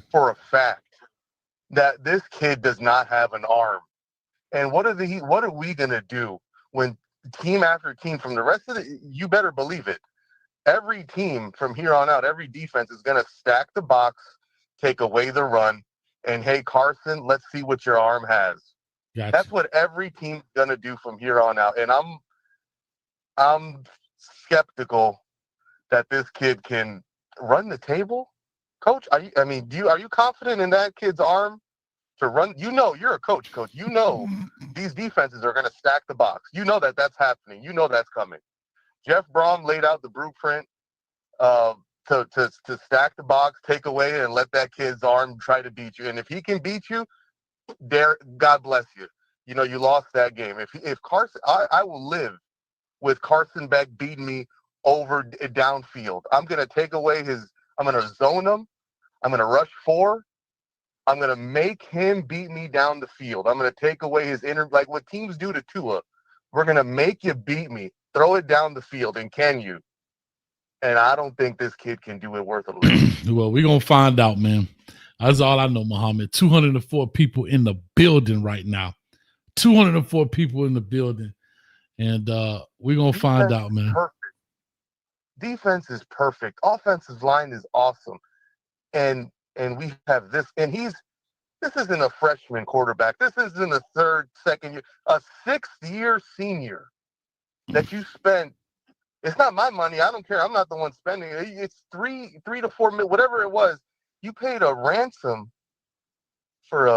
for a fact that this kid does not have an arm. And what are we gonna do when team after team from the rest of the? You better believe it. Every team from here on out, every defense is gonna stack the box, take away the run, and hey, Carson, let's see what your arm has. That's what every team's gonna do from here on out. And I'm skeptical that this kid can run the table. Coach, are you confident in that kid's arm to run? You know, you're a coach. You know these defenses are gonna stack the box. You know that's happening. You know that's coming. Jeff Brom laid out the blueprint to stack the box, take away, and let that kid's arm try to beat you. And if he can beat you, God bless you. You know, you lost that game. If Carson, I will live with Carson Beck beating me over downfield. I'm going to take away I'm going to zone him. I'm going to rush 4. I'm going to make him beat me down the field. I'm going to take away his like what teams do to Tua. We're going to make you beat me. Throw it down the field, and can you? And I don't think this kid can do it worth a lick. Well, we're going to find out, man. That's all I know, Muhammad. 204 people in the building right now. 204 people in the building. And we're going to find out, man. Perfect. Defense is perfect. Offensive line is awesome. And we have this. And this isn't a freshman quarterback. This isn't a second year, a 6th-year senior that you spent. It's not my money. I don't care. I'm not the one spending it. It's 3 to 4 million, whatever it was. You paid a ransom for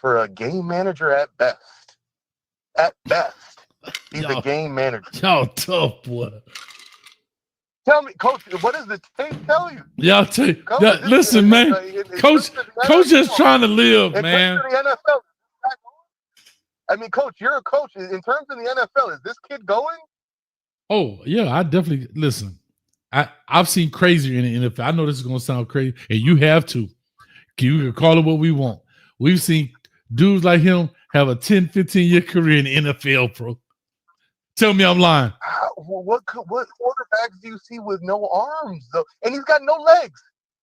a game manager at best. At best, he's a game manager. Y'all tough, boy. Tell me, Coach, what does the tape tell you? Y'all listen, man. Coach just trying to live, man. In terms of the NFL, I mean, Coach, you're a coach. In terms of the NFL, is this kid going? Oh, yeah, I definitely listen. I've seen crazier in the NFL. I know this is gonna sound crazy, and you have too. You can call it what we want. We've seen dudes like him have a 10, 15-year career in the NFL, bro. Tell me I'm lying. What quarterbacks do you see with no arms, though? And he's got no legs.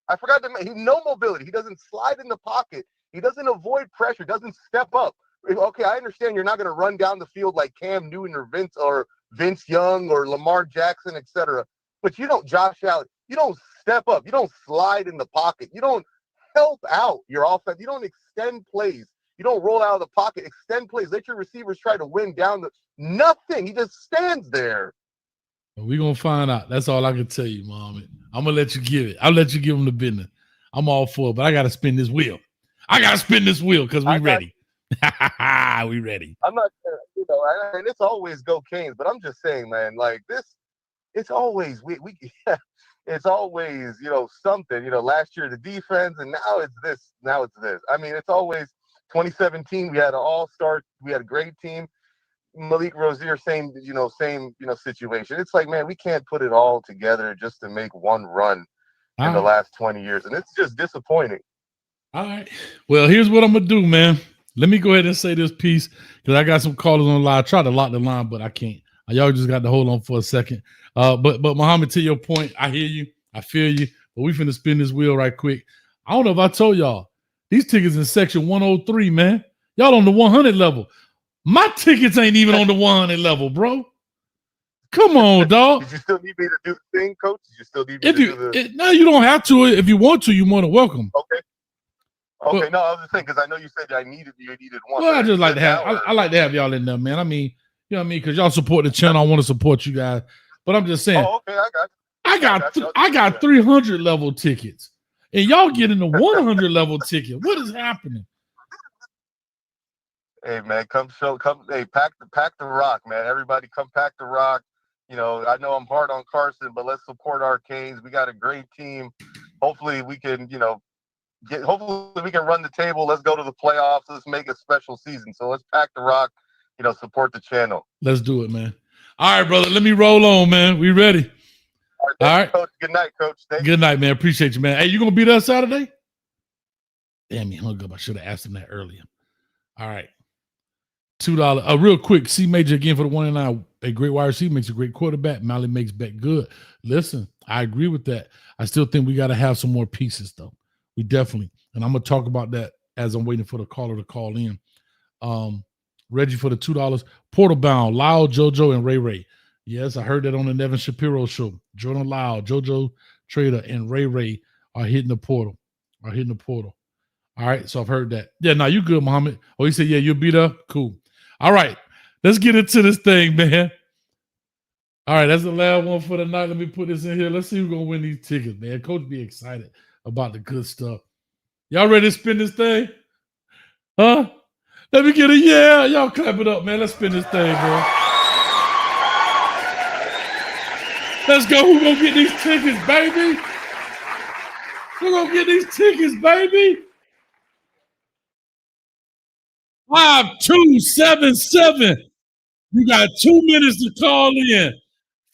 I forgot to mention, no mobility. He doesn't slide in the pocket. He doesn't avoid pressure, doesn't step up. Okay, I understand you're not going to run down the field like Cam Newton or Vince Young or Lamar Jackson, etc. But you don't, Josh Allen, you don't step up. You don't slide in the pocket. You don't help out your offense. You don't extend plays. You don't roll out of the pocket, extend plays. Let your receivers try to win down the nothing. He just stands there. We're going to find out. That's all I can tell you, Mohammed. I'm going to let you give it. I'll let you give him the business. I'm all for it, but I got to spin this wheel. I got to spin this wheel because we ready. We ready. I'm not, and it's always go Canes, but I'm just saying, man, like this, it's always, it's always, something, last year the defense, and now it's this. I mean, it's always 2017. We had an all-star. We had a great team. Malik Rozier, same situation. It's like, man, we can't put it all together just to make one run in the last 20 years. And it's just disappointing. All right. Well, here's what I'm going to do, man. Let me go ahead and say this piece because I got some callers on the line. I tried to lock the line, but I can't. Y'all just got to hold on for a second. But Muhammad, to your point, I hear you. I feel you. But we finna spin this wheel right quick. I don't know if I told y'all. These tickets in section 103, man. Y'all on the 100 level. My tickets ain't even on the 100 level, bro. Come on, dog. Did you still need me to do the thing, Coach? Did you still need me to do the... No, you don't have to. If you want to, you're more than welcome. Okay, no, I was just saying because I know you said you needed one. Well, I just like to have I like to have y'all in there, man. I mean, you know what I mean? Because y'all support the channel. I want to support you guys. But I'm just saying. Oh, okay, I got you. I got 300 level tickets. And y'all getting the 100 level ticket. What is happening? Hey man, come hey, pack the rock, man. Everybody come pack the rock. I know I'm hard on Carson, but let's support our Canes. We got a great team. Hopefully we can, hopefully we can run the table. Let's go to the playoffs. Let's make a special season. So let's pack the rock, support the channel. Let's do it, man. All right, brother. Let me roll on, man. We ready? All right. Coach. Good night, Coach. Good night, man. Appreciate you, man. Hey, you gonna be there Saturday? Damn, he hung up. I should have asked him that earlier. All right. $2. Real quick, C Major again for the 1-9. A great wide receiver makes a great quarterback. Mally makes bet good. Listen, I agree with that. I still think we got to have some more pieces, though. We definitely. And I'm going to talk about that as I'm waiting for the caller to call in. Reggie for the $2. Portal bound, Lyle, JoJo, and Ray Ray. Yes, I heard that on the Nevin Shapiro show. Jordan Lyle, JoJo Trader, and Ray Ray are hitting the portal. All right, so I've heard that. Yeah, no, you good, Muhammad. Oh, he said, yeah, you'll be there? Cool. All right, let's get into this thing, man. All right, that's the last one for the night. Let me put this in here. Let's see who's going to win these tickets, man. Coach be excited about the good stuff. Y'all ready to spin this thing? Huh? Let me get a yeah. Y'all clap it up, man. Let's spin this thing, bro. Let's go. Who's going to get these tickets, baby? Who's going to get these tickets, baby? 5277. You got 2 minutes to call in.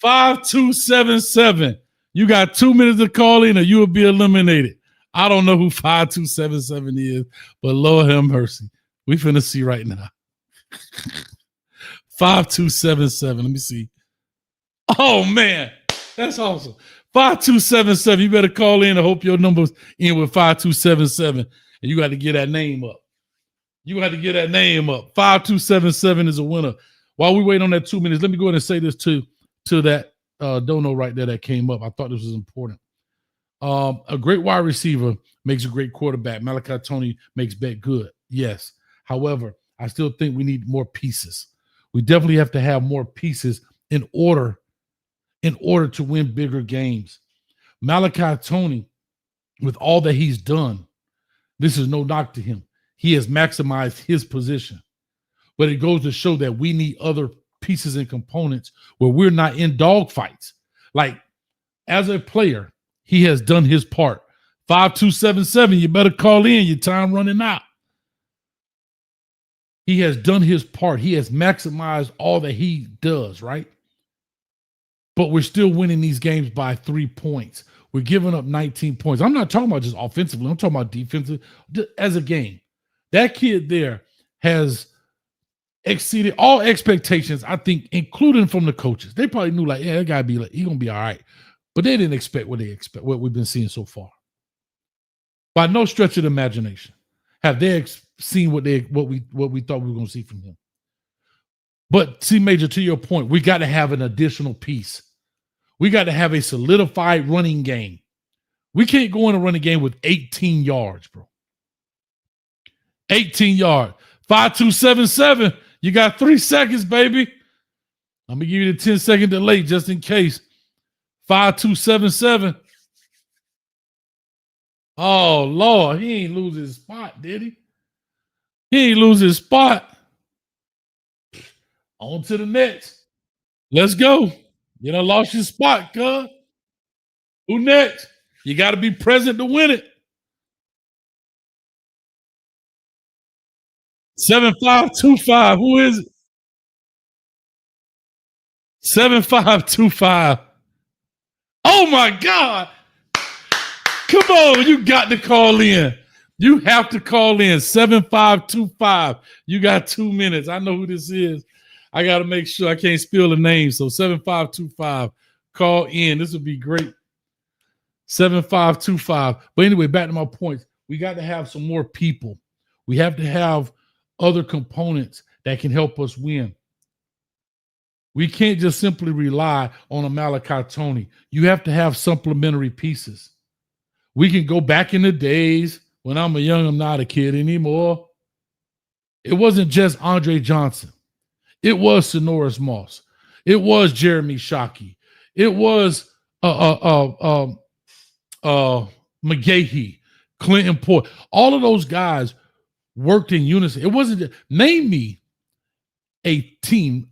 5277. You got 2 minutes to call in or you will be eliminated. I don't know who 5277 is, but Lord have mercy. We finna see right now. 5277. Let me see. Oh, man. That's awesome. 5277. You better call in. I hope your number's in with 5277. And you got to get that name up. 5277 is a winner. While we wait on that 2 minutes, let me go ahead and say this to that dono right there that came up. I thought this was important. A great wide receiver makes a great quarterback. Malachi Tony makes bet good. Yes. However, I still think we need more pieces. We definitely have to have more pieces in order to win bigger games. Malachi Tony, with all that he's done, this is no knock to him. He has maximized his position. But it goes to show that we need other pieces and components where we're not in dogfights. Like, as a player, he has done his part. 5277, you better call in. Your time running out. He has done his part. He has maximized all that he does, right? But we're still winning these games by 3 points. We're giving up 19 points. I'm not talking about just offensively. I'm talking about defensive as a game. That kid there has exceeded all expectations, I think, including from the coaches. They probably knew, like, yeah, that guy be like, he's gonna be all right. But they didn't expect what we've been seeing so far. By no stretch of the imagination have they seen what we thought we were gonna see from him. But see, Major, to your point, we got to have an additional piece. We got to have a solidified running game. We can't go in a running game with 18 yards, bro. 18 yards. 5277. You got 3 seconds, baby. I'm gonna give you the 10-second delay just in case. 5277. Oh, Lord, he ain't lose his spot, did he? He ain't lose his spot. On to the next. Let's go. You done lost your spot, cuz. Who next? You got to be present to win it. 7525. Who is it? 7525. Oh my God. Come on, you got to call in. You have to call in. 7525. You got 2 minutes. I know who this is. I got to make sure I can't spill the name. So 7525, call in. This would be great. 7525. But anyway, back to my points. We got to have some more people. We have to have other components that can help us win. We can't just simply rely on a Malachi Tony. You have to have supplementary pieces. We can go back in the days when I'm not a kid anymore. It wasn't just Andre Johnson. It was Sonoris Moss. It was Jeremy Shockey. It was McGahee, Clinton Port. All of those guys worked in unison. It wasn't just, name me a team,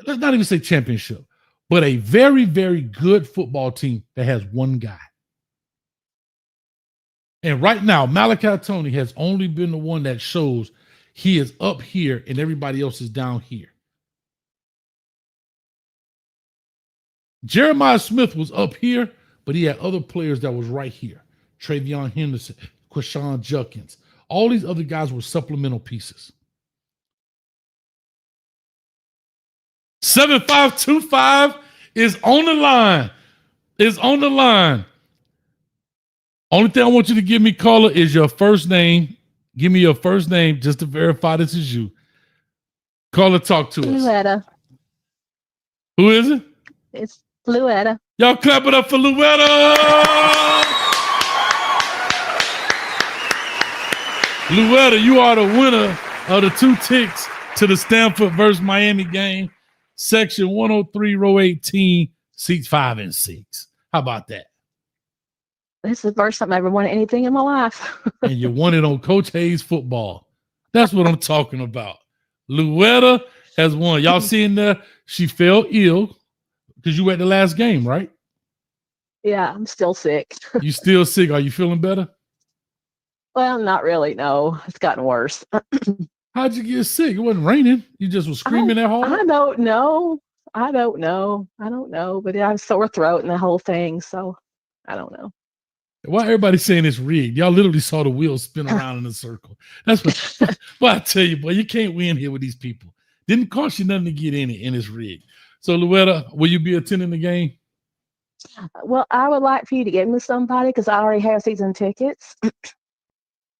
let's not even say championship, but a very, very good football team that has one guy. And right now, Malachi Tony has only been the one that shows he is up here and everybody else is down here. Jeremiah Smith was up here, but he had other players that was right here. Travion Henderson, Quashawn Judkins. All these other guys were supplemental pieces. 7525 is on the line. Is on the line. Only thing I want you to give me, caller, is your first name. Give me your first name just to verify this is you. Caller, talk to us. Luetta. Who is it? It's Luetta. Y'all clap it up for Luetta. Luetta, you are the winner of the 2 ticks to the Stanford versus Miami game. Section 103, row 18, seats 5 and 6. How about that? This is the first time I ever won anything in my life. And you won it on Coach Hayes football. That's what I'm talking about. Luetta has won. Y'all seen that? She fell ill because you were at the last game, right? Yeah, I'm still sick. You still sick? Are you feeling better? Well, not really. No, it's gotten worse. How'd you get sick? It wasn't raining. You just was screaming that hard? I don't know. But I have a sore throat and the whole thing. So I don't know. Why everybody saying it's rigged? Y'all literally saw the wheels spin around in a circle. That's what. Well, I tell you, boy, you can't win here with these people. Didn't cost you nothing to get in it, and it's rigged. So, Luetta, will you be attending the game? Well, I would like for you to give me somebody because I already have season tickets.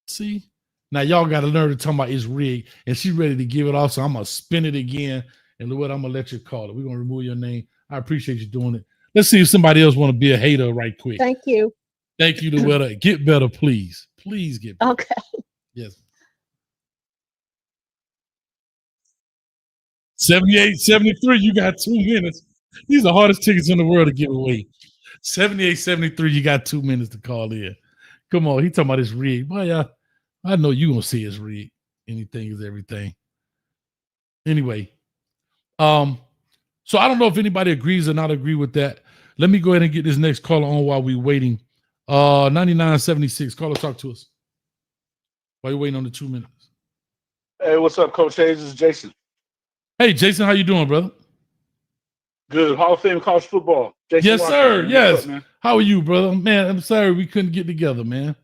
See, now y'all got to learn to talk about it's rigged, and she's ready to give it off. So I'm gonna spin it again, and Luetta, I'm gonna let you call it. We're gonna remove your name. I appreciate you doing it. Let's see if somebody else want to be a hater right quick. Thank you. Thank you, Luetta. Get better, please. Please get better. Okay. Yes. 78-73, you got 2 minutes. These are the hardest tickets in the world to give away. 78-73, you got 2 minutes to call in. Come on, he talking about this rigged. Boy, I know you gonna see it's rigged. Anything is everything. Anyway, so I don't know if anybody agrees or not agree with that. Let me go ahead and get this next caller on while we're waiting. 9976, caller, talk to us. While you're waiting on the 2 minutes. Hey, what's up, Coach Hayes? This is Jason. Hey, Jason, how you doing, brother? Good. Hall of Fame college football. Jason Yes, Walker, sir. man. Yes. What's up, man? How are you, brother? Man, I'm sorry we couldn't get together, man.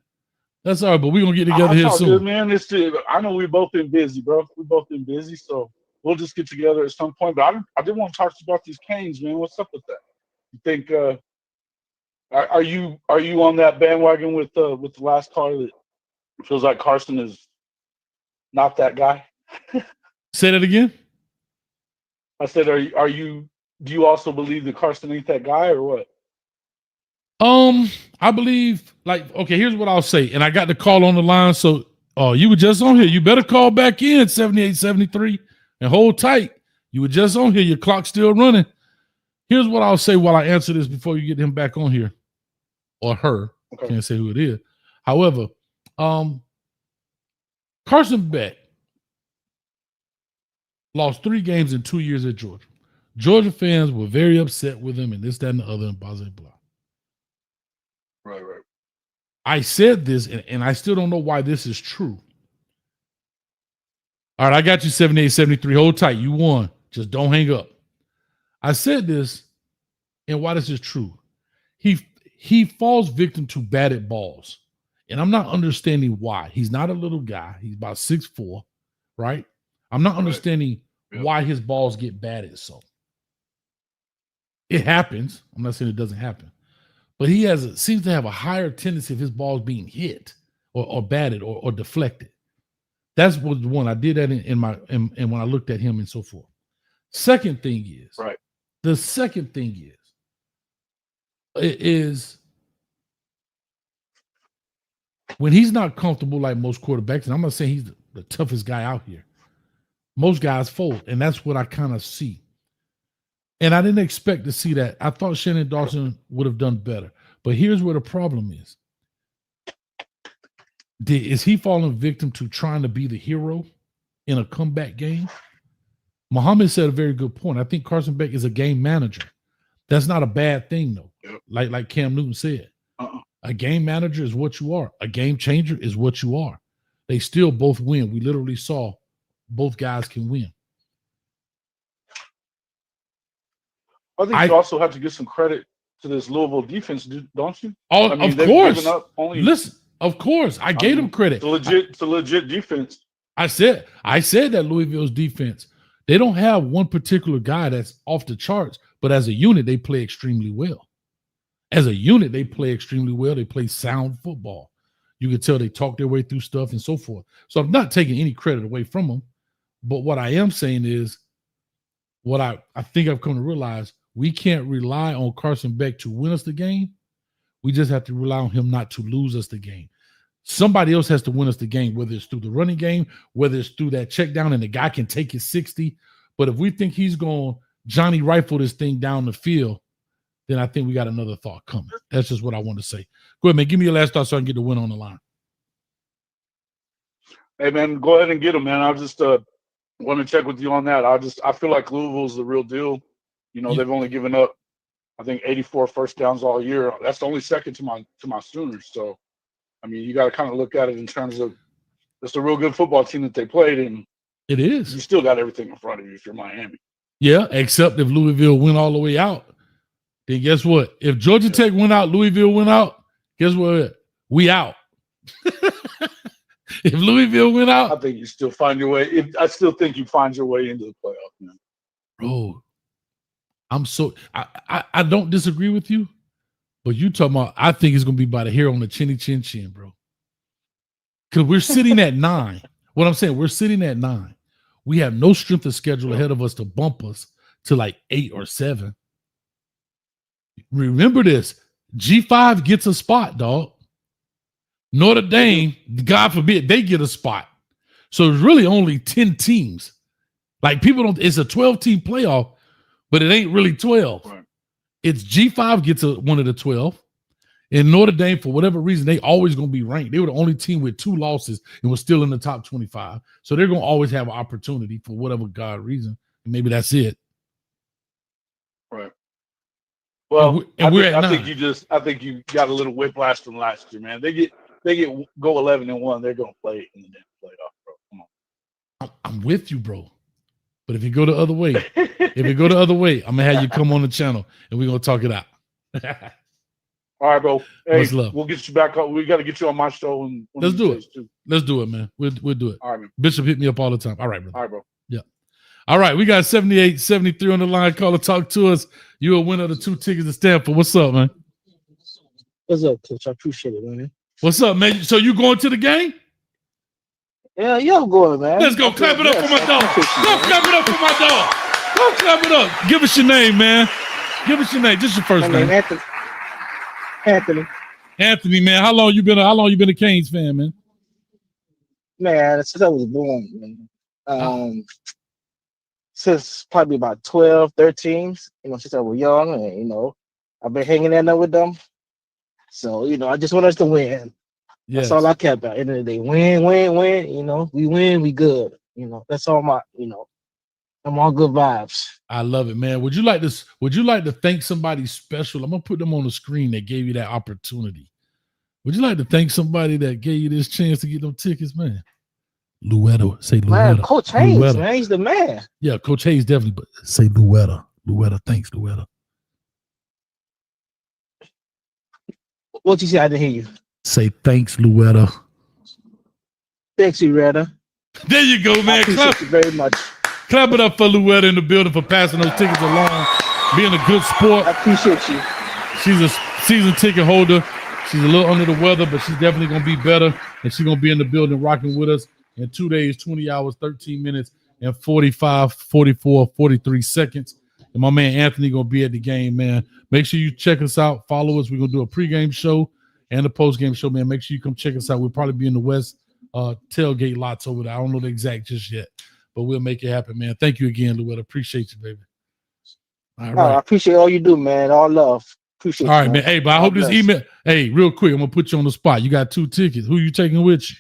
That's all right, but we're gonna get together It's here all soon. good, man. I know we've both been busy, bro. We've both been busy, so we'll just get together at some point. But I did want to talk to you about these Canes, man. What's up with that? You think are you on that bandwagon with the last caller that feels like Carson is not that guy? Say that again. I said, are you? Do you also believe that Carson ain't that guy, or what? I believe, like, okay, here's what I'll say. And I got the call on the line. So you were just on here. You better call back in 7873 and hold tight. You were just on here. Your clock's still running. Here's what I'll say while I answer this before you get him back on here. Or her. Okay. Can't say who it is. However, Carson Beck lost 3 games in 2 years at Georgia. Georgia fans were very upset with him and this, that, and the other, and blah, blah, blah. Right. I said this, and I still don't know why this is true. All right, I got you 7873. Hold tight. You won. Just don't hang up. I said this, and why this is true. He falls victim to batted balls. And I'm not understanding why. He's not a little guy. He's about 6'4", right? I'm not understanding why his balls get batted so. It happens. I'm not saying it doesn't happen. But he seems to have a higher tendency of his balls being hit or batted or deflected. That's what the one I did that in when I looked at him and so forth. Second thing is, right. The second thing is when he's not comfortable like most quarterbacks, and I'm not saying he's the toughest guy out here. Most guys fold, and that's what I kind of see. And I didn't expect to see that. I thought Shannon Dawson would have done better. But here's where the problem is. Is he falling victim to trying to be the hero in a comeback game? Muhammad said a very good point. I think Carson Beck is a game manager. That's not a bad thing, though. Yep. Like Cam Newton said. A game manager is what you are. A game changer is what you are. They still both win. We literally saw both guys can win. I think you also have to give some credit to this Louisville defense, don't you? Oh, of course. Listen, of course. I gave them credit. It's a legit defense. I said that Louisville's defense, they don't have one particular guy that's off the charts, but as a unit, they play extremely well. As a unit, they play extremely well. They play sound football. You can tell they talk their way through stuff and so forth. So I'm not taking any credit away from them. But what I am saying is, what I think I've come to realize, we can't rely on Carson Beck to win us the game. We just have to rely on him not to lose us the game. Somebody else has to win us the game, whether it's through the running game, whether it's through that check down and the guy can take his 60. But if we think he's going to Johnny rifle this thing down the field, then I think we got another thought coming. That's just what I want to say. Go ahead, man. Give me your last thought so I can get the win on the line. Hey, man, go ahead and get him, man. I just want to check with you on that. I feel like Louisville's the real deal. You know, they've only given up, I think, 84 first downs all year. That's the only second to my Sooners. So, I mean, you got to kind of look at it in terms of it's a real good football team that they played, and it is. You still got everything in front of you if you're Miami. Yeah, except if Louisville went all the way out, then guess what? If Georgia Tech went out, Louisville went out, guess what? We out. If Louisville went out, I think you still find your way. I still think you find your way into the playoff, man. Bro, I don't disagree with you, but you talking about, I think it's going to be by the hair on the chinny chin chin, bro. Because we're sitting at 9. What I'm saying, we're sitting at 9. We have no strength of schedule ahead of us to bump us to like 8 or 7. Remember this, G5 gets a spot, dog. Notre Dame, God forbid, they get a spot. So it's really only 10 teams. Like it's a 12-team playoff, but it ain't really 12. Right. It's G5 gets one of the 12. And Notre Dame, for whatever reason, they always going to be ranked. They were the only team with 2 losses and was still in the top 25. So they're going to always have an opportunity for whatever God reason. And maybe that's it. Right. Well, I think you got a little whiplash from last year, man. They go 11-1, they're going to play in the damn playoff, bro. Come on. I'm with you, bro. But if you go the other way, I'm going to have you come on the channel and we're going to talk it out. All right, bro. Hey, Much love. we'll get you back up. We got to get you on my show. And Let's do it. Too. Let's do it, man. We'll do it. All right, man. Bishop hit me up all the time. All right, brother. All right, bro. Yeah. All right, we got 78, 73 on the line. Call or talk to us. You're a winner of the 2 tickets to Stanford. What's up, man? What's up, Coach? I appreciate it, man. What's up, man? So you going to the game? Yeah, I'm going, man. Let's go. Clap it up for my dog. Go clap it up for my dog. Go clap it up. Give us your name, man. Give us your name. Just your first name. Anthony, man. How long you been a Canes fan, man? Man, since I was born, man. Since probably about 12, 13, since I was young, and I've been hanging in there with them. So, I just want us to win. Yes. That's all I care about. At the end of the day, win. We win, we good. That's all I'm all good vibes. I love it, man. Would you like to thank somebody special? I'm gonna put them on the screen that gave you that opportunity. Would you like to thank somebody that gave you this chance to get them tickets, man? Louetta, say Louetta. Man, Coach Hayes, man, he's the man. Yeah, Coach Hayes definitely, but say Louetta. Louetta, thanks, Louetta. What you say? I didn't hear you. Say thanks, Louetta. Thanks, Louetta. There you go, man. I appreciate you very much. Clap it up for Louetta in the building for passing those tickets along, being a good sport. I appreciate you. She's a season ticket holder. She's a little under the weather, but she's definitely going to be better, and she's going to be in the building rocking with us in 2 days, 20 hours, 13 minutes, and 45, 44, 43 seconds. And my man Anthony going to be at the game, man. Make sure you check us out. Follow us. We're going to do a pregame show and a postgame show, man. Make sure you come check us out. We'll probably be in the West tailgate lots over there. I don't know the exact just yet, but we'll make it happen, man. Thank you again, Louetta. Appreciate you, baby. All right. I appreciate all you do, man. All love. Appreciate all you, right, man. Hey, but I hope this email. Hey, real quick, I'm gonna put you on the spot. You got 2 tickets. Who you taking with you?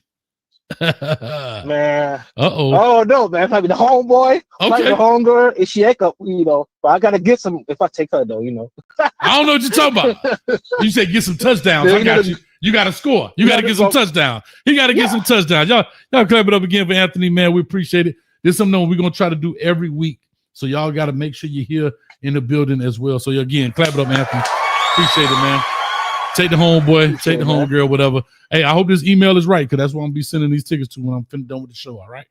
Man. Oh no, man. Probably the homeboy. Okay. The homegirl. If she act up, but I gotta get some if I take her though, I don't know what you're talking about. You said get some touchdowns. I got you. You got to score. You got to get some touchdowns. He got to get some touchdowns. Y'all clap it up again for Anthony, man. We appreciate it. This is something we're gonna try to do every week. So y'all got to make sure you're here in the building as well. So again, clap it up, Anthony. Appreciate it, man. Take the homeboy, take the homegirl, whatever. Hey, I hope this email is right, because that's what I'm gonna be sending these tickets to when I'm done with the show. All right.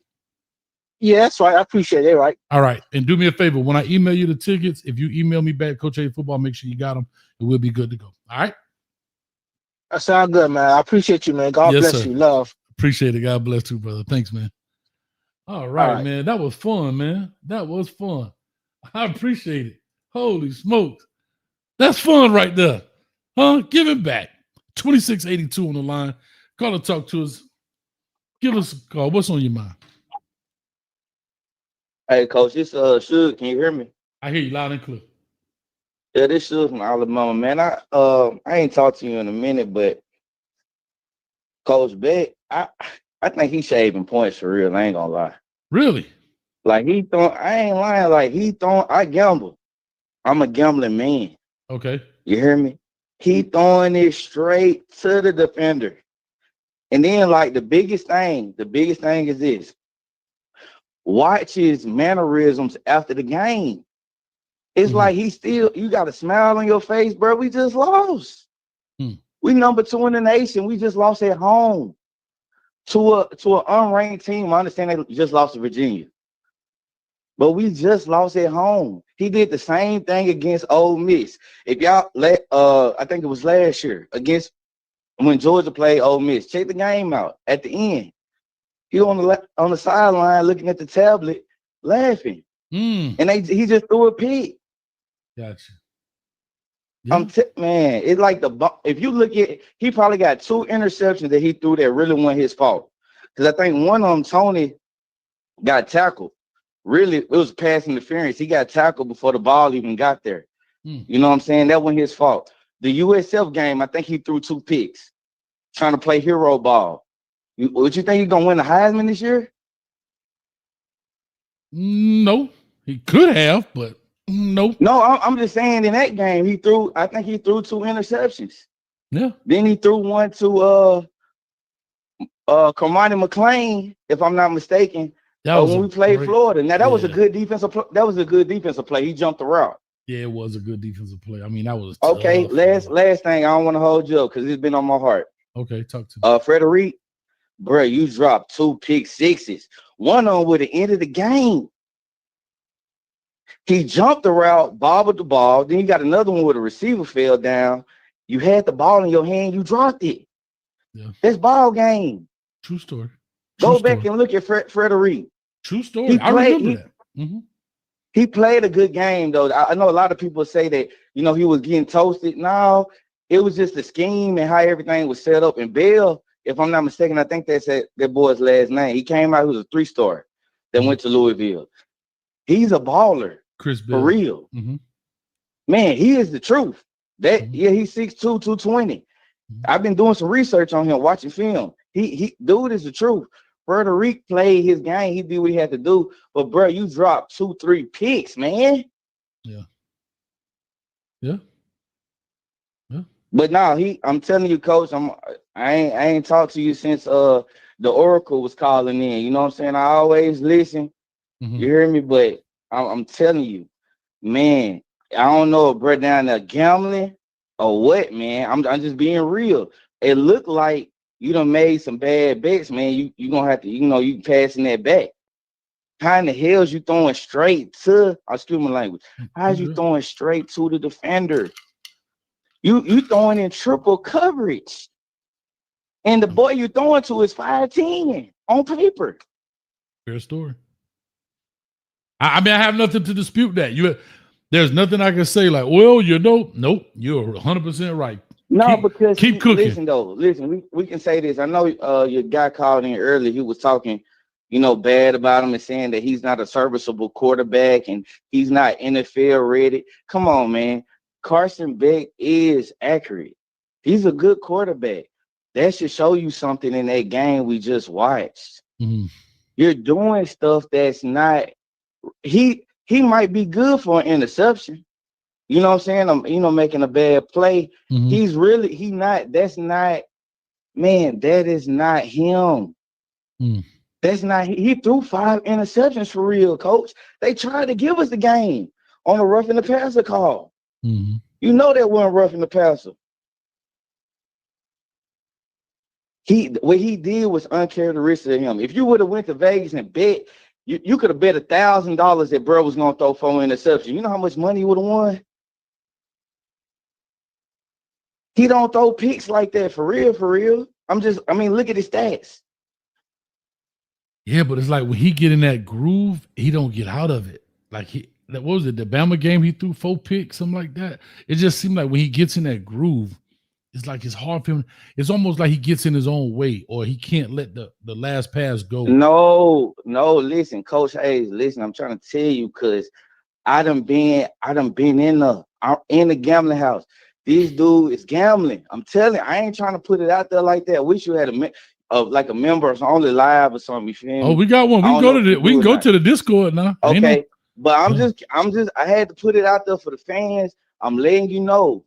Yeah, that's right. I appreciate it. Right. All right. And do me a favor. When I email you the tickets, if you email me back, Coach A Football, make sure you got them, and we'll be good to go. All right. That sounds good, man. I appreciate you, man. God bless you. Love. Appreciate it. God bless you, brother. Thanks, man. All right, man. That was fun, man. That was fun. I appreciate it. Holy smokes. That's fun right there. Huh? Give it back. 2682 on the line. Call and talk to us. Give us a call. What's on your mind? Hey, Coach, this Suge. Can you hear me? I hear you loud and clear. Yeah, this Suge from Alabama, man. I ain't talked to you in a minute, but Coach Beck, I think he's shaving points for real. I ain't gonna lie. Really? Like I ain't lying. Like I gamble. I'm a gambling man. Okay. You hear me? He throwing it straight to the defender. And then like the biggest thing is this. Watch his mannerisms after the game. It's like you got a smile on your face, bro. We just lost. We number 2 in the nation. We just lost at home to an unranked team. I understand they just lost to Virginia, but we just lost at home. He did the same thing against Ole Miss. If y'all I think it was last year when Georgia played Ole Miss. Check the game out at the end. He on the sideline looking at the tablet, laughing, and he just threw a pick. Gotcha. Yeah. Man, it's like if you look at, he probably got 2 interceptions that he threw that really weren't his fault. Because I think one of them, Tony, got tackled. Really, it was pass interference. He got tackled before the ball even got there. You know what I'm saying? That wasn't his fault. The USF game, I think he threw 2 picks, trying to play hero ball. Would you think he's gonna win the Heisman this year? No, he could have, but. Nope. No, I'm just saying in that game I think he threw 2 interceptions. Yeah. Then he threw one to Cormani McClain, if I'm not mistaken. When we played Florida. Now that was a good defensive play. He jumped the route. Yeah, it was a good defensive play. I mean, that was Okay, tough. last thing, I don't want to hold you up because it's been on my heart. Okay, talk to me. Frederick, bro, you dropped 2 pick sixes. One on with the end of the game. He jumped the route, bobbled the ball. Then you got another one where the receiver fell down. You had the ball in your hand, you dropped it. Yeah. That's ball game. True story. Go back and look at Frederick. True story. I remember that. Mm-hmm. He played a good game, though. I know a lot of people say that, he was getting toasted. No, it was just the scheme and how everything was set up. And Bell, if I'm not mistaken, I think that's that boy's last name. He came out, he was a 3-star that went to Louisville. He's a baller. Chris Bell. For real. Mm-hmm. Man, he is the truth. Yeah, he's 6'2", 220. I've been doing some research on him, watching film. He dude is the truth. Frederick played his game. He did what he had to do. But bro, you dropped 2-3 picks, man. Yeah. But now I'm telling you, coach, I ain't talked to you since the Oracle was calling in. You know what I'm saying? I always listen. Mm-hmm. You hear me? But I'm telling you, man, I don't know if bro down there gambling or what, man. I'm just being real. It looked like you done made some bad bets, man. You gonna have to, you passing that back. How in the hell's you throwing straight to? Excuse my language. How's you throwing straight to the defender? You throwing in triple coverage, and the boy you throwing to is 5'10" on paper. Fair story. I mean, I have nothing to dispute that. There's nothing I can say like, well, nope, you're 100% right. No, because keep cooking. Listen, we can say this. I know your guy called in earlier. He was talking, bad about him and saying that he's not a serviceable quarterback and he's not NFL ready. Come on, man. Carson Beck is accurate. He's a good quarterback. That should show you something in that game we just watched. Mm-hmm. You're doing stuff that's not. He might be good for an interception. You know what I'm saying? Making a bad play. Mm-hmm. That is not him. Mm. That's not, he threw 5 interceptions for real, coach. They tried to give us the game on a roughing the passer call. Mm-hmm. You know that wasn't roughing the passer. What he did was uncharacteristic of him. If you would have went to Vegas and bet, you could have bet $1,000 that bro was gonna throw 4 interceptions. You know how much money he would have won? He don't throw picks like that for real, for real. Look at his stats. Yeah, but it's like when he get in that groove, he don't get out of it. Like what was it, the Bama game? He threw 4 picks, something like that. It just seemed like when he gets in that groove, it's like it's hard for him. It's almost like he gets in his own way, or he can't let the last pass go. No, listen, Coach Hayes, listen, I'm trying to tell you because I done been in the gambling house. This dude is gambling. I'm telling you, I ain't trying to put it out there like that. I wish you had like a member only live or something. You feel me? Oh, we got one. We can go to the Discord now. Okay, but I had to put it out there for the fans. I'm letting you know.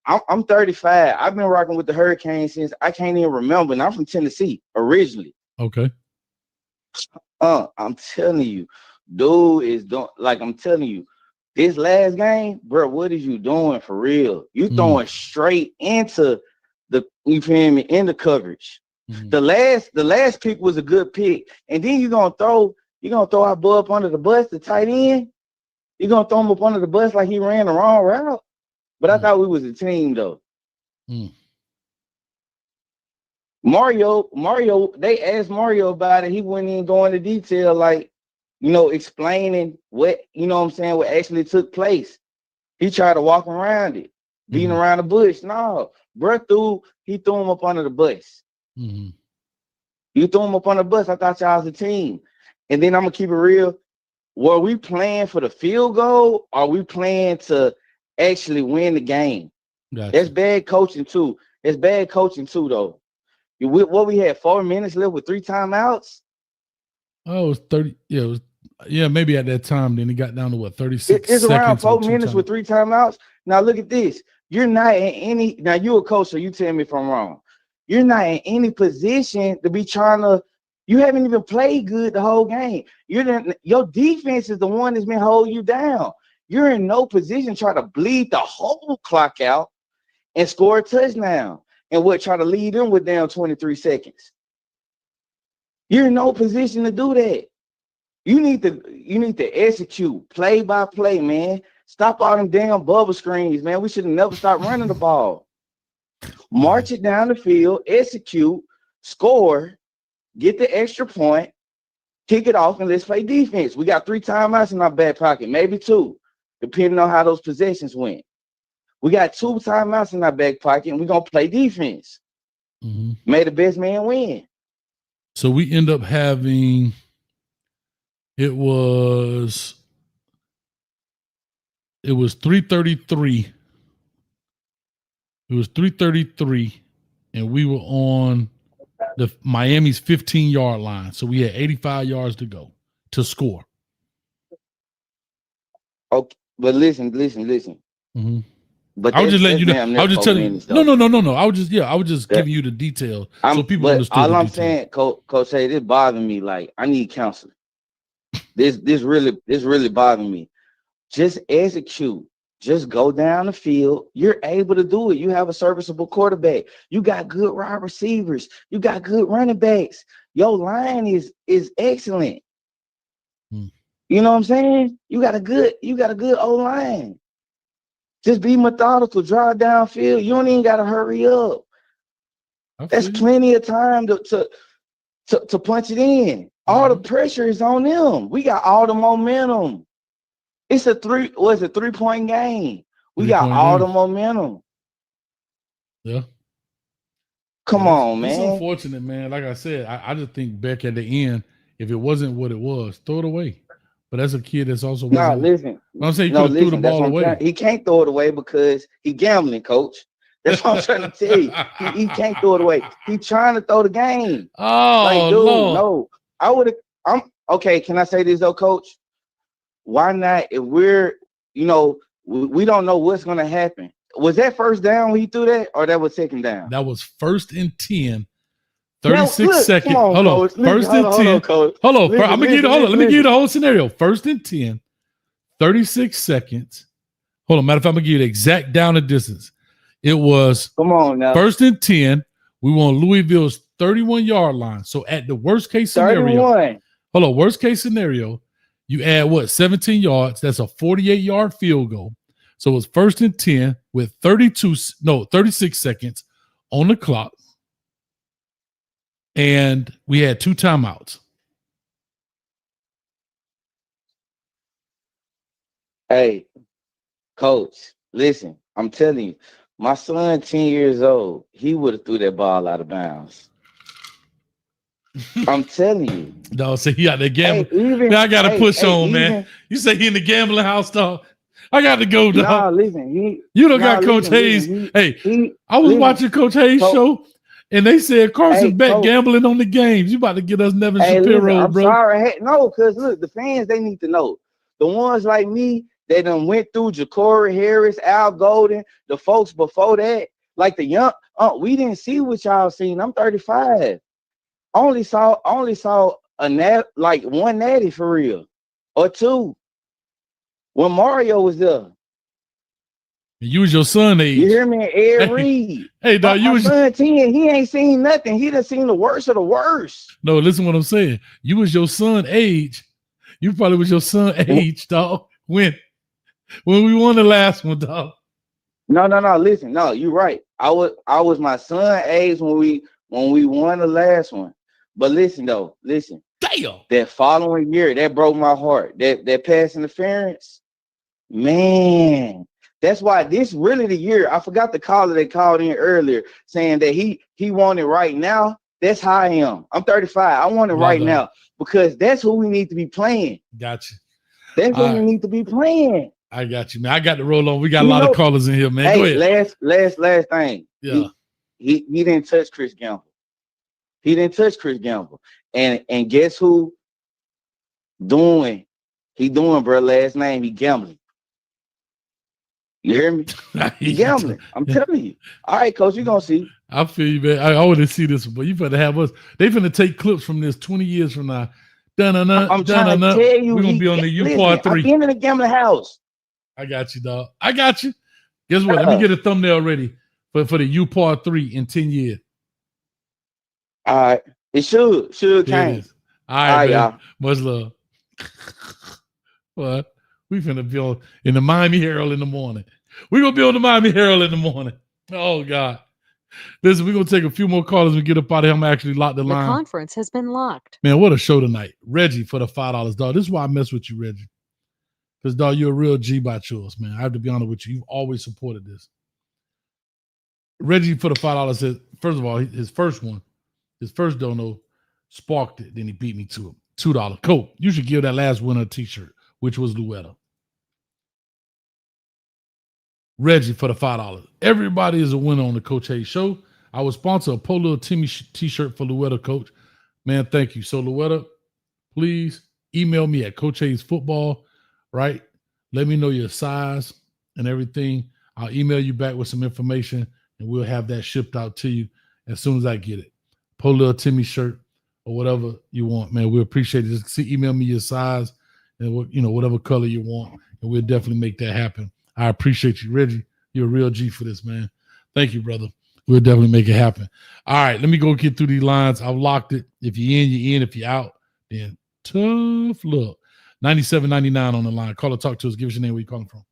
I'm 35. I've been rocking with the Hurricanes since I can't even remember. And I'm from Tennessee originally. Okay. I'm telling you, dude is doing, like I'm telling you, this last game, bro, what is you doing for real? You throwing straight into you feel me, in the coverage. Mm-hmm. The last pick was a good pick. And then you're gonna throw our boy up under the bus, the tight end. You're gonna throw him up under the bus like he ran the wrong route. But I thought we was a team though. Mario, they asked Mario about it. He wouldn't even go into detail, like, explaining what, what actually took place. He tried to walk around it, beating around the bush. No, bro, he threw him up under the bus. Mm-hmm. You threw him up on the bus. I thought y'all was a team. And then I'm gonna keep it real. Were we playing for the field goal? Or are we playing to actually win the game? Gotcha. That's bad coaching too. It's bad coaching too, though. We had 4 minutes left with 3 timeouts. Oh, it was 30. Yeah, it was. Yeah, maybe at that time. Then he got down to what, 36 It's seconds. around 4 minutes with 3 timeouts. Now look at this. You're not in any. Now you're a coach, so you tell me if I'm wrong. You're not in any position to be trying to. You haven't even played good the whole game. Your defense is the one that's been holding you down. You're in no position to try to bleed the whole clock out and score a touchdown. And try to lead them with down 23 seconds. You're in no position to do that. You need to execute play by play, man. Stop all them damn bubble screens, man. We should have never stopped running the ball. March it down the field, execute, score, get the extra point, kick it off, and let's play defense. We got 3 timeouts in our back pocket, maybe 2, depending on how those possessions went. We got 2 timeouts in our back pocket, and we're going to play defense. Mm-hmm. May the best man win. So we end up having, it was 3:33. It was 3:33, and we were on the Miami's 15-yard line. So we had 85 yards to go to score. Okay, but listen. Mm-hmm. But I was just letting you know. I was just telling you. No. I was just giving you the details so people understood. All I'm saying, Coach, hey, this bothering me. Like, I need counseling. This really bothering me. Just execute. Just go down the field. You're able to do it. You have a serviceable quarterback. You got good wide receivers. You got good running backs. Your line is excellent. You know what I'm saying? You got a good O-line. Just be methodical, drive downfield. You don't even got to hurry up. That's plenty of time to punch it in. All the pressure is on them. We got all the momentum. It's a 3-point game. We got all the momentum. Yeah. Come on, man. It's unfortunate, man. Like I said, I just think back at the end, if it wasn't what it was, throw it away. But as a kid, that's also listen. I'm saying you could have threw the ball away. He can't throw it away because he gambling, coach. That's what I'm trying to tell you. He can't throw it away. He's trying to throw the game. Oh, like, dude, Lord. no. I'm okay. Can I say this though, coach? Why not? If we're, we don't know what's gonna happen. Was that first down when he threw that, or that was second down? That was 1st and 10. 36 seconds. Hold on. First and 10. Hold on. Let me give you the whole scenario. 1st and 10, 36 seconds. Hold on. Matter of fact, I'm going to give you the exact down and distance. It was 1st and 10. We were on Louisville's 31-yard line. So at the worst case scenario, 31. Hold on. Worst case scenario, you add 17 yards. That's a 48-yard field goal. So it's 1st and 10 with 36 seconds on the clock. And we had 2 timeouts. Hey, coach, listen, I'm telling you, my son, 10 years old, he would have threw that ball out of bounds. I'm telling you. No, so he out there gambling. Man, I got to push on, man. You say he in the gambling house, dog. I got to go, dog. Nah, listen. You don't got Coach Hayes. I was watching Coach Hayes' show. And they said Carson bet gambling on the games. You about to get us Nevin Shapiro, I'm bro. Sorry. No, because look, the fans, they need to know. The ones like me, they done went through Ja'Cory Harris, Al Golden, the folks before that, like the young, we didn't see what y'all seen. I'm 35. Only saw one natty for real. Or 2. When Mario was there. You was your son age. You hear me? Ed Reed. Hey, dog, my son 10. He ain't seen nothing. He done seen the worst of the worst. No, listen what I'm saying. You was your son age. You probably was your son age, dog. When we won the last one, dog. No. Listen, no, you're right. I was my son age when we won the last one. But listen. Damn. That following year, that broke my heart. That pass interference, man. That's why this really the year. I forgot the caller that called in earlier saying that he want it right now. That's how I am. I'm 35. I want it right now because that's who we need to be playing. Gotcha. That's who we need to be playing. I got you, man. I got to roll on. We got a lot of callers in here, man. Hey, go ahead. Last thing. Yeah. He didn't touch Chris Gamble. He didn't touch Chris Gamble. And guess who he doing, bro, last name, he gambling. You hear me? He gambling. I'm telling you. All right, coach, you gonna see. I feel you, man. I want to see this one, but you better have us. They finna take clips from this 20 years from now. I'm trying to tell you. We're gonna be on the U listen, part 3. I've been in the gambling house. I got you, dog. I got you. Guess what? Let me get a thumbnail ready for the U Part 3 in 10 years. All right. It should Here it change. is. All right, man. Y'all. Much love. What? We finna be on in the Miami Herald in the morning. We're gonna be on the Miami Herald in the morning. Oh God. Listen, we're gonna take a few more callers and get up out of here. I'm gonna actually lock the The line. conference has been locked. Man, what a show tonight. Reggie for the $5, dog. This is why I mess with you, Reggie. Because, dog, you're a real G by yours, man. I have to be honest with you. You've always supported this. Reggie for the $5 said, first of all, his first dono sparked it. Then he beat me to it. $2. Cool. You should give that last winner a t-shirt, which was Louetta. Reggie for the $5. Everybody is a winner on the Coach Hayes show. I will sponsor a Polo Timmy t-shirt for Louetta, Coach. Man, thank you. So, Louetta, please email me at Coach Hayes Football, right? Let me know your size and everything. I'll email you back with some information, and we'll have that shipped out to you as soon as I get it. Polo Timmy shirt or whatever you want, man. We appreciate it. Just email me your size and whatever color you want, and we'll definitely make that happen. I appreciate you, Reggie. You're a real G for this, man. Thank you, brother. We'll definitely make it happen. All right, let me go get through these lines. I've locked it. If you're in, you're in. If you're out, then tough luck. 97.99 on the line. Call or talk to us. Give us your name. Where you calling from?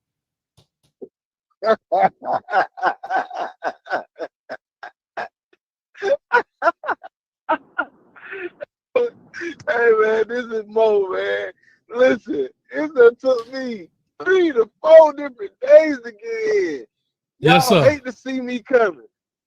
Hey man, this is Mo, man. Listen, it done took me 3 to 4 different days to get in. Yes, sir. Hate to see me coming.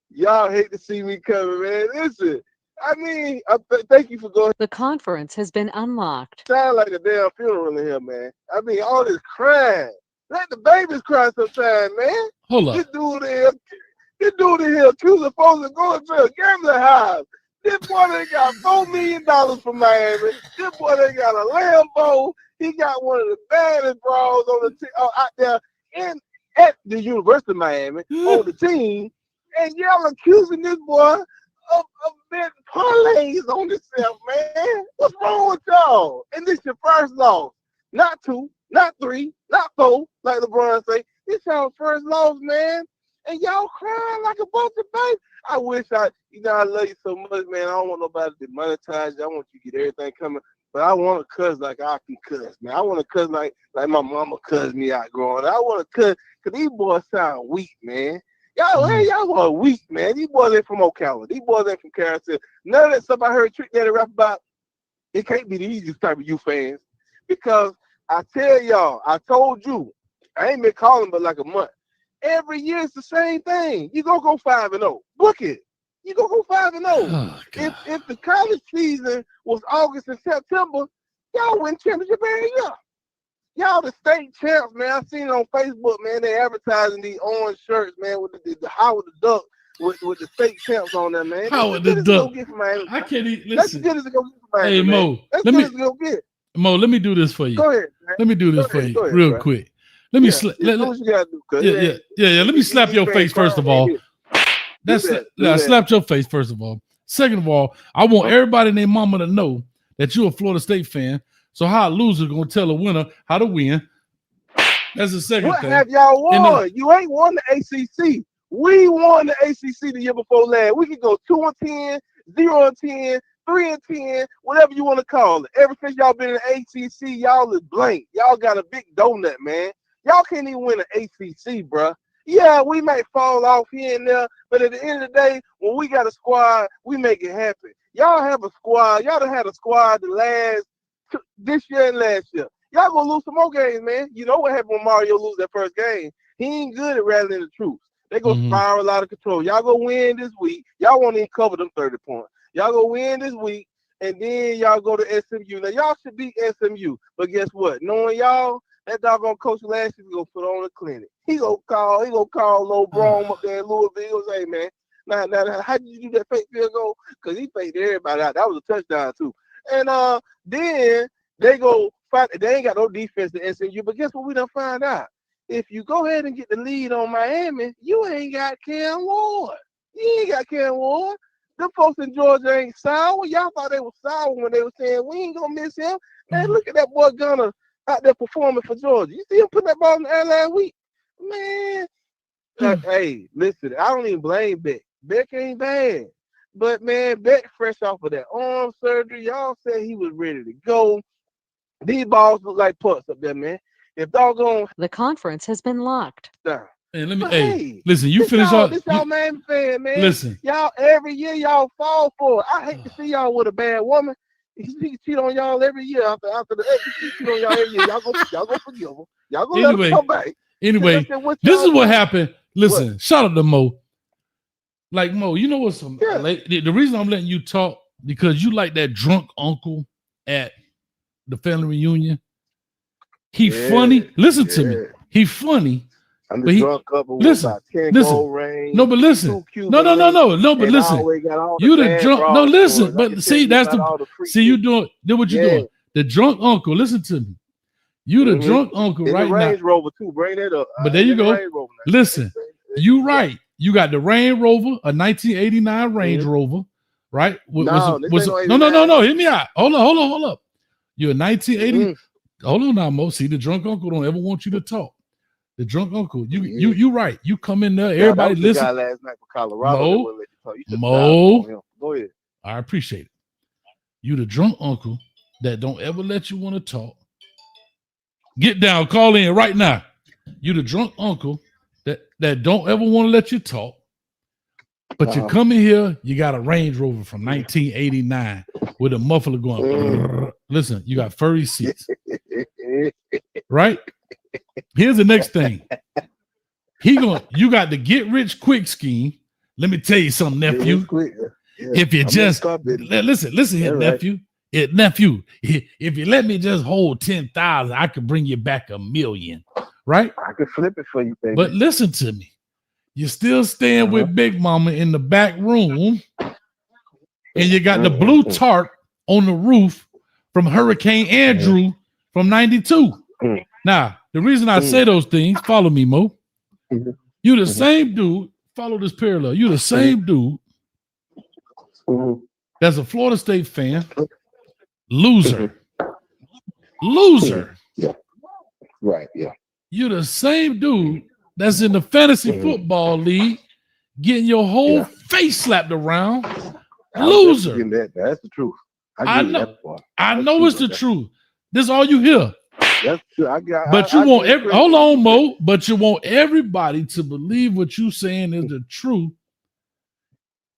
Y'all hate to see me coming, man. Listen, I mean, thank you for going. The conference has been unlocked. Sound like a damn funeral in here, man. I mean, all this crying. Let the babies cry sometime, man. Hold up. This dude in here accusing folks of going to a gambling house. This boy they got $4 million from Miami. This boy they got a Lambo. He got one of the baddest bras on the out there at the University of Miami on the team. And y'all accusing this boy of betting parlays on himself, man. What's wrong with y'all? And this your first loss. Not 2, not 3, not 4, like LeBron say. This y'all first loss, man. And y'all crying like a bunch of babies. I wish I love you so much, man. I don't want nobody to monetize you. I want you to get everything coming. But I want to cuss like I can cuss, man. I want to cuss like my mama cussed me out growing up. I want to cuss because these boys sound weak, man. Y'all are weak, man. These boys ain't from Ocala. These boys ain't from Carrollton. None of that stuff I heard Trick Daddy rap about, it can't be the easiest type of you fans. Because I tell y'all, I told you, I ain't been calling but like a month. Every year it's the same thing. You gonna go 5-0. Book it. You gonna go 5-0. Oh, if the college season was August and September, y'all win championship every year. Y'all the state champs, man. I seen it on Facebook, man. They advertising these orange shirts, man, with the Howard the Duck with the state champs on them, man. Howard the Duck. I can't even listen. That's as good as it gonna get for Miami. Hey Mo, that's good as it gonna get. Mo, let me do this for you. Go ahead, man. Let me do this for you real quick. Let me slap. Let me slap your face first of all. I slapped your face first of all. Second of all, I want everybody and their mama to know that you're a Florida State fan. So how a loser gonna tell a winner how to win? That's the second thing. What have y'all won? You ain't won the ACC. We won the ACC the year before last. We could go 2-10, 0-10, 3-10, whatever you want to call it. Ever since y'all been in the ACC, y'all is blank. Y'all got a big donut, man. Y'all can't even win an ACC, bruh. Yeah, we might fall off here and there, but at the end of the day, when we got a squad, we make it happen. Y'all have a squad. Y'all done had a squad this year and last year. Y'all gonna lose some more games, man. You know what happened when Mario lose that first game? He ain't good at rattling the troops. They gonna spiral out of control. Y'all gonna win this week. Y'all won't even cover them 30 points. Y'all gonna win this week, and then y'all go to SMU. Now, y'all should beat SMU, but guess what? Knowing y'all, that doggone coach last year gonna put on a clinic. He gonna call Low Brom up there in Louisville. Say, man, now, how did you do that fake field goal? Because he faked everybody out. That was a touchdown too. And then they go fight. They ain't got no defense in SMU. But guess what? We done find out. If you go ahead and get the lead on Miami, you ain't got Cam Ward. You ain't got Cam Ward. Them folks in Georgia ain't sour. Y'all thought they were sour when they were saying we ain't gonna miss him. Man, look at that boy Gunner out there performing for Georgia. You see him put that ball in the air last week, man. Hey, listen, I don't even blame Beck. Beck ain't bad, but man, Beck fresh off of that arm surgery. Y'all said he was ready to go. These balls look like pucks up there, man. If doggone The conference has been locked. down. Hey, let me. But Hey, listen. You this finish y'all, up. this y'all man fan, man. Listen. Y'all every year y'all fall for it. I hate to see y'all with a bad woman. He cheat on y'all every year after the ex. He cheat on y'all every year. Y'all go forgive him. Y'all go let him come back. Anyway, this is what happened. Listen, shout out to Mo. Like Mo, you know what's like, the reason I'm letting you talk because you like that drunk uncle at the family reunion. He funny. Listen to me. He funny. I'm but the he, drunk couple with listen, about 10 listen. gold rings. No, but listen. No, but listen. You the drunk. No, listen. But see, that's the. See, you doing. Do what you doing. The drunk uncle. Listen to me. You the drunk uncle in right the Range now. Rover too. Bring that up. But there you go. Listen, you right. You got the Range Rover, a 1989 Range Rover, right? No. Hear me out. Hold up. You're a 1980. Hold on now, Mo. See, the drunk uncle don't ever want you to talk. The drunk uncle. You right. You come in there. Everybody listen. That was the guy last night for Colorado. Mo. Go ahead. I appreciate it. You the drunk uncle that don't ever let you want to talk. Get down, call in right now. You the drunk uncle that don't ever want to let you talk. But you come in here, you got a Range Rover from 1989 with a muffler going. Listen, you got furry seats. Right? Here's the next thing. You got the get rich quick scheme. Let me tell you something, nephew. If you just listen here, nephew. Nephew, if you let me just hold 10,000, I could bring you back $1 million, right? I could flip it for you, baby. But listen to me. You're still staying with Big Mama in the back room, and you got the blue tarp on the roof from Hurricane Andrew from 92. Now, the reason I say those things, follow me, Mo. You the same dude, follow this parallel. You the same dude that's a Florida State fan. Loser. Yeah. Right. Yeah. You're the same dude that's in the fantasy football league getting your whole face slapped around. Loser. That's the truth. I know it's the truth. This is all you hear. That's true. Hold on, Mo. But you want everybody to believe what you saying is the truth.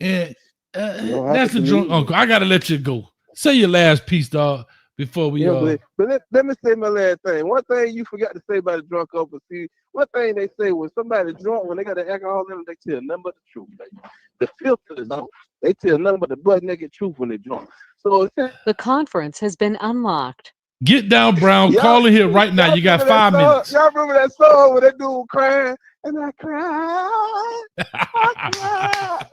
And that's the drunk uncle. I gotta let you go. Say your last piece, dog, before we. But let me say my last thing. One thing you forgot to say about the drunk uncle. See, one thing they say when somebody drunk, when they got the alcohol in them, they tell nothing but the truth. The filter is off. They tell nothing but the butt naked truth when they're drunk. So the conference has been unlocked. Get down, Brown. Call in here right now. You got 5 minutes. Y'all remember that song where that dude crying? And I cried. I cried.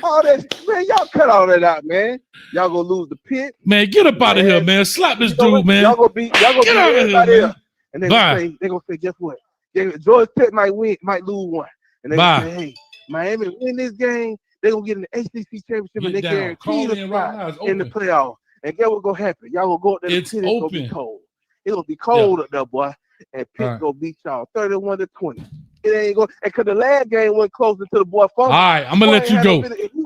All that, man, y'all cut all that out, man. Y'all gonna lose the pit. Man, get up out of here, man. Slap this dude, man. Y'all gonna beat everybody else. And they gonna say, guess what? Georgia Tech might lose one. And they gonna say, hey, Miami win this game. They're gonna get in the ACC championship and they guarantee the spot in the playoff. And guess what's gonna happen? Y'all gonna go up there. It's gonna be cold. It's gonna be cold up there, boy. And Pitt gonna beat y'all 31-20. It ain't going because the last game went closer to the boy. All right, I'm gonna let you go.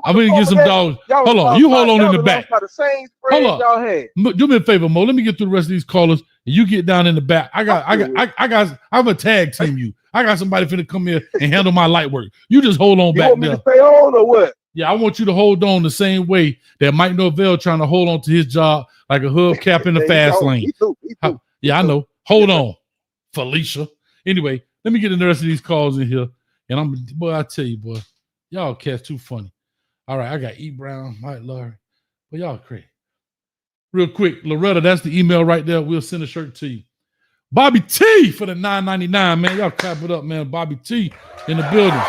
I'm gonna get some dogs. Hold on, you hold on in the back. Hold on. Do me a favor, Mo. Let me get through the rest of these callers, and you get down in the back. I'm a tag team you. I got somebody finna come here and handle my light work. You just hold on back there. You want me to stay on or what? Yeah, I want you to hold on the same way that Mike Norvell trying to hold on to his job like a hubcap in the fast lane. Me too. Yeah, I know. Hold on, Felicia. Anyway, let me get the rest of these calls in here. And I tell you, boy, y'all cats too funny. All right, I got E. Brown, Mike Larry. But y'all crazy. Real quick, Loretta, that's the email right there. We'll send a shirt to you. Bobby T for the $9.99, man. Y'all clap it up, man. Bobby T in the building.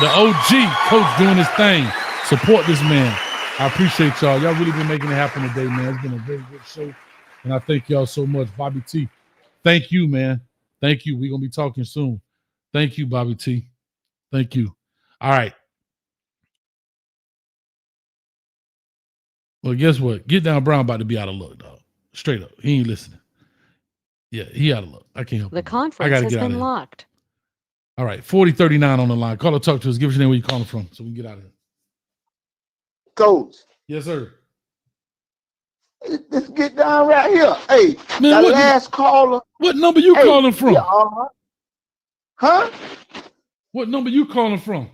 The OG coach doing his thing. Support this man. I appreciate y'all. Y'all really been making it happen today, man. It's been a very good show. And I thank y'all so much. Bobby T, thank you, man. Thank you. We're going to be talking soon. Thank you, Bobby T. Thank you. All right. Well, guess what? Get Down Brown about to be out of luck, dog. Straight up. He ain't listening. Yeah, he out of luck. I can't help The him. I conference gotta has get out of been here. locked. All right, 4039 on the line. Call or talk to us. Give us your name, where you calling from, so we can get out of here. Coach. Yes, sir. Let's get down right here. Hey, man, the last caller. What number you calling from? Yeah, huh? What number you calling from?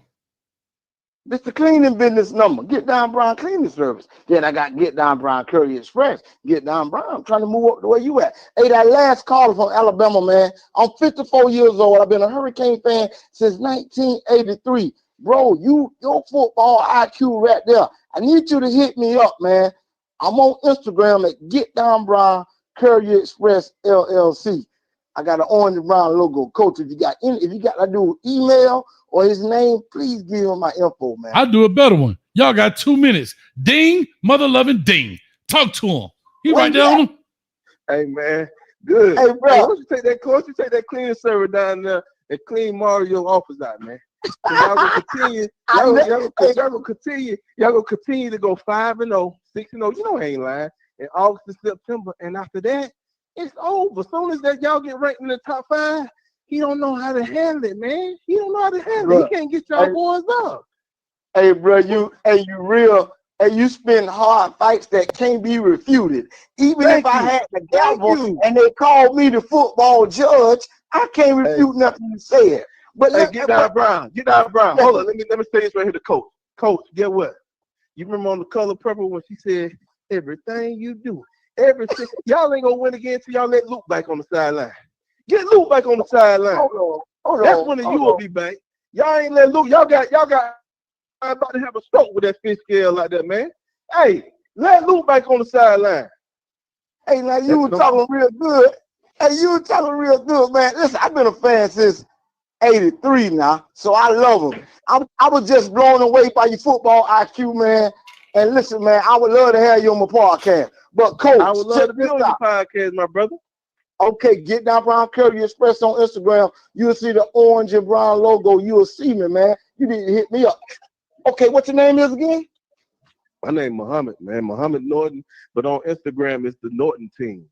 This the cleaning business number. Get Down Brown Cleaning Service. Then I got Get Down Brown Courier Express. Get Down Brown. I'm trying to move up the way you at. Hey, that last caller from Alabama, man. I'm 54 years old. I've been a Hurricane fan since 1983. Bro, your football IQ right there. I need you to hit me up, man. I'm on Instagram at Get Down Brown Courier Express LLC. I got an orange and brown logo. Coach, if you got to do email or his name, please give him my info, man. I'll do a better one. Y'all got 2 minutes. Ding, mother loving ding. Talk to him. He right there on him. Hey, man. Good. Hey, bro. Hey, why don't you take that cleaning server down there and clean Mario office out, man? Y'all gonna continue. Y'all gonna continue to go 5-0, 6-0. You know I ain't lying. In August and September, and after that, it's over. As soon as that y'all get ranked in the top 5, he don't know how to handle it, man. He don't know how to handle it. He can't get y'all boys up. Hey, bro, you spin hard fights that can't be refuted. Even if I had the gavel and they called me the football judge, I can't refute nothing you said. But hey, Get Down Brown. Hold on, let me say this right here to Coach. Coach, get what? You remember on The Color Purple when she said, everything you do, everything. Y'all ain't gonna win again until y'all let Luke back on the sideline. Get Luke back on the sideline. Hold on. That's when you will be back. Y'all ain't let Luke. Y'all got. I'm about to have a stroke with that fish scale like that, man. Hey, let Luke back on the sideline. Hey, now you were talking real good. Man. Listen, I've been a fan since 83 now, so I love him. I was just blown away by your football IQ, man. And listen, man, I would love to have you on my podcast. But Coach, I would love to be on your podcast, my brother. Okay, Get Down Brown Courier Express on Instagram. You'll see the orange and brown logo. You'll see me, man. You need to hit me up. Okay, what your name is again? My name Muhammad, man. Muhammad Norton. But on Instagram, it's the Norton Team.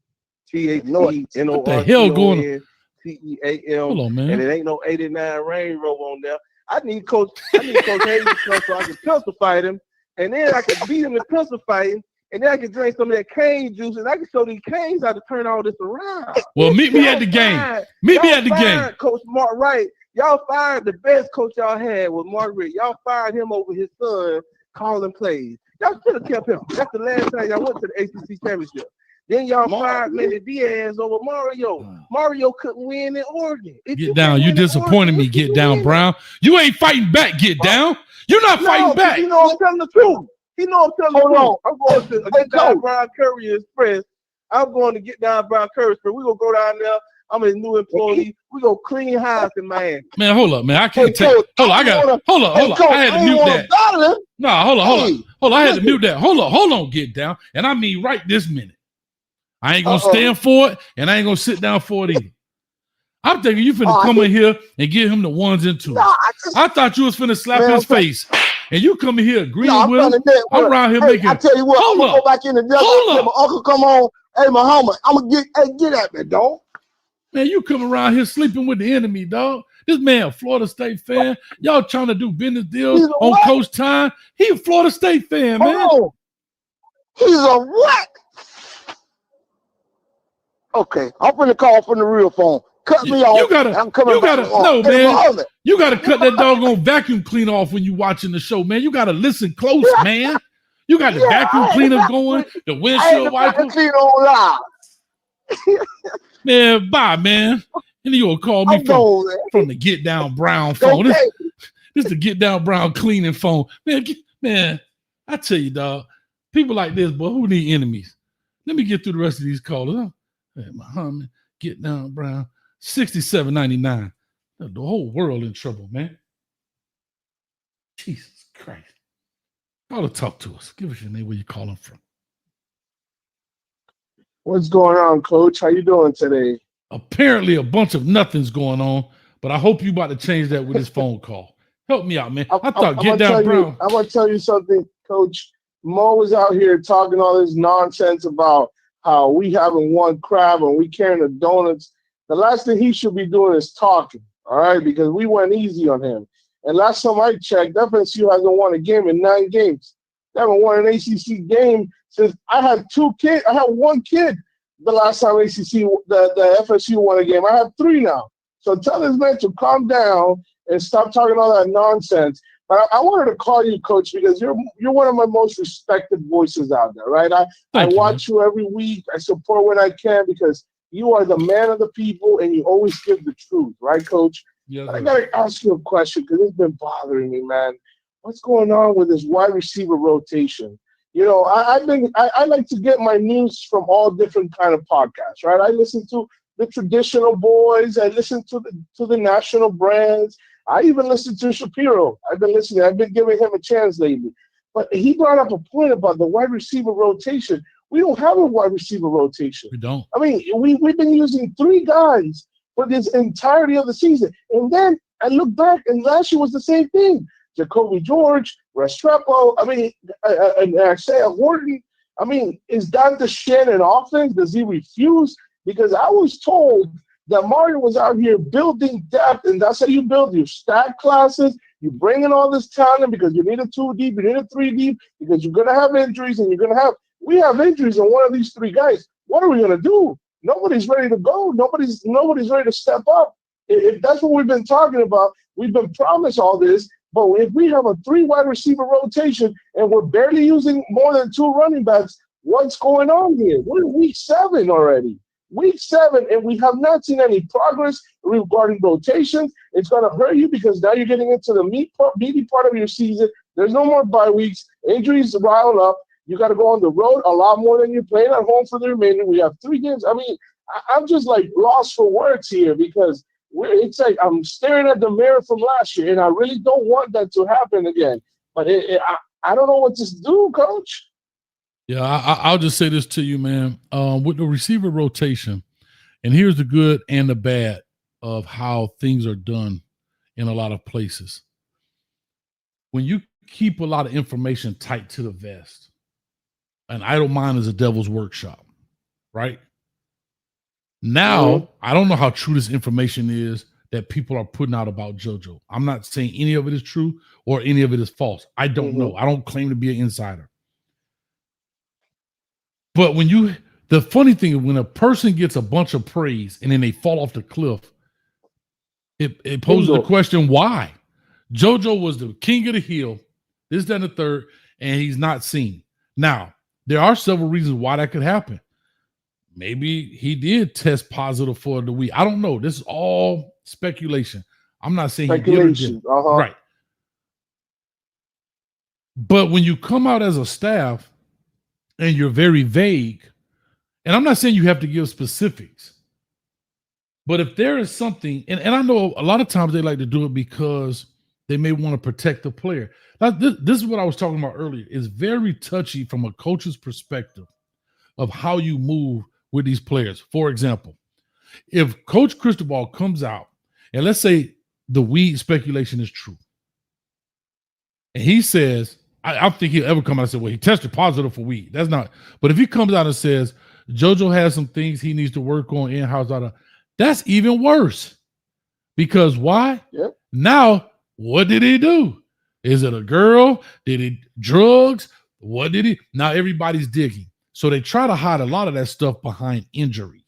THENORTON. What the hell going on? TEAM. Hold on, man. And it ain't no 89 Range Rover on there. I need Coach Hayes to come so I can pencil fight him. And then I can beat him in pencil fighting. And then I can drink some of that cane juice, and I can show these canes how to turn all this around. Well, meet me at the game. Meet me at the game. Coach Mark Wright. Y'all fired the best coach y'all had with Mark Wright. Y'all fired him over his son calling plays. Y'all should have kept him. That's the last time y'all went to the ACC championship. Then y'all fired Manny Diaz over Mario. Mario couldn't win in Oregon. Get down. You disappointed me. Get down, Brown. You ain't fighting back. Get down. You're not fighting back. You know I'm telling the truth. He know I'm telling the truth. I'm going to Get Down Brown Courier Express. I'm going to Get Down Brown Courier Express. We're going to go down there. I'm a new employee. We're going to clean house in Miami. Man, hold up, man. I can't take. Hold on. Hold on. I had to mute that. No, hold on. I had to mute that. Hold on. Get down. And I mean right this minute. I ain't going to stand for it, and I ain't going to sit down for it either. I'm thinking you finna come in here and give him the ones and twos. I thought you was finna slap his face. And you come in here agreeing with him. I'm around here making. I tell you what, I'm gonna go back in the desert. My uncle come on. Hey, Muhammad, I'm gonna get at me, dog. Man, you come around here sleeping with the enemy, dog. This man, a Florida State fan. Y'all trying to do business deals on Coach Time. He a Florida State fan, man. He's a what? Okay, I'm gonna call from the real phone. Cut me off. You gotta cut that doggone vacuum cleaner off when you watching the show, man. You gotta listen close, man. You got the vacuum cleaner going, the windshield wiper. Man, bye, man. And you gonna call me from the Get Down Brown phone. This is the Get Down Brown cleaning phone. Man, I tell you, dog, people like this, boy, who need enemies? Let me get through the rest of these callers. Huh? Hey, Muhammad, Get Down Brown. $67.99. The whole world in trouble, man. Jesus Christ. Call to talk to us. Give us your name, where you calling from. What's going on, Coach? How you doing today? Apparently a bunch of nothing's going on, but I hope you about to change that with this phone call. Help me out, man. I thought Get Down Brown. I'm going to tell you something, Coach. Mo was out here talking all this nonsense about how we haven't won crab and we carrying the donuts. The last thing he should be doing is talking, all right? Because we went easy on him. And last time I checked, FSU hasn't won a game in 9 games. They haven't won an ACC game since I had 2 kids. I had 1 kid the last time the FSU won a game. I have 3 now. So tell this man to calm down and stop talking all that nonsense. But I wanted to call you, Coach, because you're one of my most respected voices out there, right? I watch you every week. I support when I can because you are the man of the people and you always give the truth, right, Coach? Yeah, I got to ask you a question because it's been bothering me, man. What's going on with this wide receiver rotation? You know, I like to get my news from all different kind of podcasts, right? I listen to the traditional boys. I listen to the national brands. I even listen to Shapiro. I've been giving him a chance lately. But he brought up a point about the wide receiver rotation. We don't have a wide receiver rotation. We don't. I mean, we've been using 3 guys for this entirety of the season. And then I look back, and last year was the same thing. Jacoby George, Restrepo, I mean, and Isaiah Horton. I mean, is that the Shannon offense? Does he refuse? Because I was told that Mario was out here building depth, and that's how you build your stack classes. You bring in all this talent because you need a 2 deep, you need a 3 deep, because you're going to have injuries, and we have injuries in one of these 3 guys. What are we going to do? Nobody's ready to go. Nobody's ready to step up. If that's what we've been talking about, we've been promised all this, but if we have a 3 wide receiver rotation and we're barely using more than 2 running backs, what's going on here? We're in week 7 already. Week 7, and we have not seen any progress regarding rotations. It's going to hurt you because now you're getting into the meaty part of your season. There's no more bye weeks. Injuries rile up. You got to go on the road a lot more than you're playing at home for the remainder. We have 3 games. I mean, I'm just like lost for words here because it's like I'm staring at the mirror from last year, and I really don't want that to happen again. But I don't know what to do, Coach. Yeah, I'll just say this to you, man. With the receiver rotation, and here's the good and the bad of how things are done in a lot of places. When you keep a lot of information tight to the vest, an idle mind is a devil's workshop, right? Now, I don't know how true this information is that people are putting out about JoJo. I'm not saying any of it is true or any of it is false. I don't know. I don't claim to be an insider. But the funny thing is when a person gets a bunch of praise and then they fall off the cliff, it poses the question, why? JoJo was the king of the hill, this, that, and the third, and he's not seen. Now, there are several reasons why that could happen. Maybe he did test positive for the week. I don't know. This is all speculation. I'm not saying he did or didn't. Right. But when you come out as a staff and you're very vague, and I'm not saying you have to give specifics, but if there is something, and I know a lot of times they like to do it because they may want to protect the player. Now, this is what I was talking about earlier. It's very touchy from a coach's perspective of how you move with these players. For example, if Coach Cristobal comes out, and let's say the weed speculation is true, and he says, I don't think he'll ever come out and say, well, he tested positive for weed. That's not. But if he comes out and says, JoJo has some things he needs to work on in-house, that's even worse. Because why? Yep. Now, what did he do? Is it a girl? Did he drugs? What did he? Now everybody's digging. So they try to hide a lot of that stuff behind injury.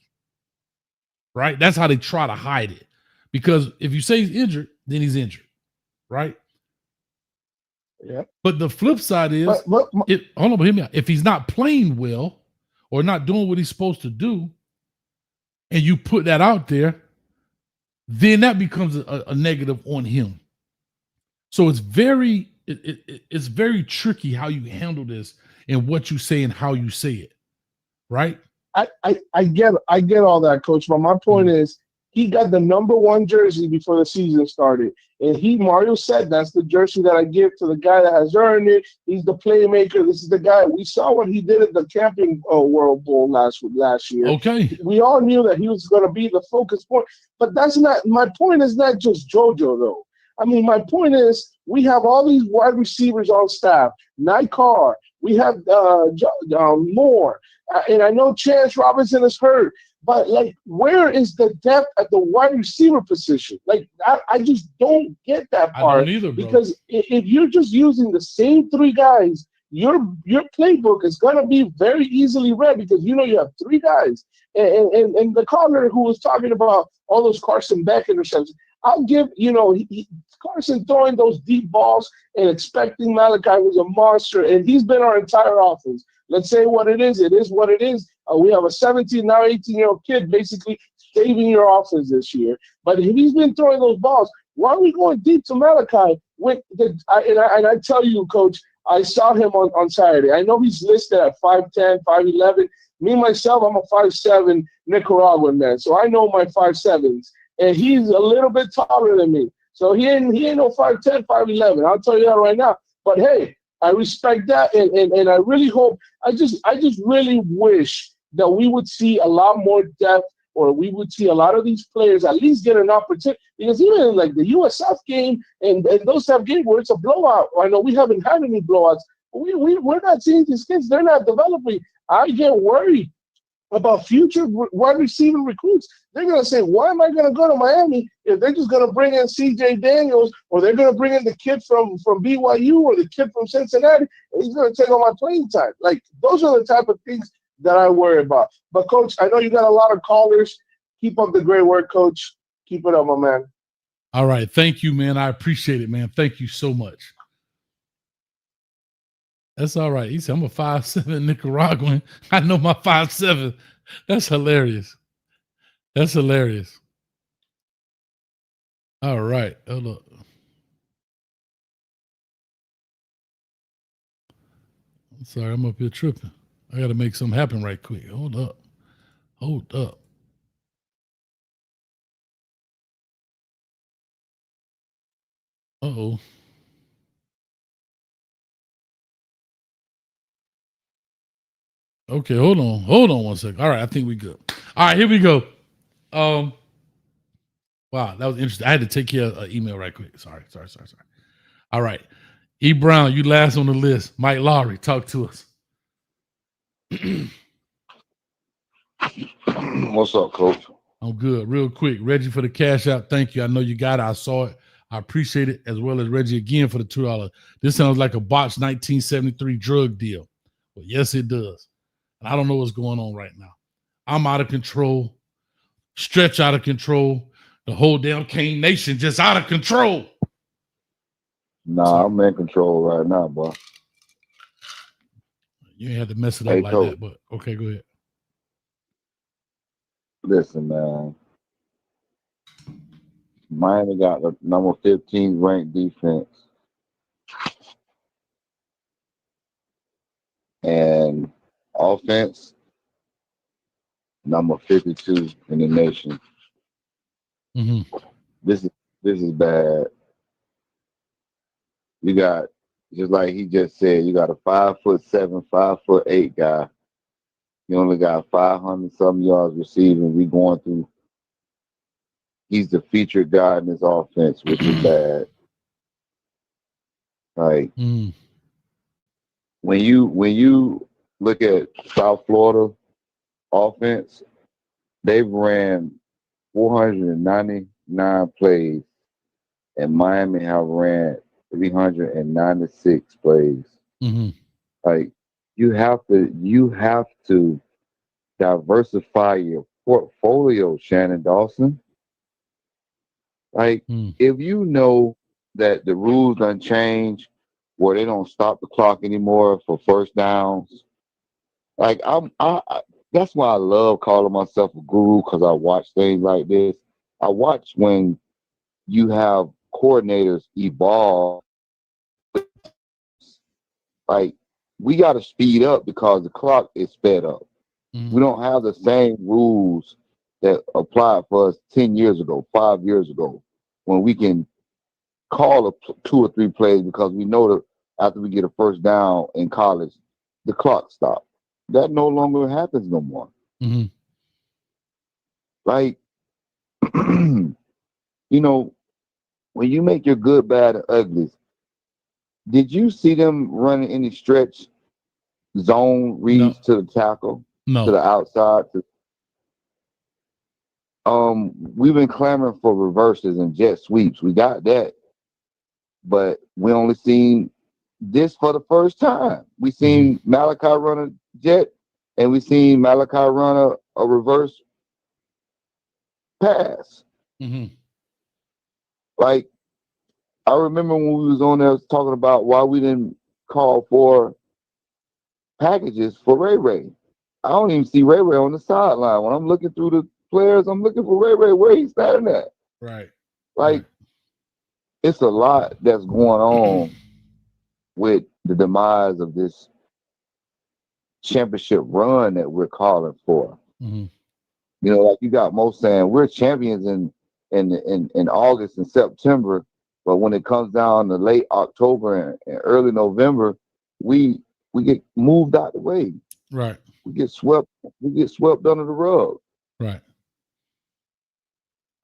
Right? That's how they try to hide it. Because if you say he's injured, then he's injured. Right? Yeah. But the flip side is, hold on, hear me out. If he's not playing well or not doing what he's supposed to do, and you put that out there, then that becomes a negative on him. So it's very tricky how you handle this and what you say and how you say it, right? I get all that, Coach. But my point is, he got the #1 jersey before the season started. And Mario said, that's the jersey that I give to the guy that has earned it. He's the playmaker. This is the guy. We saw what he did at the Camping World Bowl last year. Okay. We all knew that he was going to be the focus point. But that's not, my point is not just JoJo, though. I mean, my point is, we have all these wide receivers on staff. Nikar, we have Moore. And I know Chance Robinson is hurt, but like, where is the depth at the wide receiver position? Like, I just don't get that I don't part either, bro. because if you're just using the same three guys, your playbook is gonna be very easily read because you know you have three guys. And the caller who was talking about all those Carson Beck interceptions, I'll give Carson throwing those deep balls and expecting Malachi was a monster, and he's been our entire offense. Let's say what it is. It is what it is. We have a 17, now 18-year-old kid basically saving your offense this year. But if he's been throwing those balls, why are we going deep to Malachi? And I tell you, Coach, I saw him on Saturday. I know he's listed at 5'10", 5'11". Me, myself, I'm a 5'7" Nicaraguan man, so I know my 5'7s. And he's a little bit taller than me. So he ain't no 5'10", 5'11". I'll tell you that right now. But hey, I respect that, and I really hope. I just really wish that we would see a lot more depth, or we would see a lot of these players at least get an opportunity. Because even in like the USF game and those type of games where it's a blowout, I know we haven't had any blowouts. We're not seeing these kids. They're not developing. I get worried about future wide receiver recruits. They're going to say, why am I going to go to Miami if they're just going to bring in C.J. Daniels, or they're going to bring in the kid from BYU or the kid from Cincinnati, and he's going to take all my playing time. Like, those are the type of things that I worry about. But, Coach, I know you got a lot of callers. Keep up the great work, Coach. Keep it up, my man. All right. Thank you, man. I appreciate it, man. Thank you so much. That's all right. He said, I'm a 5'7" Nicaraguan. I know my 5'7". That's hilarious. That's hilarious. All right. Hold up. I'm sorry. I'm up here tripping. I got to make something happen right quick. Hold up. Hold up. Uh-oh. Okay, hold on. Hold on one second. All right, I think we good. All right, here we go. Wow, that was interesting. I had to take care of an email right quick. Sorry. All right. E. Brown, you last on the list. Mike Lowry, talk to us. What's up, Coach? I'm good. Real quick. Reggie for the cash out. Thank you. I know you got it. I saw it. I appreciate it, as well as Reggie again for the $2. This sounds like a botched 1973 drug deal. But yes, it does. And I don't know what's going on right now. I'm out of control. Stretch out of control. The whole damn Kane Nation just out of control. Nah, I'm in control right now, boy. You ain't have to mess it up like that, but okay, go ahead. Listen, man. Miami got the number 15 ranked defense. And offense, number 52 in the nation. Mm-hmm. This is bad. You got, just like he just said, you got a 5'7", 5'8" guy. You only got 500-something yards receiving. We going through. He's the featured guy in this offense, which is bad. Like when you look at South Florida offense, they've ran 499 plays, and Miami have ran 396 plays. Mm-hmm. Like you have to diversify your portfolio, Shannon Dawson. Like if you know that the rules done change where they don't stop the clock anymore for first downs. Like I that's why I love calling myself a guru, because I watch things like this. I watch when you have coordinators evolve. Like we got to speed up because the clock is sped up. We don't have the same rules that applied for us 10 years ago, 5 years ago, when we can call 2 or 3 plays because we know that after we get a first down in college, the clock stops. That no longer happens no more. Mm-hmm. Like, you know, when you make your good, bad, and uglies, did you see them running any stretch zone reads to the tackle? to the outside. We've been clamoring for reverses and jet sweeps. We got that, but we only seen this for the first time. We seen Malachi run a jet, and we seen Malachi run a reverse pass. Like, I remember when we was on there talking about why we didn't call for packages for Ray Ray. I don't even see Ray Ray on the sideline. When I'm looking through the players, I'm looking for Ray Ray where he's standing at. Right. Like, it's a lot that's going on with the demise of this championship run that we're calling for. You know, like you got Mo saying we're champions in August and September, but when it comes down to late October and early November, we get moved out the way. Right. We get swept under the rug. Right.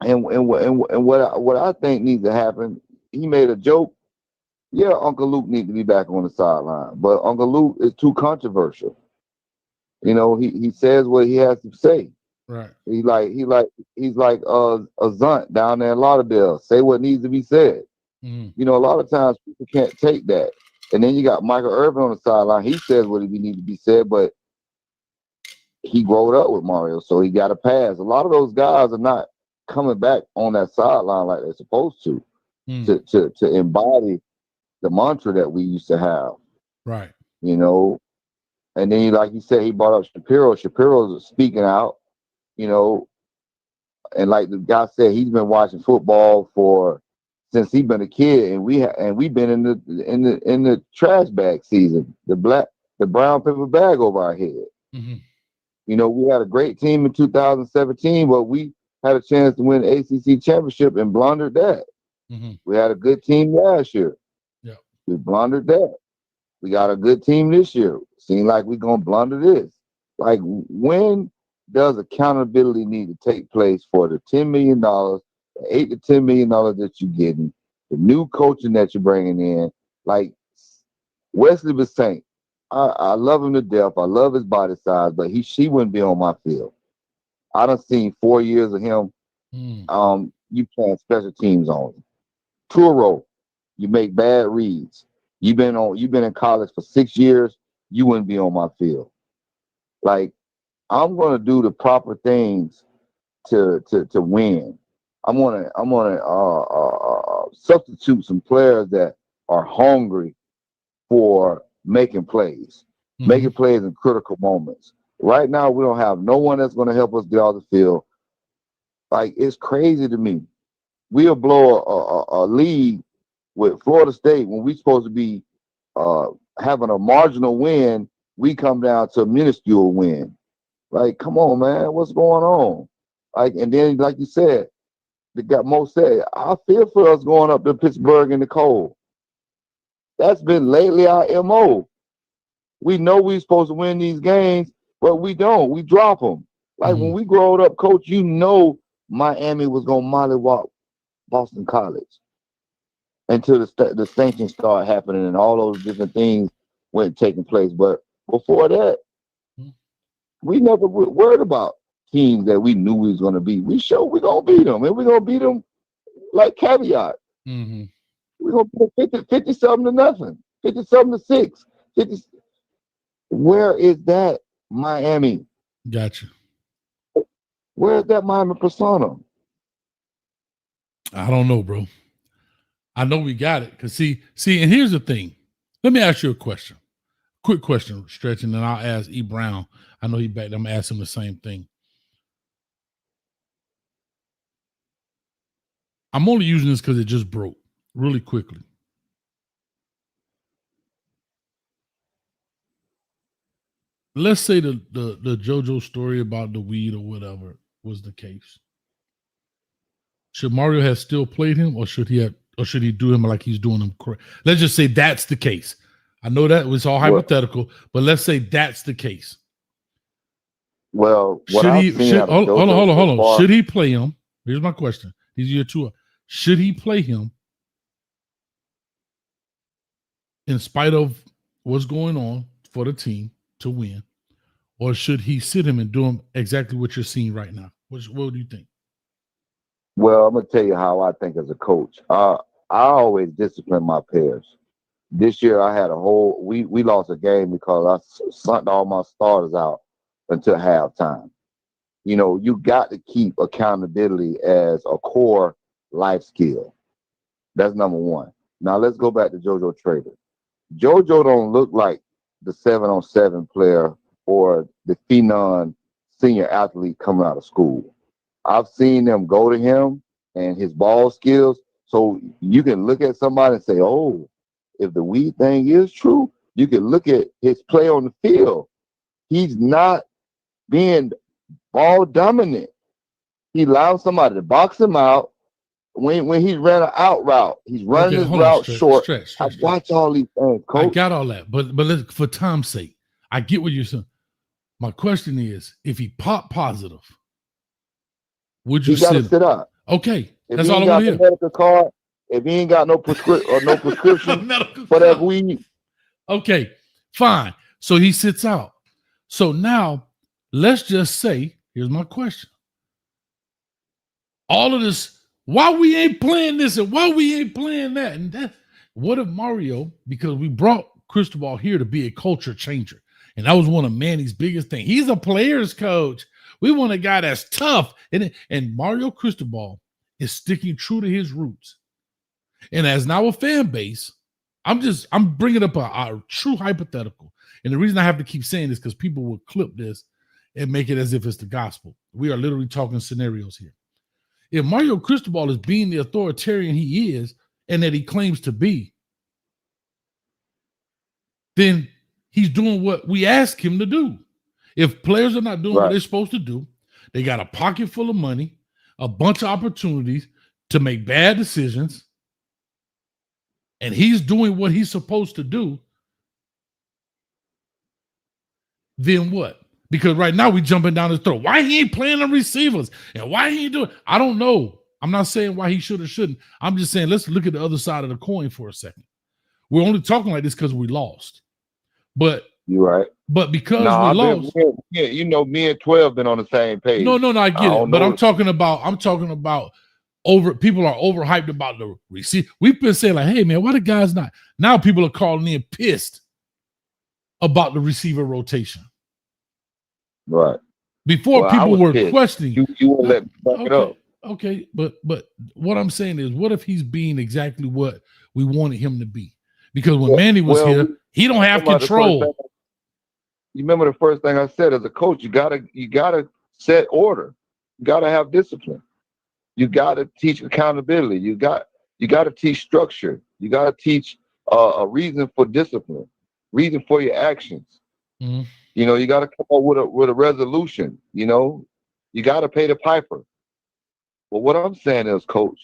And what I think needs to happen, he made a joke. Yeah, Uncle Luke needs to be back on the sideline, but Uncle Luke is too controversial. You know, he says what he has to say. Right. He's like a Zunt down there in Lauderdale. Say what needs to be said. You know, a lot of times people can't take that. And then you got Michael Irvin on the sideline. He says what needs to be said, but he growed up with Mario, so he got a pass. A lot of those guys are not coming back on that sideline like they're supposed to embody the mantra that we used to have. Right. You know, and then like you said, he brought up Shapiro. Shapiro's speaking out, you know, and like the guy said, he's been watching football since he's been a kid, and we've been in the trash bag season, the brown paper bag over our head. You know, we had a great team in 2017, but we had a chance to win the ACC championship and blundered that. We had a good team last year. Yeah. We blundered that. We got a good team this year. Seems like we're gonna blunder this. Like, when does accountability need to take place for the $10 million, the $8 to $10 million that you're getting, the new coaching that you're bringing in? Like Wesley Bassett, I love him to death. I love his body size, but she wouldn't be on my field. I done seen 4 years of him. You playing special teams only. Turo, you make bad reads. You've been in college for 6 years. You wouldn't be on my field. Like, I'm gonna do the proper things to win. I'm gonna substitute some players that are hungry for making plays in critical moments. Right now, we don't have no one that's gonna help us get off the field. Like, it's crazy to me. We'll blow a lead with Florida State when we're supposed to be having a marginal win. We come down to a minuscule win. Like, come on, man, what's going on? Like, and then, like you said, Mo said, I feel for us going up to Pittsburgh in the cold. That's been lately our MO. We know we're supposed to win these games, but we don't. We drop them. Like, when we growed up, Coach, you know Miami was going to mollywop Boston College until the sanctions started happening and all those different things went taking place. But before that, we never were worried about teams that we knew we was going to beat. We sure we're going to beat them, and we're going to beat them like caveat. We're going to put 50-something to nothing, 50-something to 6. 50. Where is that Miami? Gotcha. Where is that Miami persona? I don't know, bro. I know we got it. Because see, and here's the thing. Let me ask you a question. Quick question, Stretch, and then I'll ask E. Brown. I know he back there. I'm going to ask him the same thing. I'm only using this because it just broke really quickly. Let's say the JoJo story about the weed or whatever was the case. Should Mario have still played him, or should he do him like he's doing him correct? Let's just say that's the case. I know that was all hypothetical, but let's say that's the case. Well, hold on. Should he play him? Here's my question. He's year 2. Should he play him in spite of what's going on for the team to win? or should he sit him and do him exactly what you're seeing right now? What do you think? Well, I'm gonna tell you how I think as a coach. I always discipline my players. This year I had we lost a game because I sent all my starters out until halftime. You know, you got to keep accountability as a core life skill. That's number one. Now let's go back to JoJo Trader. JoJo don't look like the 7-on-7 player or the phenom senior athlete coming out of school. I've seen them go to him and his ball skills. So you can look at somebody and say, oh, if the weed thing is true, you can look at his play on the field. He's not being ball dominant. He allows somebody to box him out. When he ran an out route, he's running his route short. I watch all these things, Coach. I got all that, but for time's sake, I get what you're saying. My question is, if he popped positive, would you sit up? Okay, that's all I want to hear. Medical card, if he ain't got no prescription for that weed. Okay, fine. So he sits out. So now let's just say, here's my question. All of this, why we ain't playing this and why we ain't playing that? And that, what if Mario, because we brought Cristobal here to be a culture changer. And that was one of Manny's biggest things. He's a player's coach. We want a guy that's tough. And Mario Cristobal is sticking true to his roots. And as now a fan base, I'm bringing up a true hypothetical. And the reason I have to keep saying this because people will clip this and make it as if it's the gospel. We are literally talking scenarios here. If Mario Cristobal is being the authoritarian he is and that he claims to be, then he's doing what we ask him to do. If players are not doing what they're supposed to do, they got a pocket full of money, a bunch of opportunities to make bad decisions, and he's doing what he's supposed to do, then what? Because right now we jumping down his throat. Why he ain't playing the receivers? And why he ain't doing? I don't know. I'm not saying why he should or shouldn't. I'm just saying let's look at the other side of the coin for a second. We're only talking like this because we lost. But you're right. But because we lost, you know, me and 12 been on the same page. No, I get it. But I'm talking about people are overhyped about the receiver. We've been saying like, hey man, why the guys not? Now people are calling in pissed about the receiver rotation. Right. Before people were questioning. You won't let me back it up. Okay, but what I'm saying is, what if he's being exactly what we wanted him to be? Because when Manny was here, he don't have control. You remember the first thing I said as a coach, you gotta set order. You gotta have discipline. You gotta teach accountability. You gotta teach structure. You gotta teach a reason for discipline, reason for your actions. Mm-hmm. You know, you got to come up with a resolution. You know, you got to pay the piper. But what I'm saying is, Coach,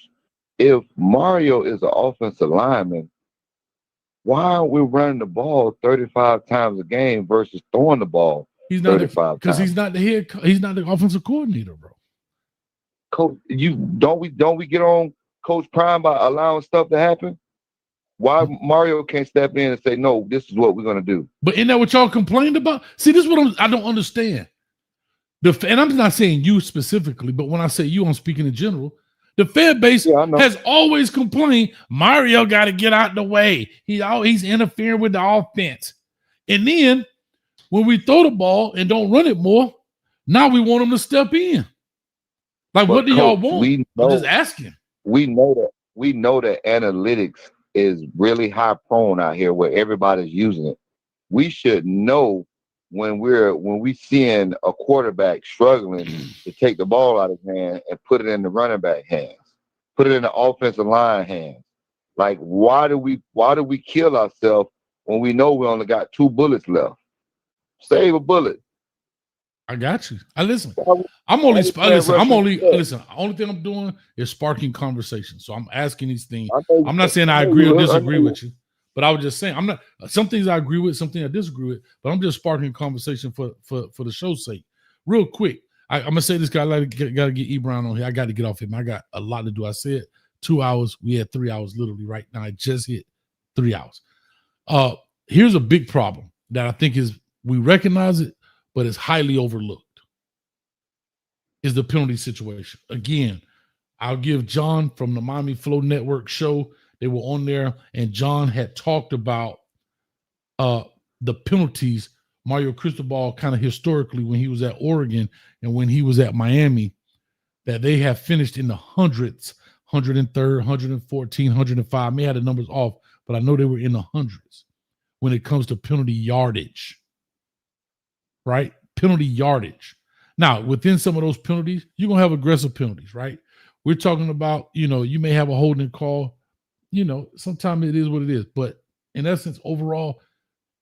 if Mario is an offensive lineman, why aren't we running the ball 35 times a game versus throwing the ball 35 times? Because he's not the head. He's not the offensive coordinator, bro. Coach, don't we get on Coach Prime by allowing stuff to happen? Why Mario can't step in and say, no, this is what we're going to do? But isn't that what y'all complained about? See, this is what I don't understand. And I'm not saying you specifically, but when I say you, I'm speaking in general. The fan base has always complained, Mario got to get out the way. He's interfering with the offense. And then when we throw the ball and don't run it more, now we want him to step in. Like, what do y'all want? I'm just asking. We know that analytics is really high prone out here where everybody's using it. We should know when we seeing a quarterback struggling to take the ball out of his hand and put it in the running back hands, put it in the offensive line hands. Like, why do we kill ourselves when we know we only got 2 bullets left? Save a bullet. I got you. I listen. I'm only listen. The only thing I'm doing is sparking conversation. So I'm asking these things. I'm not saying I agree or disagree with you, but I was just saying I'm not. Some things I agree with, some things I disagree with. But I'm just sparking conversation for the show's sake. Real quick, I'm gonna say this guy. I gotta get E Brown on here. I got to get off him. I got a lot to do. I said 2 hours. We had 3 hours literally right now. I just hit 3 hours. Here's a big problem that I think is we recognize it. but it's highly overlooked, is the penalty situation. Again, I'll give John from the Miami Flow Network show. They were on there, and John had talked about the penalties. Mario Cristobal kind of historically when he was at Oregon and when he was at Miami, that they have finished in the hundreds, 103rd, 114, 105. May have the numbers off, but I know they were in the hundreds when it comes to penalty yardage, right? Penalty yardage. Now, within some of those penalties, you're going to have aggressive penalties, right? We're talking about, you may have a holding call. Sometimes it is what it is. But in essence, overall,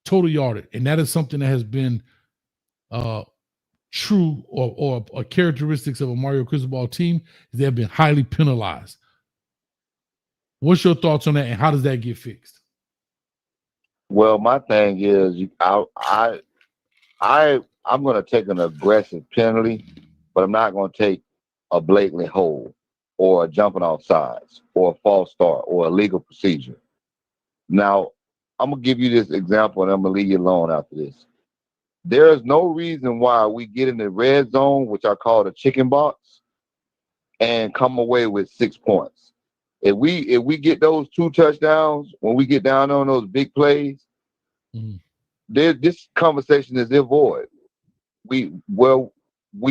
total yardage. And that is something that has been true or characteristics of a Mario Cristobal team. They have been highly penalized. What's your thoughts on that, and how does that get fixed? Well, my thing is, I'm going to take an aggressive penalty, but I'm not going to take a blatantly hold or a jumping off sides or a false start or a legal procedure. Now, I'm going to give you this example, and I'm going to leave you alone after this. There is no reason why we get in the red zone, which I call the chicken box, and come away with 6 points. If we get those 2 touchdowns, when we get down on those big plays, this conversation is void. We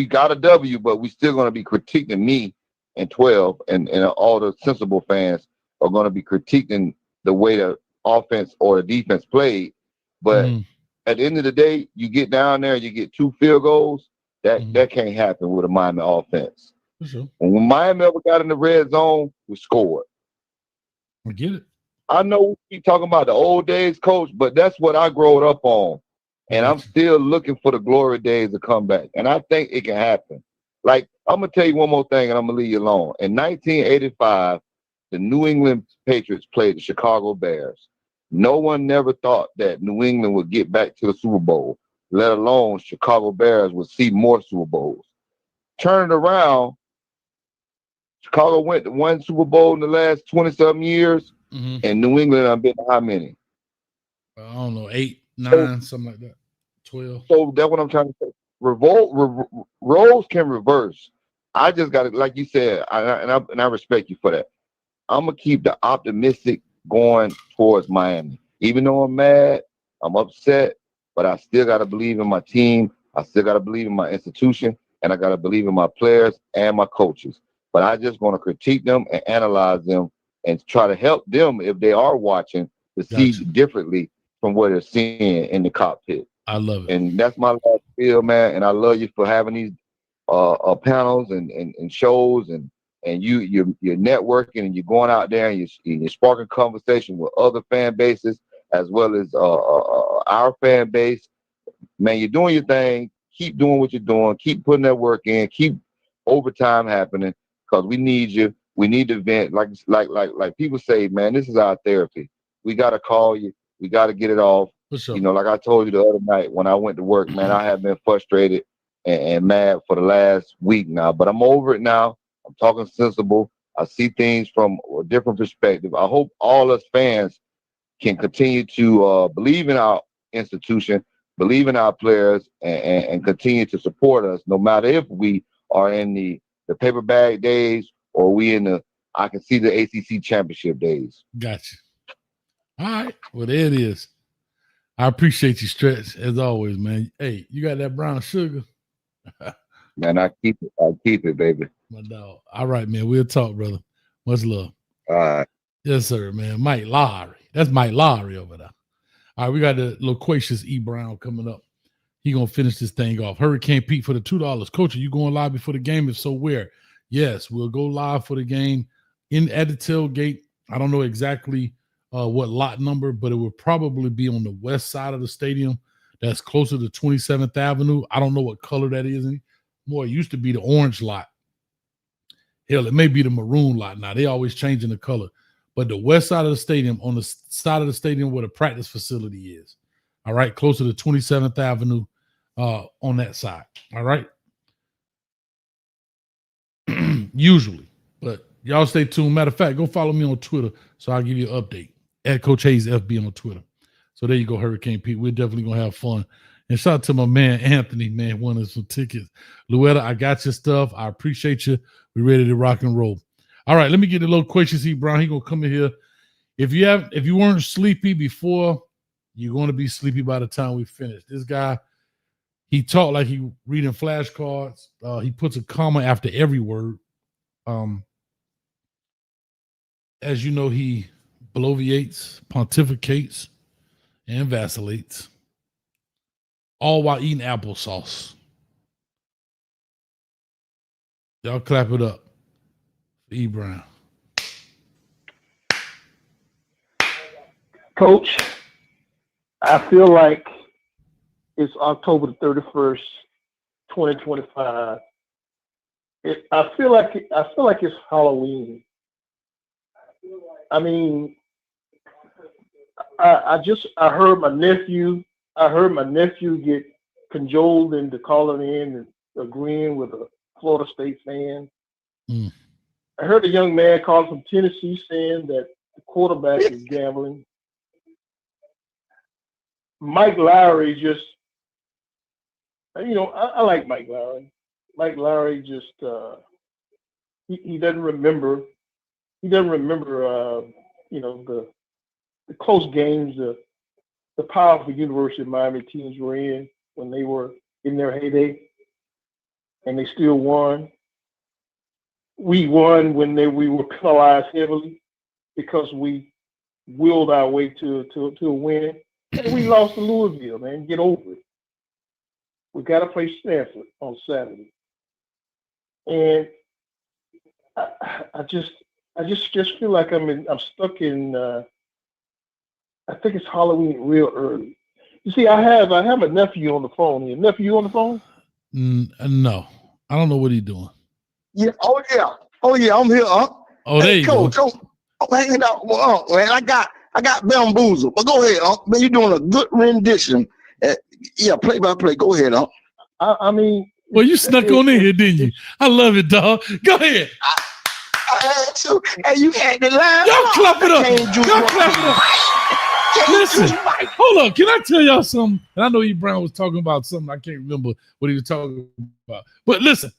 got a W, but we still going to be critiquing me and 12, and all the sensible fans are going to be critiquing the way the offense or the defense played. But at the end of the day, you get down there and you get 2 field goals. That can't happen with a Miami offense. For sure. When Miami ever got in the red zone, we scored. I get it. I know we keep talking about the old days, coach, but that's what I grew up on. And I'm still looking for the glory days to come back. And I think it can happen. Like, I'm going to tell you one more thing, and I'm going to leave you alone. In 1985, the New England Patriots played the Chicago Bears. No one never thought that New England would get back to the Super Bowl, let alone Chicago Bears would see more Super Bowls. Turn it around, Chicago went to 1 Super Bowl in the last 20-something years, and New England have been to how many? I don't know, 8, 9, something like that. 12. So that's what I'm trying to say. Roles can reverse. I just got to, like you said, and I respect you for that. I'm going to keep the optimistic going towards Miami. Even though I'm mad, I'm upset, but I still got to believe in my team. I still got to believe in my institution, and I got to believe in my players and my coaches. But I just want to critique them and analyze them and try to help them if they are watching to see differently from what they're seeing in the cockpit. I love it. And that's my last feel, man. And I love you for having these panels and shows and you're networking and you're going out there and you're sparking conversation with other fan bases as well as our fan base. Man, you're doing your thing. Keep doing what you're doing. Keep putting that work in. Keep overtime happening because we need you. We need to vent. Like people say, man, this is our therapy. We got to call you. We got to get it off. Sure. You know, like I told you the other night when I went to work, man, I have been frustrated and mad for the last week now, but I'm over it now. I'm talking sensible. I see things from a different perspective. I hope all us fans can continue to believe in our institution, believe in our players, and continue to support us, no matter if we are in the paper bag days or we in the I can see the ACC championship days. Gotcha. All right. Well, there it is. I appreciate you, Stretch, as always, man. Hey, you got that brown sugar? Man, I keep it, baby. My dog. All right, man. We'll talk, brother. Much love. All right. Yes, sir, man. Mike Lowry. That's Mike Lowry over there. All right, we got the loquacious E. Brown coming up. He gonna finish this thing off. Hurricane Pete for the $2. Coach, are you going live before the game? If so, where? Yes, we'll go live for the game at the tailgate. I don't know exactly what lot number, but it will probably be on the west side of the stadium. That's closer to 27th Avenue. I don't know what color that is anymore. It used to be the orange lot. Hell, it may be the maroon lot now. They always changing the color. But the west side of the stadium, on the side of the stadium where the practice facility is. All right, closer to 27th Avenue on that side. All right. Usually. But y'all stay tuned. Matter of fact, go follow me on Twitter so I'll give you an update. At Coach Hayes FB on Twitter. So there you go, Hurricane Pete. We're definitely going to have fun And shout out to my man Anthony, man, wanted some tickets. Louetta, I got your stuff. I appreciate you. We're ready to rock and roll. All right, let me get a little question. See, Brown, he gonna come in here. If you weren't sleepy before, you're gonna be sleepy by the time we finish. This guy, he talked like he reading flashcards. He puts a comma after every word. As you know, he bloviates, pontificates, and vacillates, all while eating applesauce. Y'all clap it up for E. Brown. Coach, I feel like it's October the 31st, 2025. I feel like it's Halloween. I mean, I heard my nephew get cajoled into calling in and agreeing with a Florida State fan. I heard a young man call from Tennessee saying that the quarterback is gambling. Mike Lowry just, I like Mike Lowry. Mike Lowry just, he doesn't remember. He doesn't remember, the close games the powerful University of Miami teams were in when they were in their heyday, and they still won. We won when we were penalized heavily because we willed our way to a win. And we lost to Louisville, man. Get over it. We got to play Stanford on Saturday, and I just feel like I'm stuck in. I think it's Halloween real early. You see, I have a nephew on the phone here. Nephew, you on the phone? No, I don't know what he's doing. Yeah. Oh yeah. I'm here. Oh, there you Coach, go. I'm hanging out. Man, I got bamboozled. But go ahead, man. You're doing a good rendition. Yeah, play by play. Go ahead, I mean, well, you snuck on in here, didn't you? I love it, dog. Go ahead. I had to. And you had the line. Y'all clap it up. Y'all clap it up. Listen, hold on. Can I tell y'all something? And I know E. Brown was talking about something. I can't remember what he was talking about. But listen,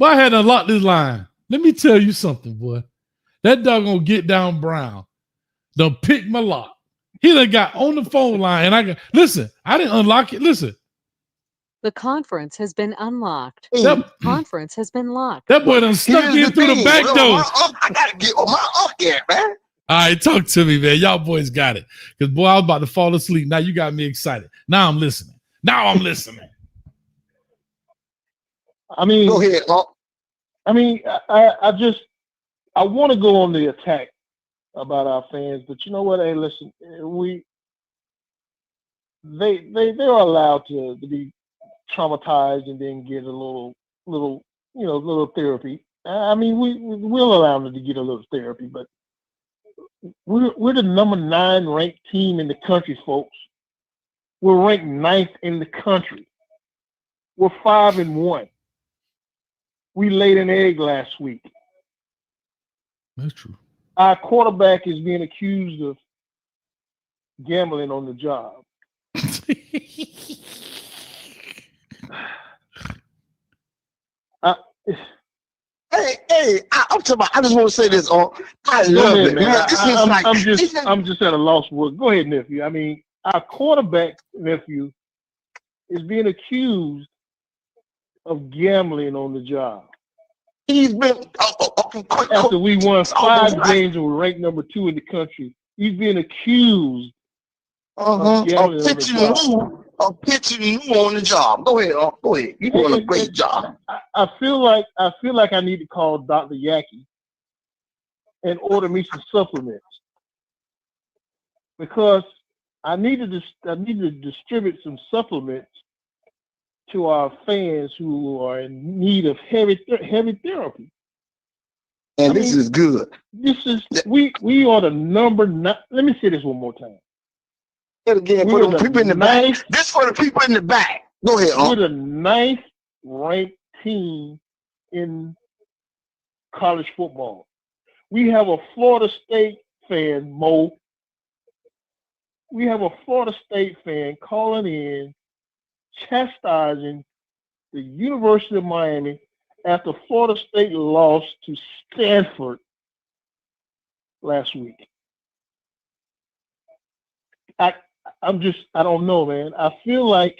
I had to unlock this line. Let me tell you something, boy. That doggone Get Down Brown done picked my lock. He done got on the phone line, and listen, I didn't unlock it. Listen. The conference has been unlocked. Conference has been locked. That boy done snuck in through the back door. I got to get on my here, man. All right, talk to me, man. Y'all boys got it. Because, boy, I was about to fall asleep. Now you got me excited. Now I'm listening. I mean, go ahead, I mean, I want to go on the attack about our fans, but you know what? Hey, listen, they're allowed to be traumatized and then get a little therapy. I mean, we'll allow them to get a little therapy, but we're the number 9 ranked team in the country, folks. We're ranked 9th in the country. We're 5-1. We laid an egg last week. That's true. Our quarterback is being accused of gambling on the job. I'm talking about, I just want to say this. I love it, man. I'm just at a loss for words. Go ahead, nephew. I mean, our quarterback, nephew, is being accused of gambling on the job. He's been after we won 5 games and we're ranked number 2 in the country. He's being accused of gambling on the job. Of pitching you on the job. Go ahead, go ahead. You're doing a great job. I feel like I need to call Dr. Yaki and order me some supplements because I need to distribute some supplements to our fans who are in need of heavy therapy. And this is good. We are the number 9. Let me say this one more time. Again, for the people in the back. This for the people in the back. Go ahead. We're the 9th ranked team in college football. We have a Florida State fan, Mo, we have a Florida State fan calling in, chastising the University of Miami after Florida State lost to Stanford last week. I don't know, man. I feel like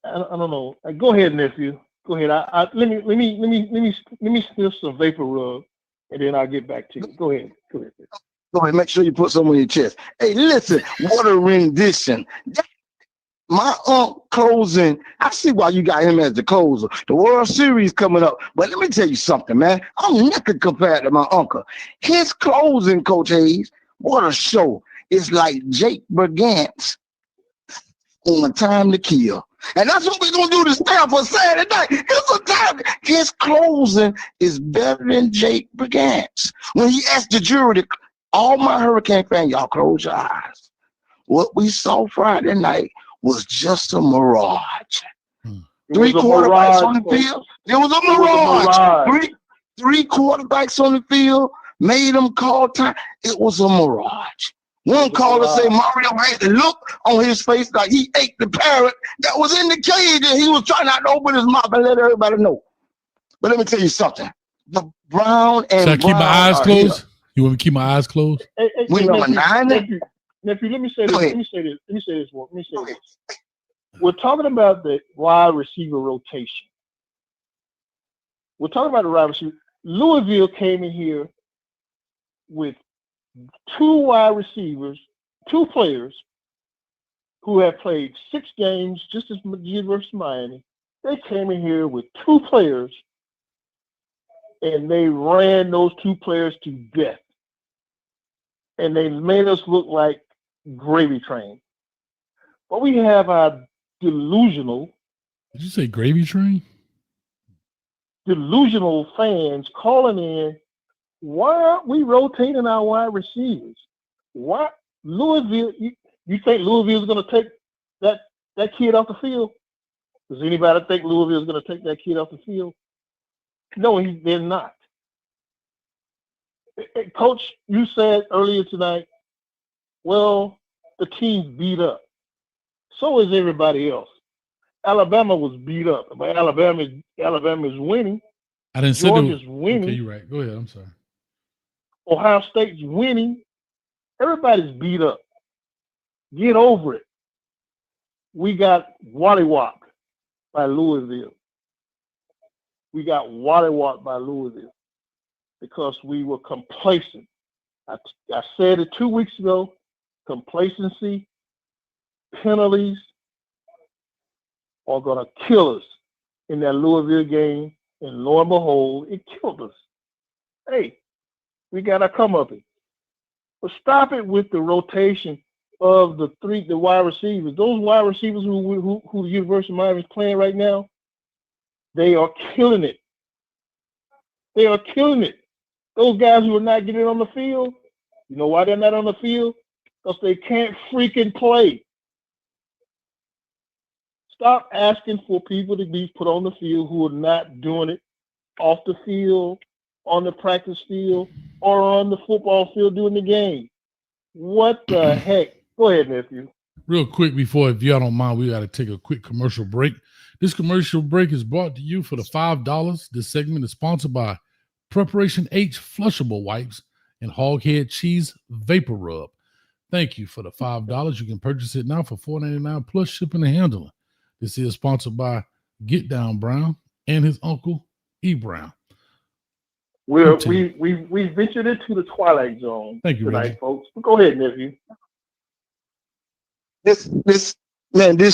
I don't know. Go ahead, nephew. Go ahead. Let me sniff some vapor rub, and then I'll get back to you. Go ahead. Go ahead. Go ahead. Make sure you put some on your chest. Hey, listen. What a rendition. My closing. I see why you got him as the closer. The World Series coming up. But let me tell you something, man. I'm nothing compared to my uncle. His closing, Coach Hayes, what a show. It's like Jake Brigance on Time to Kill. And that's what we're going to do this time for Saturday night. It's a time. His closing is better than Jake Brigance. When he asked the jury, all my Hurricane fans, y'all close your eyes. What we saw Friday night was just a mirage. 3 quarterbacks on the field. It was a mirage. Three quarterbacks on the field made them call time. It was a mirage. One caller said Mario had the look on his face like he ate the parrot that was in the cage and he was trying not to open his mouth and let everybody know. But let me tell you something. The Brown and Should I keep my eyes closed? You want me to keep my eyes closed? We number 9. Nephew, let me say this. We're talking about the wide receiver rotation. We're talking about the wide receiver. Louisville came in here with 2 wide receivers, 2 players who have played 6 games just as the University of Miami. They came in here with 2 players and they ran those 2 players to death. And they made us look like gravy train. But we have our delusional. Did you say gravy train? Delusional fans calling in. Why aren't we rotating our wide receivers? Why Louisville? You think Louisville is going to take that kid off the field? Does anybody think Louisville is going to take that kid off the field? No, they're not. Coach, you said earlier tonight, well, the team's beat up. So is everybody else. Alabama was beat up, but Alabama is winning. I didn't say Georgia's winning. Okay, you're right. Go ahead. I'm sorry. Ohio State's winning. Everybody's beat up. Get over it. We got Wallywop by Louisville. We got Wallywop by Louisville because we were complacent. I said it 2 weeks ago. Complacency, penalties are going to kill us in that Louisville game. And lo and behold, it killed us. Hey, we got to come up it. But stop it with the rotation of the wide receivers. Those wide receivers who the University of Miami is playing right now, they are killing it. They are killing it. Those guys who are not getting on the field, you know why they're not on the field? Because they can't freaking play. Stop asking for people to be put on the field who are not doing it off the field, on the practice field, or on the football field during the game. What the heck? Go ahead, nephew. Real quick before, if y'all don't mind, we got to take a quick commercial break. This commercial break is brought to you for the $5. This segment is sponsored by Preparation H Flushable Wipes and Hoghead Cheese Vapor Rub. Thank you for the $5. You can purchase it now for $4.99 plus shipping and handling. This is sponsored by Get Down Brown and his uncle E. Brown. We ventured into the twilight zone. Thank you, tonight, Reggie. folks. Go ahead, nephew. This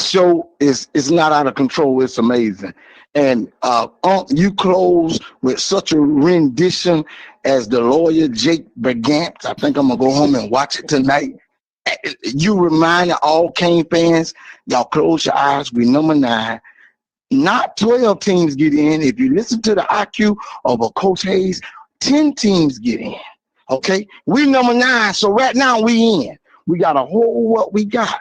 show is not out of control. It's amazing. And you close with such a rendition as the lawyer Jake Brigance. I think I'm gonna go home and watch it tonight. You reminded all Cane fans, y'all close your eyes. We number 9. Not 12 teams get in. If you listen to the IQ of a Coach Hayes, 10 teams get in. Okay, we number 9. So right now we in. We got to hold what we got.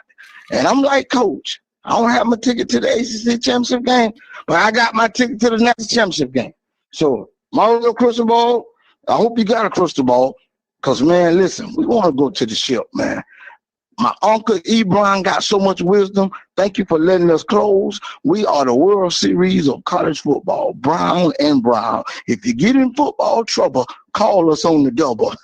And I'm like, Coach, I don't have my ticket to the ACC championship game, but I got my ticket to the next championship game. So Mario Cristobal, I hope you got a crystal ball. Cause man, listen, we want to go to the ship, man. My uncle Ebron got so much wisdom. Thank you for letting us close. We are the World Series of college football, Brown and Brown. If you get in football trouble, call us on the double.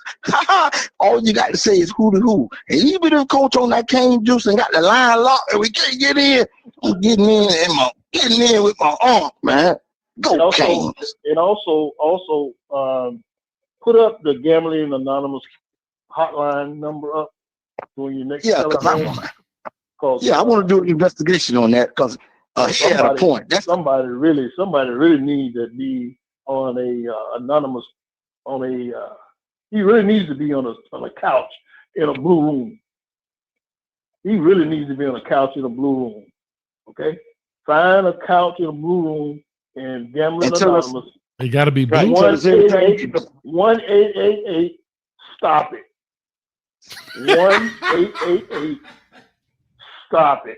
All you got to say is who to who. And even if coach on that cane juice and got the line locked and we can't get in, I'm getting in with my arm, man. Go Canes. And also, put up the Gambling Anonymous hotline number up during your next telegram. I want to do an investigation on that because she had a point. Somebody really needs to be on a anonymous he really needs to be on a couch in a blue room. He really needs to be on a couch in a blue room. Okay? Find a couch in a blue room and Gambling Anonymous. They got to be blue. 1-888 stop it. 1-888 stop it.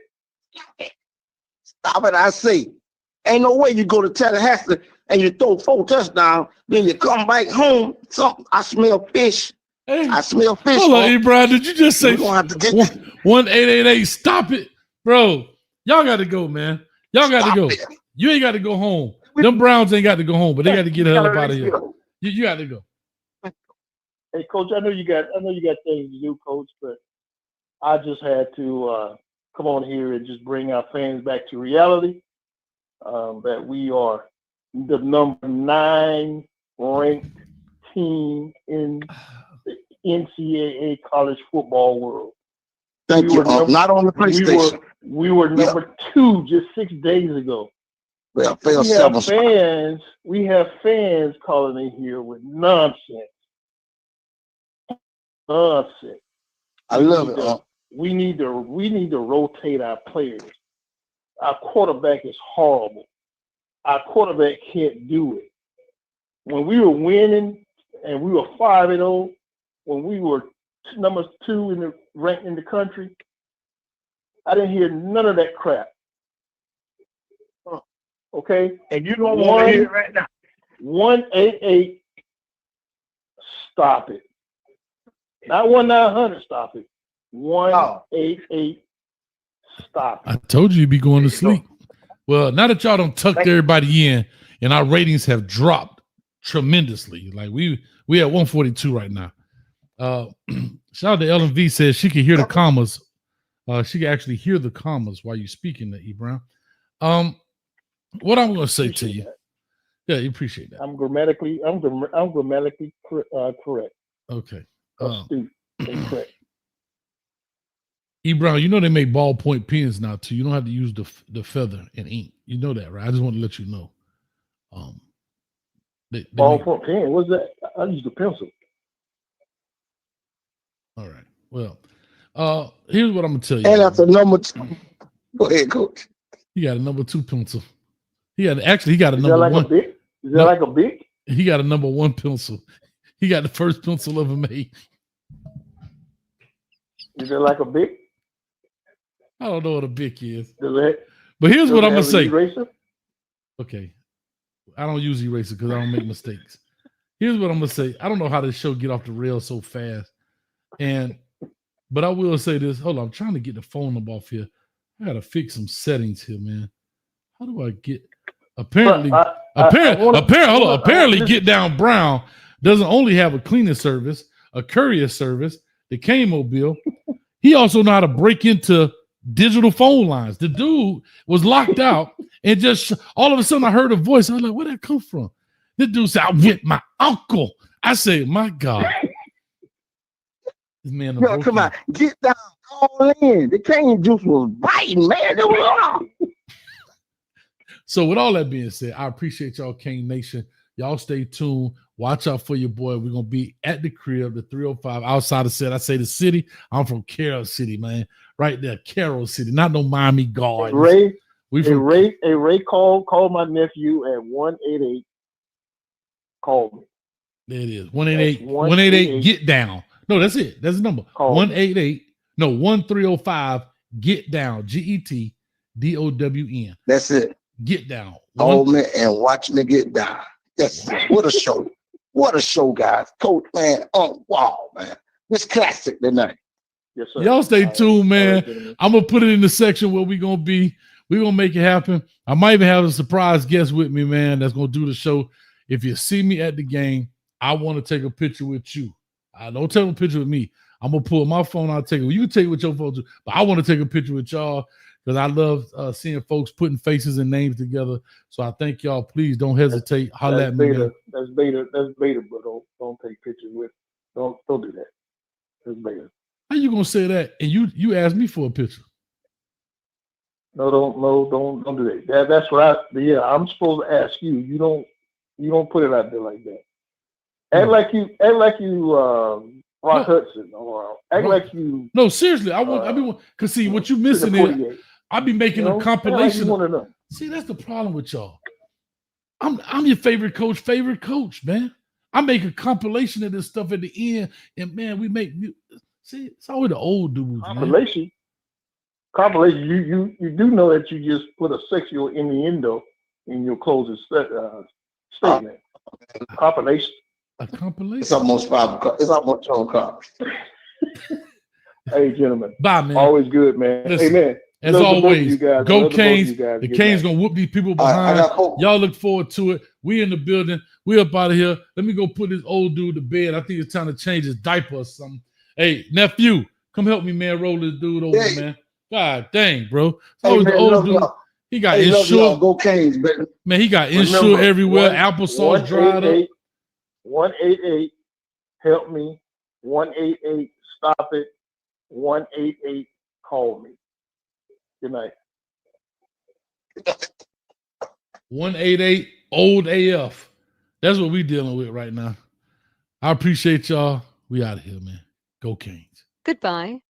Stop it, I say. Ain't no way you go to Tallahassee and you throw 4 touchdowns, then you come back home. I smell fish. Hey, I smell fish. Hold on, Ebron, did you just say 1-888 stop it? Bro, y'all got to go, man. Y'all got to go. You ain't got to go home. Them Browns ain't got to go home, but they got to get the hell up out of here. You got to go. Hey, Coach, I know you got things to do, Coach, but I just had to come on here and just bring our fans back to reality. That we are the number 9 ranked team in the NCAA college football world. Thank you. Not on the PlayStation. We were number 2 just 6 days ago. Well, we have fans calling in here with nonsense. I love it. We need to rotate our players. Our quarterback is horrible. Our quarterback can't do it. When we were winning and we were 5-0, when we were number 2 in the rank in the country, I didn't hear none of that crap. Okay? And you don't want to hear it right now. 1-888 stop it. Not 1-900 stop it. 1-888 stop it. I told you you'd be going to sleep. Well, now that y'all don't tuck everybody in and our ratings have dropped tremendously. Like we at 142 right now. Shout out to LMV says she can hear the commas. She can actually hear the commas while you're speaking to E. Brown. What I'm going to say to you. Yeah, you appreciate that. I'm grammatically correct. Okay. Astute and correct. E. Brown, you know they make ballpoint pens now too. You don't have to use the feather and ink. You know that, right? I just want to let you know. Ballpoint pen? What's that? I use the pencil. All right. Well, here's what I'm gonna tell you. And that's a number 2. Go ahead, Coach. He got a number 2 pencil. He got a number 1. Is that like a big? He got a number 1 pencil. He got the first pencil ever made. Is it like a big? I don't know what a bic is. But here's what I'm gonna say. Eraser? Okay. I don't use eraser because I don't make mistakes. Here's what I'm gonna say. I don't know how this show get off the rails so fast. But I will say this. Hold on, I'm trying to get the phone number off here. I gotta fix some settings here, man. How do I get apparently Get Down Brown doesn't only have a cleaning service, a courier service, the K-Mobile. He also know how to break into digital phone lines. The dude was locked out and just all of a sudden I heard a voice. I was like, where'd that come from? The dude said, I'm with my uncle. I said, my God. This man, yo, come on, get down, call in. The cane juice was biting, man. It was So with all that being said, I appreciate y'all, Cane Nation. Y'all stay tuned. Watch out for your boy. We're going to be at the crib, the 305 outside of said. I say the city. I'm from Carroll City, man. Right there, Carroll City. Not no Miami Gardens. Ray call my nephew at 188. Call me. There it is. 188 get down. No, that's it. That's the number. 188. No, 1305 get down. GETDOWN. That's it. Get down. Hold me and watch me get down. Yes, what a show. What a show, guys. Coach, man. Oh, wow, man. This classic tonight. Yes, sir. Y'all stay tuned, man. gentlemen. I'm gonna put it in the section where we're gonna be. We're gonna make it happen. I might even have a surprise guest with me, man, that's gonna do the show. If you see me at the game, I want to take a picture with you. I don't take a picture with me. I'm gonna pull my phone out, take it. You can take it with your phone too, but I want to take a picture with y'all because I love seeing folks putting faces and names together. So I thank y'all. Please don't hesitate. Holler at me. Man. That's beta. That's beta, but don't take pictures with. Don't do that. That's beta. How you gonna say that? And you asked me for a picture. No, don't do that. That's what I'm supposed to ask you. You don't put it out there like that. Act like you Rock Hudson or act like you. No, seriously, I be because see what you missing is I be making a compilation. Like see, that's the problem with y'all. I'm your favorite coach, man. I make a compilation of this stuff at the end, and man, we make see it's always the old dudes. Compilation. You do know that you just put a sexual innuendo in your closing statement. Compilation. A compilation. It's almost 5 o'clock. It's almost 12 o'clock. Hey, gentlemen. Bye, man. Always good, man. Listen, hey, man. As always, go Canes. The Canes gonna whoop these people behind. Y'all look forward to it. We in the building. We up out of here. Let me go put this old dude to bed. I think it's time to change his diaper or something. Hey, nephew, come help me, man. Roll this dude over, man. God dang, bro. Hey, the old dude. He got insured. Go Canes, baby. Man, he got insured everywhere. Applesauce dried up. 188. Help me. 188. Stop it. 188. Call me. Good night. 188 old AF. That's what we dealing with right now. I appreciate y'all. We out of here, man. Go Canes. Goodbye.